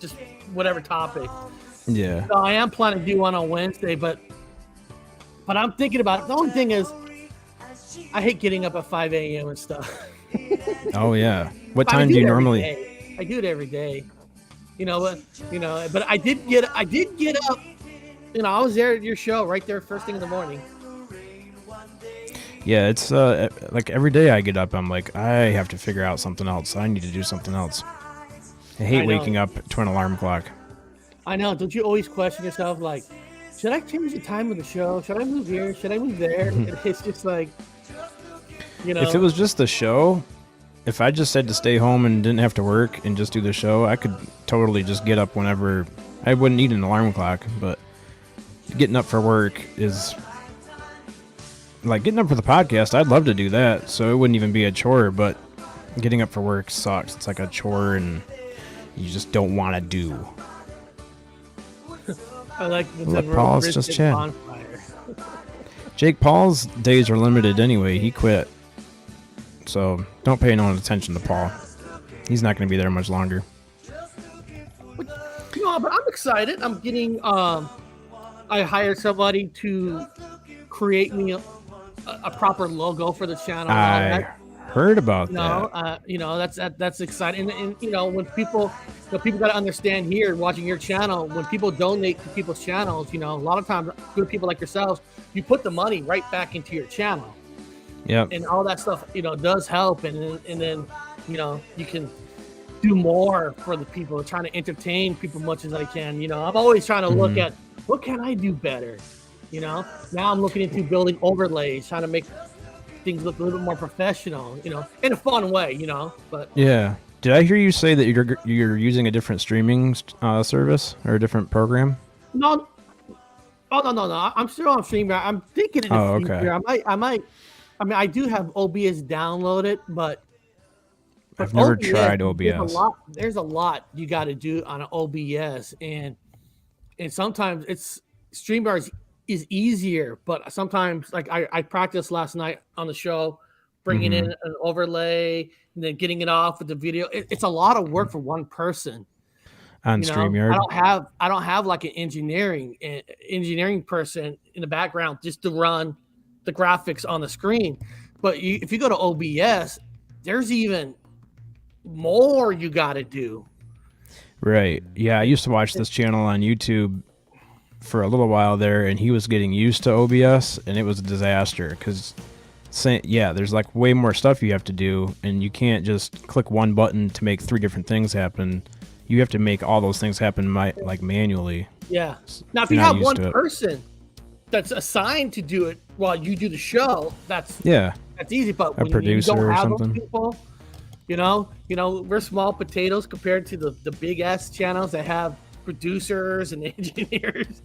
S8: just whatever topic.
S2: Yeah.
S8: So I am planning to do one on Wednesday, but I'm thinking about it. The only thing is, I hate getting up at 5 a.m. and stuff.
S2: Oh yeah. What
S8: But I
S2: time do you
S8: it every
S2: normally?
S8: day. I do it every day. But I did get up. I was there at your show right there first thing in the morning.
S2: Yeah, it's like every day I get up, I'm like, I have to figure out something else. I need to do something else. I hate waking up to an alarm clock.
S8: I know. Don't you always question yourself, like, should I change the time of the show? Should I move here? Should I move there? And it's just like,
S2: If it was just the show, if I just said to stay home and didn't have to work and just do the show, I could totally just get up whenever. I wouldn't need an alarm clock, but getting up for work is like getting up for the podcast. I'd love to do that, so it wouldn't even be a chore, but getting up for work sucks. It's like a chore and you just don't want to do.
S8: I like
S2: Let Paul's just chat.
S8: Bonfire.
S2: Jake Paul's days are limited anyway. He quit. So don't pay no attention to Paul. He's not going to be there much longer.
S8: No, but I'm excited. I'm getting. I hired somebody to create me a proper logo for the channel.
S2: I heard about that.
S8: That's exciting. And when people got to understand here, watching your channel, when people donate to people's channels, a lot of times, good people like yourselves, you put the money right back into your channel.
S2: Yep.
S8: And all that stuff, does help. And then, you can do more for the people, trying to entertain people as much as I can. I'm always trying to look at what can I do better. Now I'm looking into building overlays, trying to make things look a little bit more professional, in a fun way, But
S2: yeah, did I hear you say that you're using a different streaming service or a different program?
S8: No. Oh no. I'm still on Streamer. I'm thinking in the future. Okay. I might. I mean, I do have OBS downloaded, but
S2: I've never tried OBS.
S8: There's a lot you got to do on an OBS, and sometimes StreamYard is easier, but sometimes, like I practiced last night on the show, bringing in an overlay and then getting it off with the video. It's a lot of work for one person.
S2: On StreamYard,
S8: I don't have like an engineering person in the background just to run the graphics on the screen. But if you go to OBS, there's even more you got to do.
S2: Right. Yeah, I used to watch this channel on YouTube for a little while there, and he was getting used to OBS, and it was a disaster because, there's like way more stuff you have to do, and you can't just click one button to make 3 different things happen. You have to make all those things happen manually.
S8: Yeah. Now, if you have one person that's assigned to do it while you do the show, that's easy. But when you don't have those people, we're small potatoes compared to the big ass channels that have producers and engineers.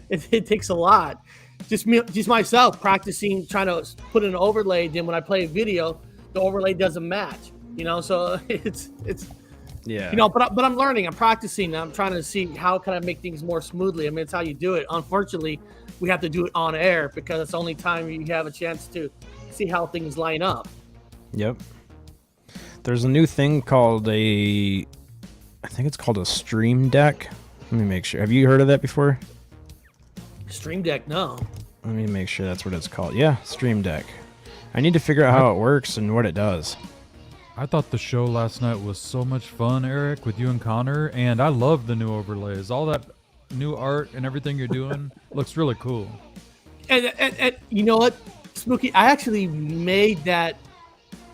S8: It takes a lot. Just myself practicing, trying to put an overlay. Then when I play a video, the overlay doesn't match. So it's.
S2: Yeah.
S8: But I'm learning. I'm practicing. I'm trying to see how can I make things more smoothly. I mean, it's how you do it. Unfortunately, we have to do it on air because it's the only time you have a chance to see how things line up.
S2: Yep. There's a new thing called I think it's called a Stream Deck. Let me make sure. Have you heard of that before?
S8: Stream Deck, no.
S2: Let me make sure that's what it's called. Yeah, Stream Deck. I need to figure out how it works and what it does.
S3: I thought the show last night was so much fun, Eric, with you and Connor, and I love the new overlays. All that new art and everything you're doing looks really cool.
S8: And you know what, Smokey? I actually made that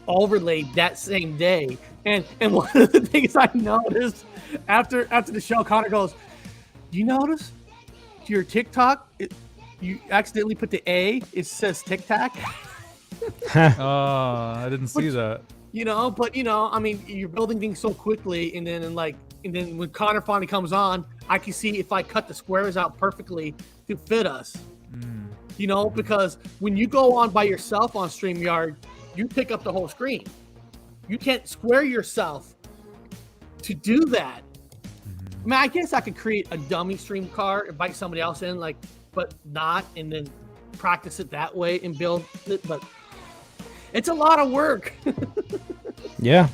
S8: overlay that same day, and one of the things I noticed after the show, Connor goes, "You notice your TikTok? You accidentally put the A. It says TikTok."
S3: I didn't see that.
S8: I mean, you're building things so quickly, and then when Connor finally comes on, I can see if I cut the squares out perfectly to fit us. Because when you go on by yourself on StreamYard, you pick up the whole screen. You can't square yourself to do that. I mean, I guess I could create a dummy stream card, invite somebody else in, but not, and then practice it that way and build it, but it's a lot of work.
S2: Yeah.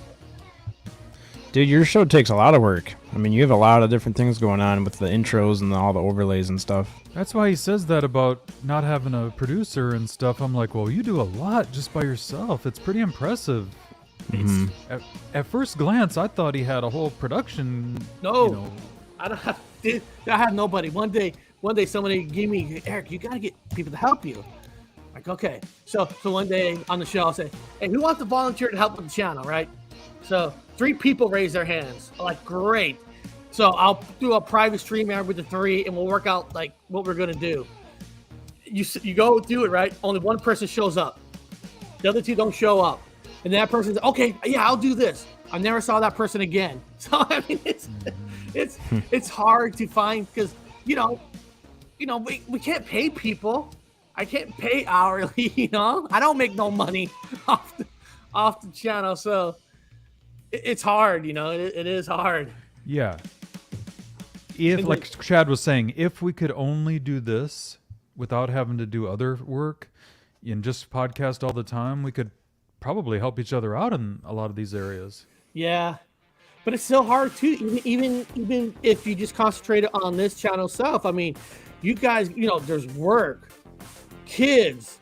S2: Dude, your show takes a lot of work. I mean, you have a lot of different things going on with the intros and all the overlays and stuff.
S3: That's why he says that about not having a producer and stuff. I'm like, well, you do a lot just by yourself. It's pretty impressive. At first glance, I thought he had a whole production.
S8: No, I don't have. I have nobody. One day somebody gave me, "Eric, you got to get people to help you." Like, okay. So one day on the show, I'll say, "Hey, who wants to volunteer to help with the channel?" Right? So 3 people raise their hands. I'm like, great. So I'll do a private stream with the 3, and we'll work out like what we're gonna do. You go do it, right? Only one person shows up. The other 2 don't show up. and that person's okay. Yeah, I'll do this. I never saw that person again. So I mean, it's hard to find because we can't pay people. I can't pay hourly. I don't make no money off the channel, so it's hard. It is hard.
S3: Yeah. If, like Chad was saying, if we could only do this without having to do other work and just podcast all the time, we could probably help each other out in a lot of these areas.
S8: Yeah, but it's still hard too. Even if you just concentrate on this channel itself. I mean, you guys, there's work, kids,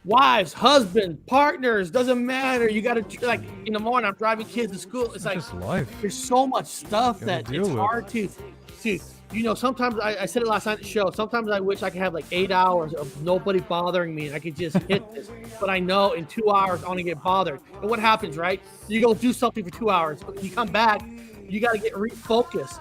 S8: wives, husband, partners, doesn't matter. You got to, like, in the morning I'm driving kids to school. It's like
S3: just life.
S8: There's so much stuff that
S3: deal
S8: it's
S3: with.
S8: hard to sometimes I said it last night at the show, sometimes I wish I could have like 8 hours of nobody bothering me and I could just hit this, but I know in 2 hours I'm gonna get bothered. And what happens, right? You go do something for 2 hours, you come back, you got to get refocused,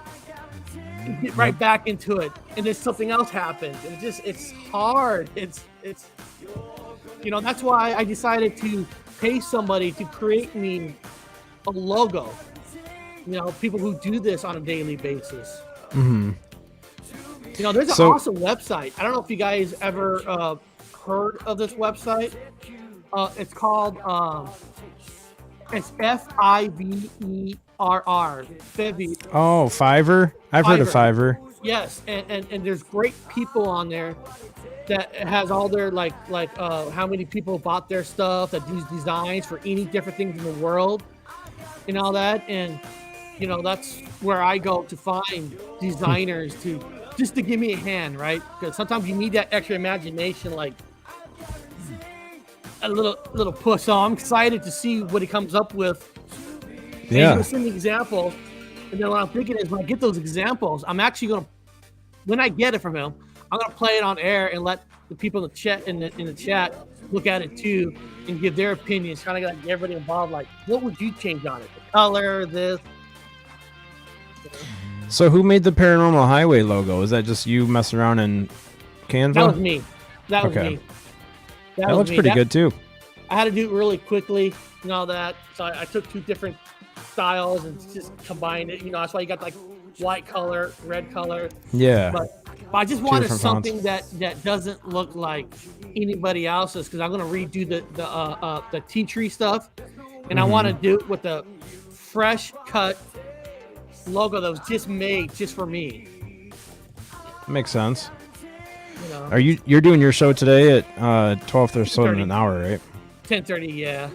S8: get right back into it, and then something else happens, and it's hard. It's that's why I decided to pay somebody to create me a logo. People who do this on a daily basis.
S2: Mm-hmm.
S8: There's an awesome website. I don't know if you guys ever heard of this website. It's called it's Fiverr.
S2: Oh, Fiverr. I've heard of Fiverr.
S8: Yes, and there's great people on there that has all their like how many people bought their stuff, that do designs for any different things in the world and all that. And that's where I go to find designers to give me a hand, right? Because sometimes you need that extra imagination, like a little push. So I'm excited to see what he comes up with.
S2: Yeah.
S8: And send the example, and then what I'm thinking is when I get those examples, I'm actually gonna, when I get it from him, I'm gonna play it on air and let the people in the chat in the chat look at it too and give their opinions. Kind of like everybody involved. Like, what would you change on it? The color, this.
S2: So who made the Paranormal Highway logo? Is that just you messing around in Canva?
S8: That was me. That was
S2: Okay.
S8: me.
S2: That looks pretty good too.
S8: I had to do it really quickly and all that. So I took two different styles and just combined it. That's why you got like white color, red color.
S2: Yeah.
S8: But I just wanted
S2: different
S8: something that doesn't look like anybody else's, because I'm gonna redo the tea tree stuff, and I want to do it with the fresh cut logo that was just made just for me.
S2: Makes sense. You're doing your show today at 12 or so in an hour, right?
S8: 10:30, yeah.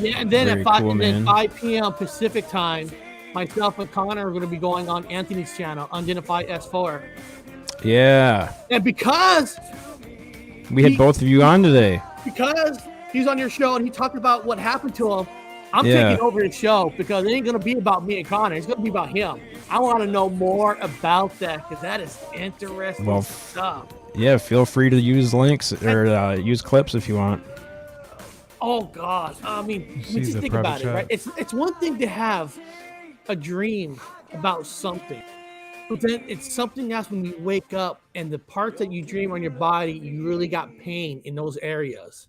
S8: Yeah, and then
S2: Very
S8: at 5,
S2: cool,
S8: and then
S2: man.
S8: 5 p.m. Pacific time, myself and Connor are going to be going on Anthony's channel, Unidentified S4.
S2: Yeah.
S8: And because
S2: We had both of you on today.
S8: because he's on your show and he talked about what happened to him, I'm
S2: Yeah.
S8: taking over his show, because it ain't going to be about me and Connor. It's going to be about him. I want to know more about that, because that is interesting stuff.
S2: Yeah, feel free to use links or use clips if you want.
S8: Oh God! I mean,
S3: see
S8: just
S3: the
S8: think
S3: private
S8: about it,
S3: chat?
S8: right? It's one thing to have a dream about something, but then it's something else when you wake up and the parts that you dream on your body, you really got pain in those areas.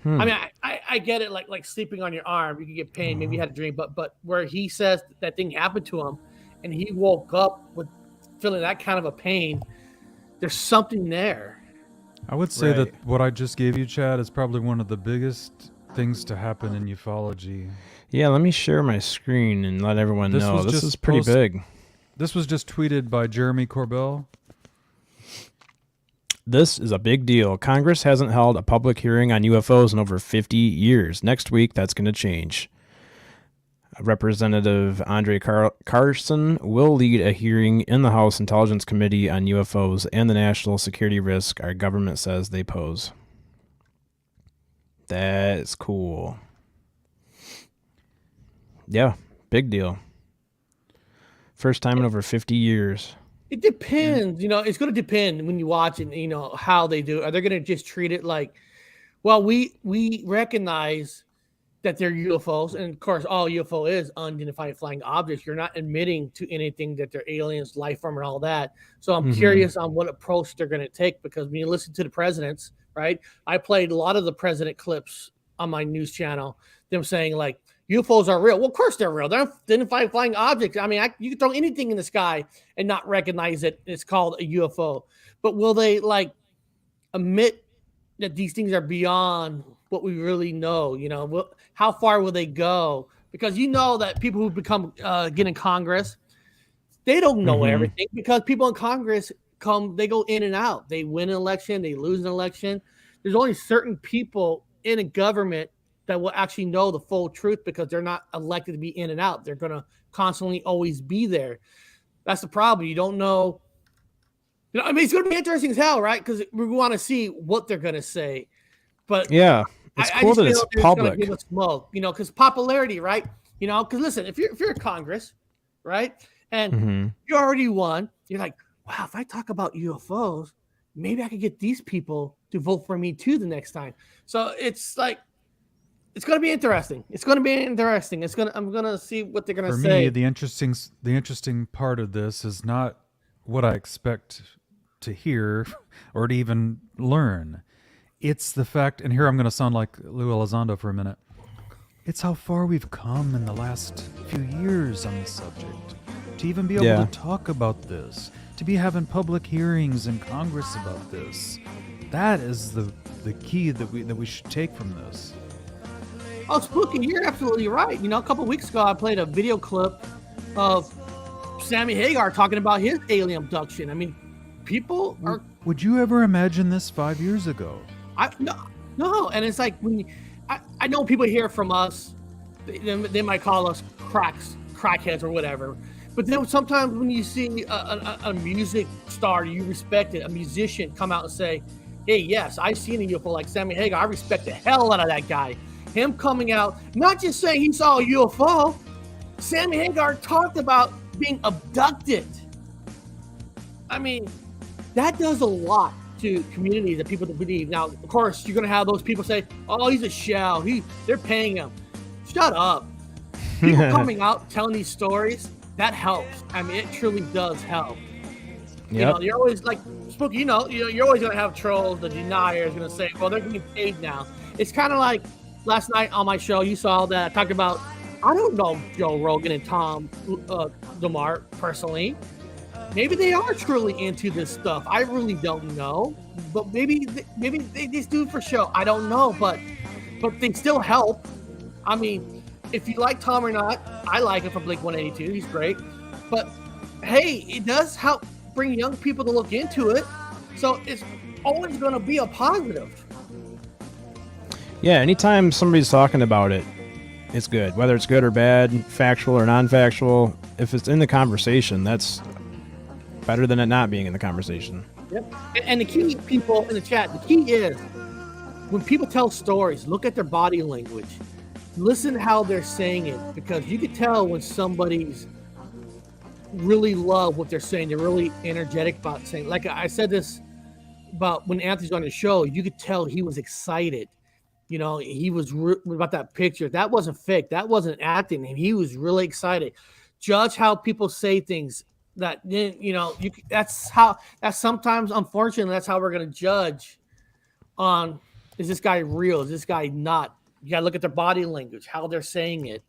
S8: I mean, I get it, like sleeping on your arm, you can get pain. Maybe you had a dream, but where he says that thing happened to him, and he woke up with feeling that kind of a pain, there's something there.
S3: I would say
S2: Right.
S3: that what I just gave you, Chad, is probably one of the biggest things to happen in ufology.
S2: Yeah, let me share my screen and let everyone
S3: This
S2: know.
S3: was
S2: This
S3: just
S2: is pretty big.
S3: This was just tweeted by Jeremy Corbell.
S2: This is a big deal. Congress hasn't held a public hearing on UFOs in over 50 years. Next week, that's going to change. Representative Andre Carson will lead a hearing in the House Intelligence Committee on UFOs and the national security risk our government says they pose. That's cool. Yeah, big deal. First time in over 50 years.
S8: It depends, it's going to depend when you watch it, how they do it. Are they going to just treat it like, well, we recognize that they're UFOs, and of course, all UFO is unidentified flying objects. You're not admitting to anything that they're aliens, life form, and all that. So I'm curious on what approach they're going to take, because when you listen to the presidents, right? I played a lot of the president clips on my news channel, them saying like UFOs are real. Well, of course they're real. They're identified flying objects. I mean, you can throw anything in the sky and not recognize it. It's called a UFO. But will they like admit that these things are beyond what we really know? You know, how far will they go? Because you know that people who become get in Congress, they don't know everything, because people in Congress they go in and out. They win an election, they lose an election. There's only certain people in a government that will actually know the full truth, because they're not elected to be in and out. They're going to constantly always be there. That's the problem. You don't know. You know, I mean, it's going to be interesting as hell, right? Because we want to see what they're going to say. But
S2: yeah, it's cool that it's public.
S8: Give us smoke, you know, because popularity, right? You know, because listen, if you're in Congress, right, and you already won, you're like, wow, if I talk about UFOs, maybe I could get these people to vote for me too the next time. So it's like, it's going to be interesting. I'm going to see what they're going to say.
S3: For me, the interesting part of this is not what I expect to hear or to even learn. It's the fact, and here I'm going to sound like Lou Elizondo for a minute. It's how far we've come in the last few years on the subject. To even be able to talk about this, to be having public hearings in Congress about this. That is the key that we should take from this.
S8: Oh, Spooky, you're absolutely right. You know, a couple of weeks ago, I played a video clip of Sammy Hagar talking about his alien abduction. I mean, people are...
S3: Would you ever imagine this 5 years ago?
S8: No. And it's like, I know people hear from us, they might call us crackheads or whatever. But then sometimes when you see a music star you respect it, a musician come out and say, hey, yes, I've seen a UFO like Sammy Hagar. I respect the hell out of that guy. Him coming out, not just saying he saw a UFO. Sammy Hagar talked about being abducted. I mean, that does a lot to communities and people that believe. Now, of course, you're going to have those people say, oh, he's a shell. They're paying him. Shut up. People coming out telling these stories, that helps. I mean, it truly does help. Yep. You know, you're always like, Spooky, you know, you're always going to have trolls, the deniers going to say, well, they're getting paid now. It's kind of like last night on my show, you saw that I talked about, I don't know Joe Rogan and Tom DeMar personally. Maybe they are truly into this stuff. I really don't know. But maybe they just do it for show. I don't know, but they still help. I mean, if you like Tom or not, I like him from Blink-182. He's great. But hey, it does help bring young people to look into it. So it's always going to be a positive.
S2: Yeah, anytime somebody's talking about it, it's good. Whether it's good or bad, factual or non-factual, if it's in the conversation, that's better than it not being in the conversation.
S8: Yep. And the key, people in the chat, the key is when people tell stories, look at their body language. Listen how they're saying it, because you can tell when somebody's really love what they're saying. They're really energetic about saying, like I said this about when Anthony's on the show, you could tell he was excited. You know, he was about that picture. That wasn't fake. That wasn't acting. And he was really excited. Judge how people say things that, you know, that's sometimes, unfortunately, that's how we're going to judge on, is this guy real? Is this guy not? You got to look at their body language, how they're saying it.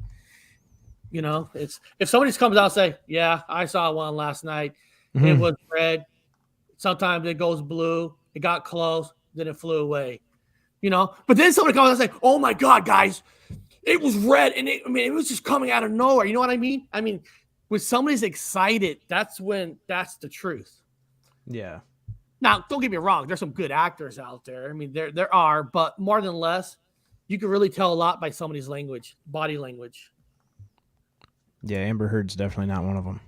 S8: You know, it's, if somebody comes out and say, yeah, I saw one last night. It was red. Sometimes it goes blue. It got close. Then it flew away. You know, but then somebody comes out and say, oh my God, guys, it was red. And it was just coming out of nowhere. You know what I mean? I mean, when somebody's excited, that's the truth.
S2: Yeah.
S8: Now, don't get me wrong. There's some good actors out there. I mean, there are, but more than less, you can really tell a lot by somebody's language, body language.
S2: Yeah, Amber Heard's definitely not one of them.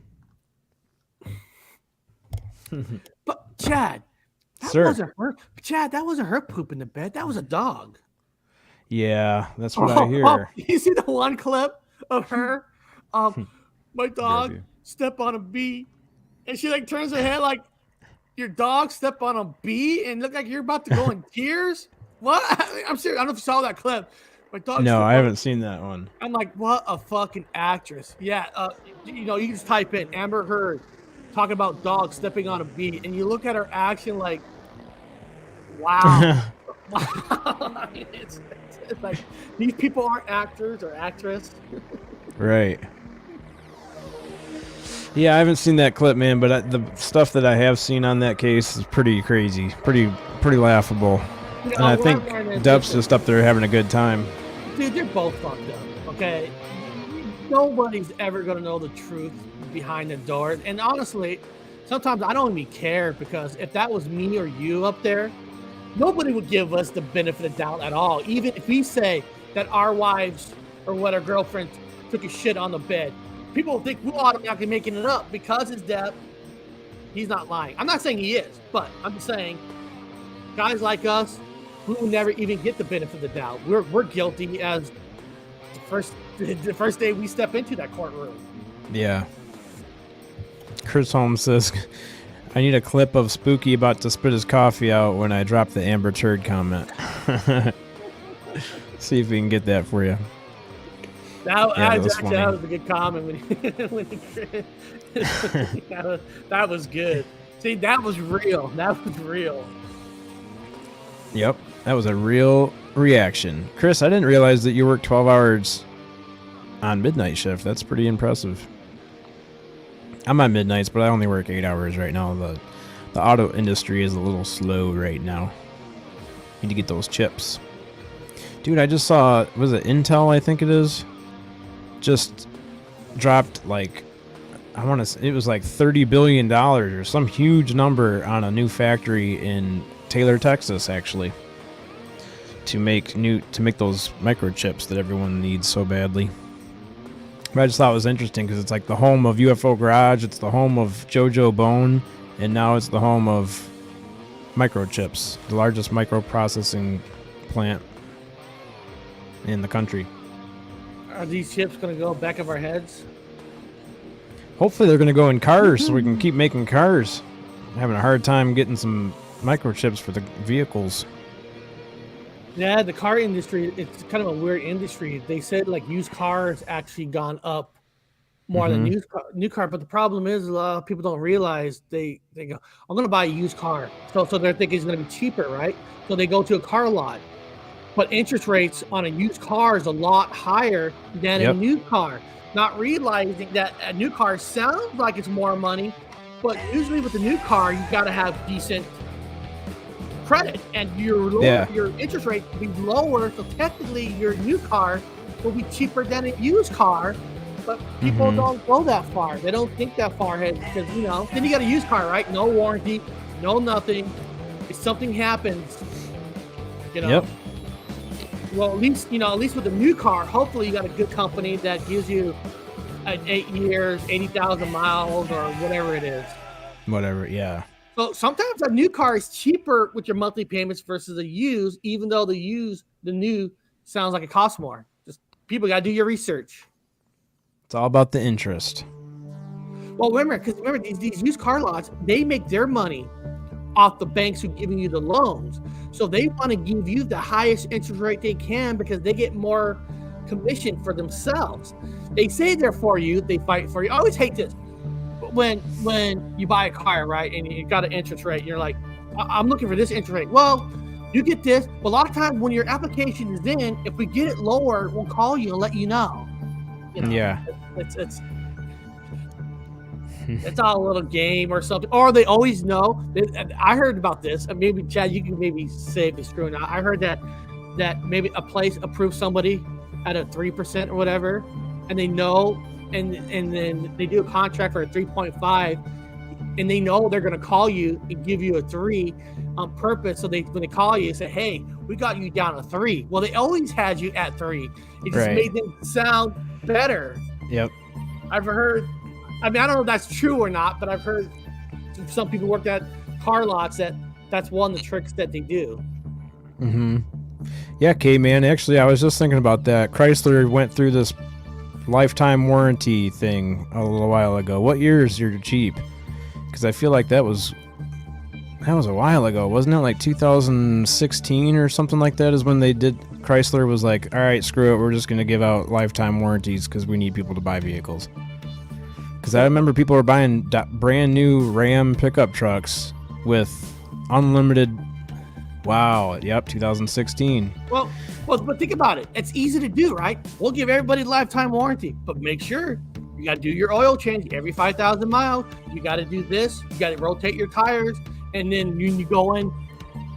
S8: But Chad, wasn't her. Chad, that wasn't her poop in the bed. That was a dog.
S2: Yeah, that's what I hear.
S8: You see the one clip of her? My dog step on a bee, and she like turns her head like, your dog step on a bee and look like you're about to go in tears. What? I'm serious. I don't know if you saw that clip. My dog.
S2: No, I haven't seen that one.
S8: I'm like, what a fucking actress. Yeah. You know, you can just type in Amber Heard talking about dogs stepping on a bee, and you look at her action like, wow. I mean, it's like these people aren't actors or actress.
S2: Right. Yeah, I haven't seen that clip, man, but the stuff that I have seen on that case is pretty crazy, pretty laughable.
S8: You know,
S2: And I think Dub's just up there having a good time.
S8: Dude, they're both fucked up. Okay, nobody's ever gonna know the truth behind the door. And honestly, sometimes I don't even care, because if that was me or you up there, nobody would give us the benefit of doubt at all. Even if we say that our wives or what our girlfriends took a shit on the bed, people think we're automatically making it up because it's Deb. He's not lying. I'm not saying he is, but I'm just saying guys like us, we will never even get the benefit of the doubt. We're guilty as the first day we step into that courtroom.
S2: Yeah. Chris Holm says, I need a clip of Spooky about to spit his coffee out when I drop the Amber Turd comment. See if we can get that for you.
S8: That was a good comment. That was good. See, that was real. That was real.
S2: Yep, that was a real reaction. Chris, I didn't realize that you worked 12 hours on midnight shift. That's pretty impressive. I'm on midnights, but I only work 8 hours right now. The auto industry is a little slow right now. Need to get those chips. Dude, I just saw, was it Intel, I think it is? Just dropped like, I want to say it was like $30 billion or some huge number on a new factory in Taylor, Texas, actually, to make those microchips that everyone needs so badly. But I just thought it was interesting because it's like the home of UFO Garage, it's the home of JoJo Bone, and now it's the home of microchips, the largest microprocessing plant in the country.
S8: Are these chips going to go back of our heads?
S2: Hopefully they're going to go in cars so we can keep making cars. I'm having a hard time getting some microchips for the vehicles.
S8: Yeah, the car industry, it's kind of a weird industry. They said like used cars actually gone up more than new car, but the problem is a lot of people don't realize they go, I'm going to buy a used car. So they're thinking it's going to be cheaper, right? So they go to a car lot. But interest rates on a used car is a lot higher than a new car. Not realizing that a new car sounds like it's more money, but usually with a new car, you got to have decent credit, and your interest rate will be lower. So technically, your new car will be cheaper than a used car. But people don't go that far. They don't think that far ahead because then you got a used car, right? No warranty, no nothing. If something happens,
S2: Yep.
S8: Well, at least with a new car, hopefully you got a good company that gives you 8 years, 80,000 miles, or whatever it is.
S2: Whatever, yeah.
S8: So sometimes a new car is cheaper with your monthly payments versus a used, even though the new sounds like it costs more. Just people got to do your research.
S2: It's all about the interest.
S8: Well, remember these used car lots, they make their money off the banks who are giving you the loans. So they want to give you the highest interest rate they can because they get more commission for themselves. They say they're for you, they fight for you. I always hate this. When you buy a car, right, and you got an interest rate, you're like, I'm looking for this interest rate. Well, you get this. But a lot of times when your application is in, if we get it lower, we'll call you and let you know.
S2: Yeah.
S8: It's all a little game or something. Or they always know. I heard about this. Maybe, Chad, you can maybe save the screw now. I heard that maybe a place approved somebody at a 3% or whatever, and they know, and then they do a contract for a 3.5, and they know they're going to call you and give you a 3 on purpose. So when they call you, say, hey, we got you down a 3. Well, they always had you at 3. It just made them sound better.
S2: Yep.
S8: I've heard, I mean, I don't know if that's true or not, but I've heard some people work at car lots that's one of the tricks that they do.
S2: Yeah, K-Man, actually, I was just thinking about that. Chrysler went through this lifetime warranty thing a little while ago. What year is your Jeep? Because I feel like that was a while ago. Wasn't it like 2016 or something like that is when they did, Chrysler was like, all right, screw it, we're just going to give out lifetime warranties because we need people to buy vehicles. Because I remember people were buying brand new Ram pickup trucks with unlimited Wow. Yep. 2016.
S8: Well, but think about it. It's easy to do, right? We'll give everybody lifetime warranty, but make sure you got to do your oil change every 5,000 miles. You got to do this. You got to rotate your tires, and then you go in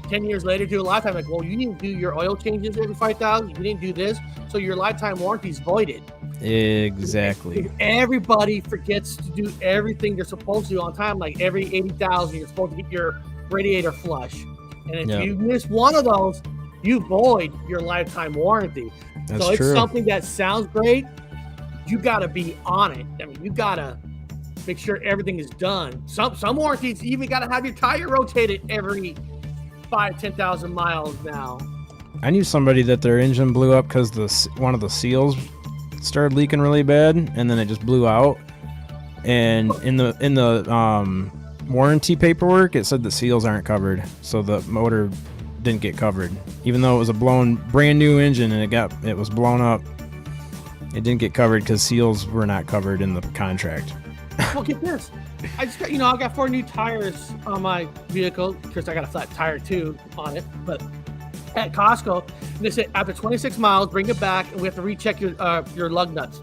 S8: 10 years later to a lifetime. Like, well, you didn't do your oil changes every 5,000. You didn't do this, so your lifetime warranty is voided.
S2: Exactly.
S8: Everybody forgets to do everything they're supposed to do on time. Like every 80,000, you're supposed to get your radiator flush, and if you miss one of those, you void your lifetime warranty.
S2: That's
S8: so it's
S2: true.
S8: something that sounds great. You got to be on it. I mean, you got to make sure everything is done. Some warranties you even got to have your tire rotated every 10,000 miles now.
S2: I knew somebody that their engine blew up because one of the seals started leaking really bad, and then it just blew out. And in the warranty paperwork, it said the seals aren't covered, so the motor didn't get covered, even though it was a brand new engine and it was blown up. It didn't get covered because seals were not covered in the contract.
S8: Well, get this. I just got, I got 4 new tires on my vehicle. Of course, I got a flat tire too on it, but at Costco, they said after 26 miles, bring it back, and we have to recheck your lug nuts,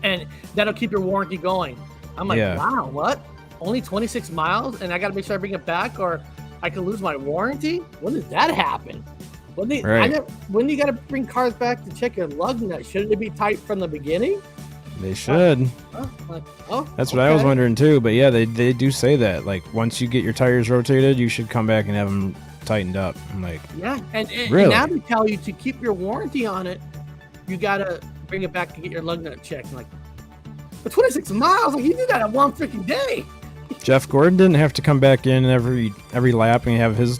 S8: and that'll keep your warranty going. I'm like, wow, what? Only 26 miles, and I got to make sure I bring it back, or I could lose my warranty? When does that happen? When do you got to bring cars back to check your lug nuts? Shouldn't it be tight from the beginning?
S2: They should. That's what I was wondering too. But yeah, they do say that. Like, once you get your tires rotated, you should come back and have them tightened up. I'm like,
S8: yeah, and
S2: really?
S8: now they tell you to keep your warranty on it, you got to bring it back and get your lug nut checked. I'm like, for 26 miles, like, you do that in one freaking day.
S2: Jeff Gordon didn't have to come back in every lap and have his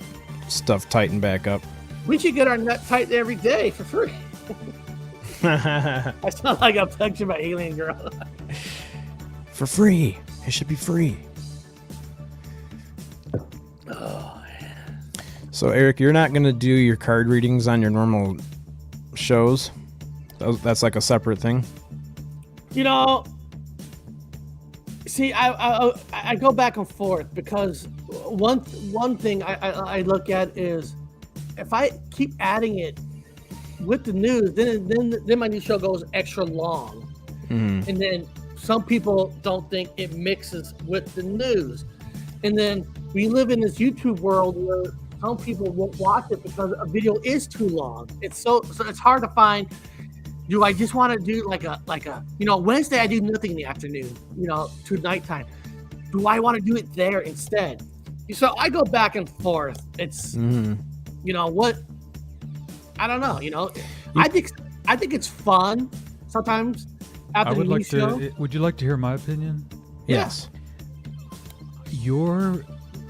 S2: stuff tightened back up.
S8: We should get our nut tightened every day for free. I sound like I'm touching my alien girl.
S2: For free. It should be free.
S8: Oh,
S2: so, Eric, you're not going to do your card readings on your normal shows? That's like a separate thing?
S8: See, I go back and forth because one thing I look at is if I keep adding it with the news, then my new show goes extra long.
S2: Mm-hmm.
S8: And then some people don't think it mixes with the news. And then we live in this YouTube world where some people won't watch it because a video is too long. It's so it's hard to find. Do I just want to do like a Wednesday I do nothing in the afternoon, to nighttime. Do I want to do it there instead? So I go back and forth. It's what I don't know, I think it's fun sometimes after the new show.
S3: Would you like to hear my opinion?
S2: Yes.
S3: Your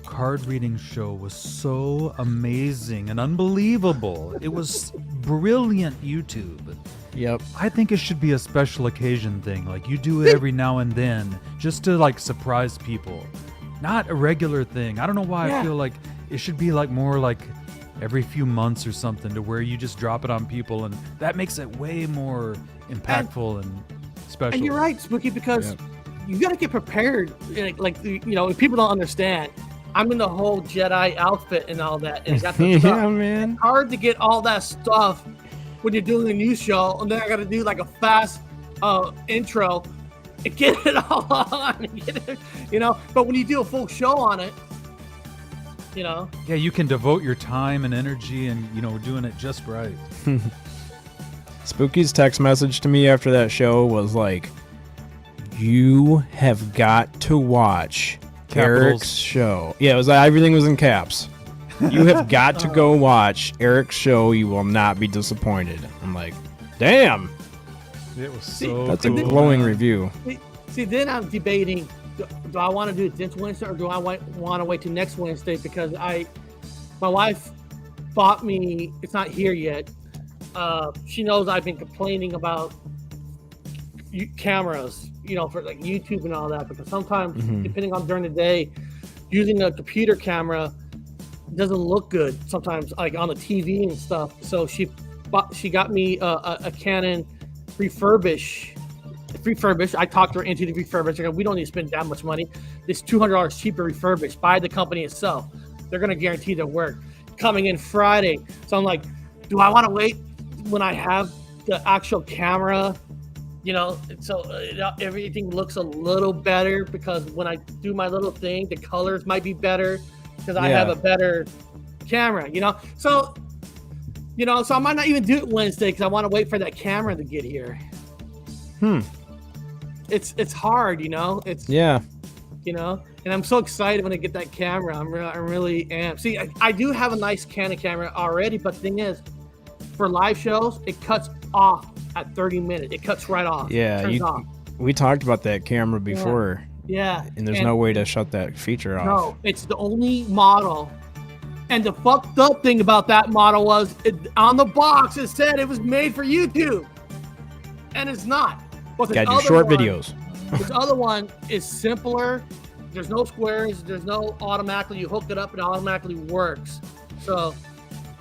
S3: card reading show was so amazing and unbelievable. It was brilliant YouTube.
S2: Yep.
S3: I think it should be a special occasion thing. Like, you do it every now and then just to like surprise people. Not a regular thing. I don't know why I feel like it should be like more like every few months or something, to where you just drop it on people, and that makes it way more impactful and special.
S8: And you're right, Spooky, because you got to get prepared. Like, if people don't understand, I'm in the whole Jedi outfit and all that, and got the stuff.
S2: Yeah, man.
S8: It's hard to get all that stuff when you're doing a news show, and then I got to do like a fast intro and get it all on, But when you do a full show on it,
S3: Yeah, you can devote your time and energy and, doing it just right.
S2: Spooky's text message to me after that show was like, you have got to watch Eric's show. Yeah, it was like, everything was in caps. You have got to go watch Eric's show. You will not be disappointed. I'm like, damn.
S3: It was so
S2: That's
S3: cool.
S2: a glowing review.
S8: See, then I'm debating, do I want to do it this Wednesday, or do I want to wait till next Wednesday? Because my wife bought me, it's not here yet. She knows I've been complaining about cameras, for like YouTube and all that, because sometimes, depending on during the day, using a computer camera doesn't look good sometimes, like on the TV and stuff. So she got me a Canon refurbished. I talked her into the refurbished. We don't need to spend that much money. It's $200 cheaper refurbished by the company itself. They're going to guarantee their work. coming in Friday. So I'm like, do I want to wait when I have the actual camera? You know, so everything looks a little better because when I do my little thing, the colors might be better because I have a better camera, you know? So, so I might not even do it Wednesday because I want to wait for that camera to get here. It's hard, It's and I'm so excited when I get that camera. I really am. See, I do have a nice Canon camera already, but the thing is, for live shows, it cuts off at 30 minutes. It cuts right off.
S2: Yeah,
S8: turns off.
S2: We talked about that camera before.
S8: Yeah.
S2: And there's no way to shut that feature off.
S8: No, it's the only model. And the fucked up thing about that model was on the box it said it was made for YouTube. And it's not. But
S2: gotta do short videos.
S8: This other one is simpler. There's no squares. There's no automatically. You hook it up and it automatically works. So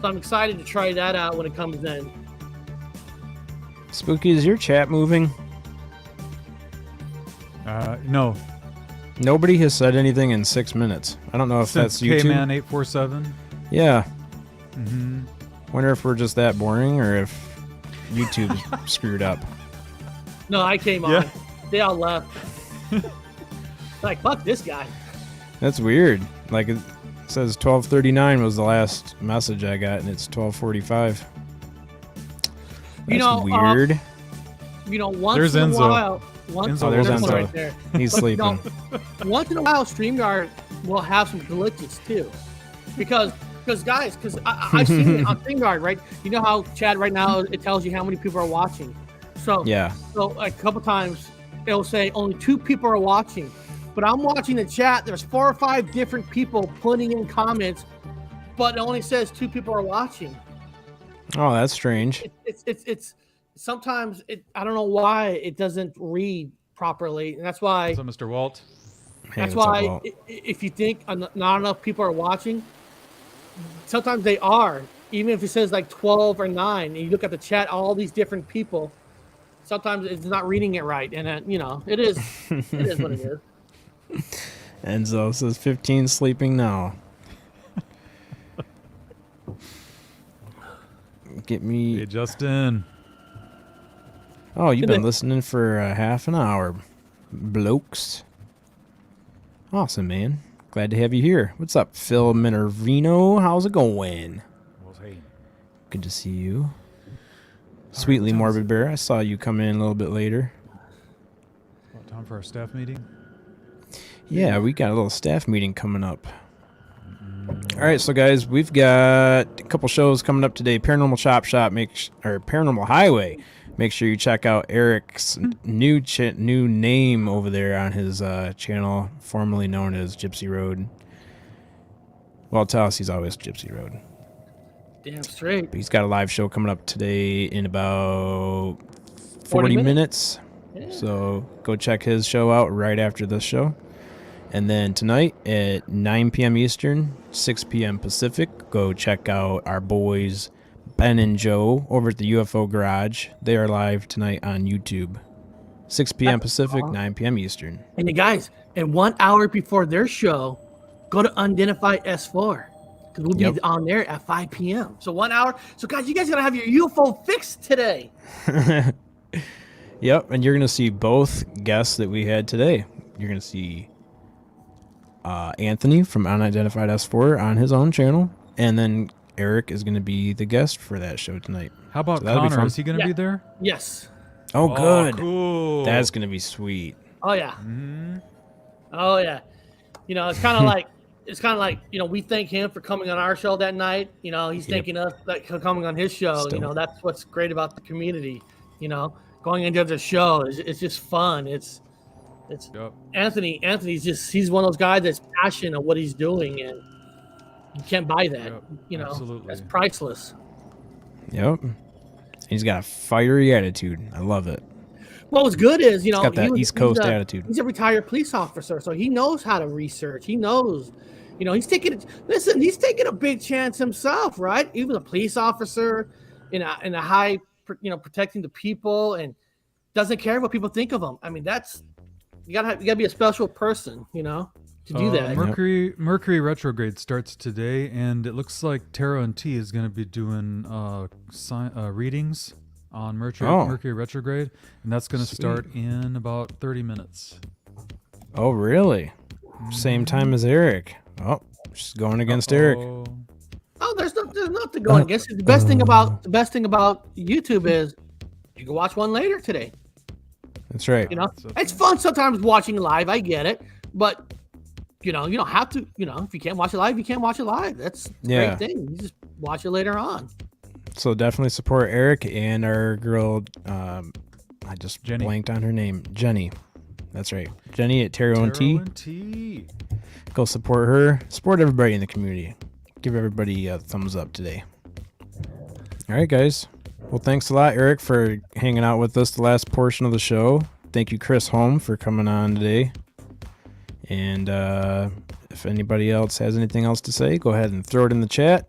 S8: I'm excited to try that out when it comes in.
S2: Spooky, is your chat moving?
S3: No.
S2: Nobody has said anything in 6 minutes. I don't know if that's YouTube.
S3: K-Man 847.
S2: Yeah.
S3: Mm-hmm.
S2: Wonder if we're just that boring or if YouTube screwed up.
S8: No, I came on. They all left. Like, fuck this guy.
S2: That's weird. Like, it says 12:39 was the last message I got, and it's 12:45. That's weird.
S8: Once
S3: there's
S8: in
S3: Enzo.
S8: a while...
S2: there's Enzo.
S8: Right there.
S2: He's sleeping.
S8: Once in a while, StreamYard will have some glitches, too. Because I've seen it on StreamYard, right? You know how, Chad, right now, it tells you how many people are watching. So a couple times, it'll say only 2 people are watching. But I'm watching the chat. There's 4 or 5 different people putting in comments, but it only says 2 people are watching.
S2: Oh, that's strange.
S8: It's sometimes I don't know why it doesn't read properly, and that's why.
S3: So, Mr. Walt.
S8: That's why if you think not enough people are watching, sometimes they are. Even if it says like 12 or 9, and you look at the chat, all these different people. Sometimes it's not reading it right, and it is. It is what it is.
S2: Enzo says 15 sleeping now. Get me.
S3: Hey, Justin.
S2: Oh, you've been listening for half an hour, blokes. Awesome, man. Glad to have you here. What's up, Phil Minervino? How's it going? Good to see you. Sweetly Morbid Bear, I saw you come in a little bit later.
S3: Time for our staff meeting?
S2: Yeah, we got a little staff meeting coming up. All right, so guys, we've got a couple shows coming up today. Paranormal Chop Shop, Paranormal Highway. Make sure you check out Eric's new name over there on his channel, formerly known as Gypsy Road. Well, tell us he's always Gypsy Road.
S8: Damn straight.
S2: But he's got a live show coming up today in about 40 minutes. Yeah. So go check his show out right after this show. And then tonight at 9 p.m. Eastern, 6 p.m. Pacific, go check out our boys Ben and Joe over at the UFO Garage. They are live tonight on YouTube. 6 p.m. Pacific, 9 p.m. Eastern.
S8: And you guys, and 1 hour before their show, go to Unidentified S4. Because we'll be on there at 5 p.m. So 1 hour. So guys, you guys got to have your UFO fixed today.
S2: Yep, and you're going to see both guests that we had today. You're going to see Anthony from Unidentified S4 on his own channel, and then Eric is going to be the guest for that show tonight.
S3: How about Connor? Is he going to be there?
S8: Yes.
S2: Oh, good.
S3: Cool.
S2: That's going to be sweet.
S8: Oh, yeah.
S3: Mm-hmm.
S8: Oh, yeah. It's kind of like, we thank him for coming on our show that night. He's thanking us for coming on his show. That's what's great about the community. Going into the show it's just fun. It's Anthony. He's one of those guys that's passionate of what he's doing, and you can't buy that.
S3: Absolutely.
S8: That's priceless.
S2: Yep. He's got a fiery attitude. I love it.
S8: Well, what's good is,
S2: he's got that East Coast attitude.
S8: He's a retired police officer, so he knows how to research. He knows, he's taking a big chance himself, right? He was a police officer in a high, protecting the people, and doesn't care what people think of him. I mean, you gotta be a special person, to do that.
S3: Mercury retrograde starts today, and it looks like Tarot and T is going to be doing readings on Mercury retrograde, and that's going to start in about 30 minutes.
S2: Oh, really? Same time as Eric. Oh, she's going against Eric.
S8: Oh, there's nothing going against it. The best thing about YouTube is you can watch one later today.
S2: That's right.
S8: You know, it's fun sometimes watching live. I get it, but you know, you don't have to. You know, if you can't watch it live, you can't watch it live. That's a great thing. You just watch it later on.
S2: So definitely support Eric and our girl. I just blanked on her name, Jenny. That's right, Jenny at Tarot and T. Go support her. Support everybody in the community. Give everybody a thumbs up today. All right, guys. Well, thanks a lot, Eric, for hanging out with us the last portion of the show. Thank you, Chris Holm, for coming on today. And if anybody else has anything else to say, go ahead and throw it in the chat.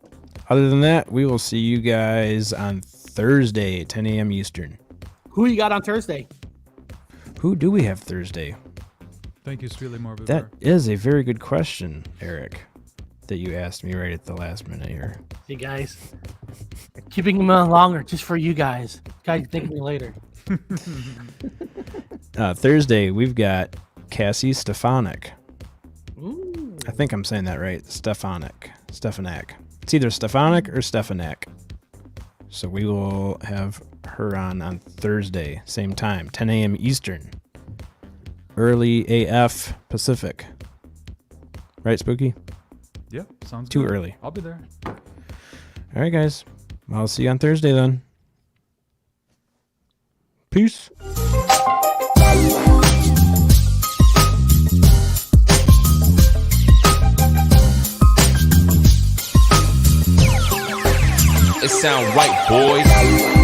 S2: Other than that, we will see you guys on Thursday at 10 a.m. Eastern.
S8: Who you got on Thursday?
S2: Who do we have Thursday?
S3: Thank you, Sweetly Morbid.
S2: That is a very good question, Eric, that you asked me right at the last minute here.
S8: Hey, guys. Keeping them longer just for you guys. Guys, thank me later.
S2: Thursday, we've got Cassie Stefanik.
S8: Ooh.
S2: I think I'm saying that right. Stefanik. It's either Stefanik or Stefanak. So we will have her on Thursday, same time, 10 a.m. Eastern. Early AF Pacific. Right, Spooky?
S3: Yeah, sounds
S2: too
S3: good.
S2: Early.
S3: I'll be there.
S2: All right, guys. I'll see you on Thursday then. Peace.
S1: It sound right, boys.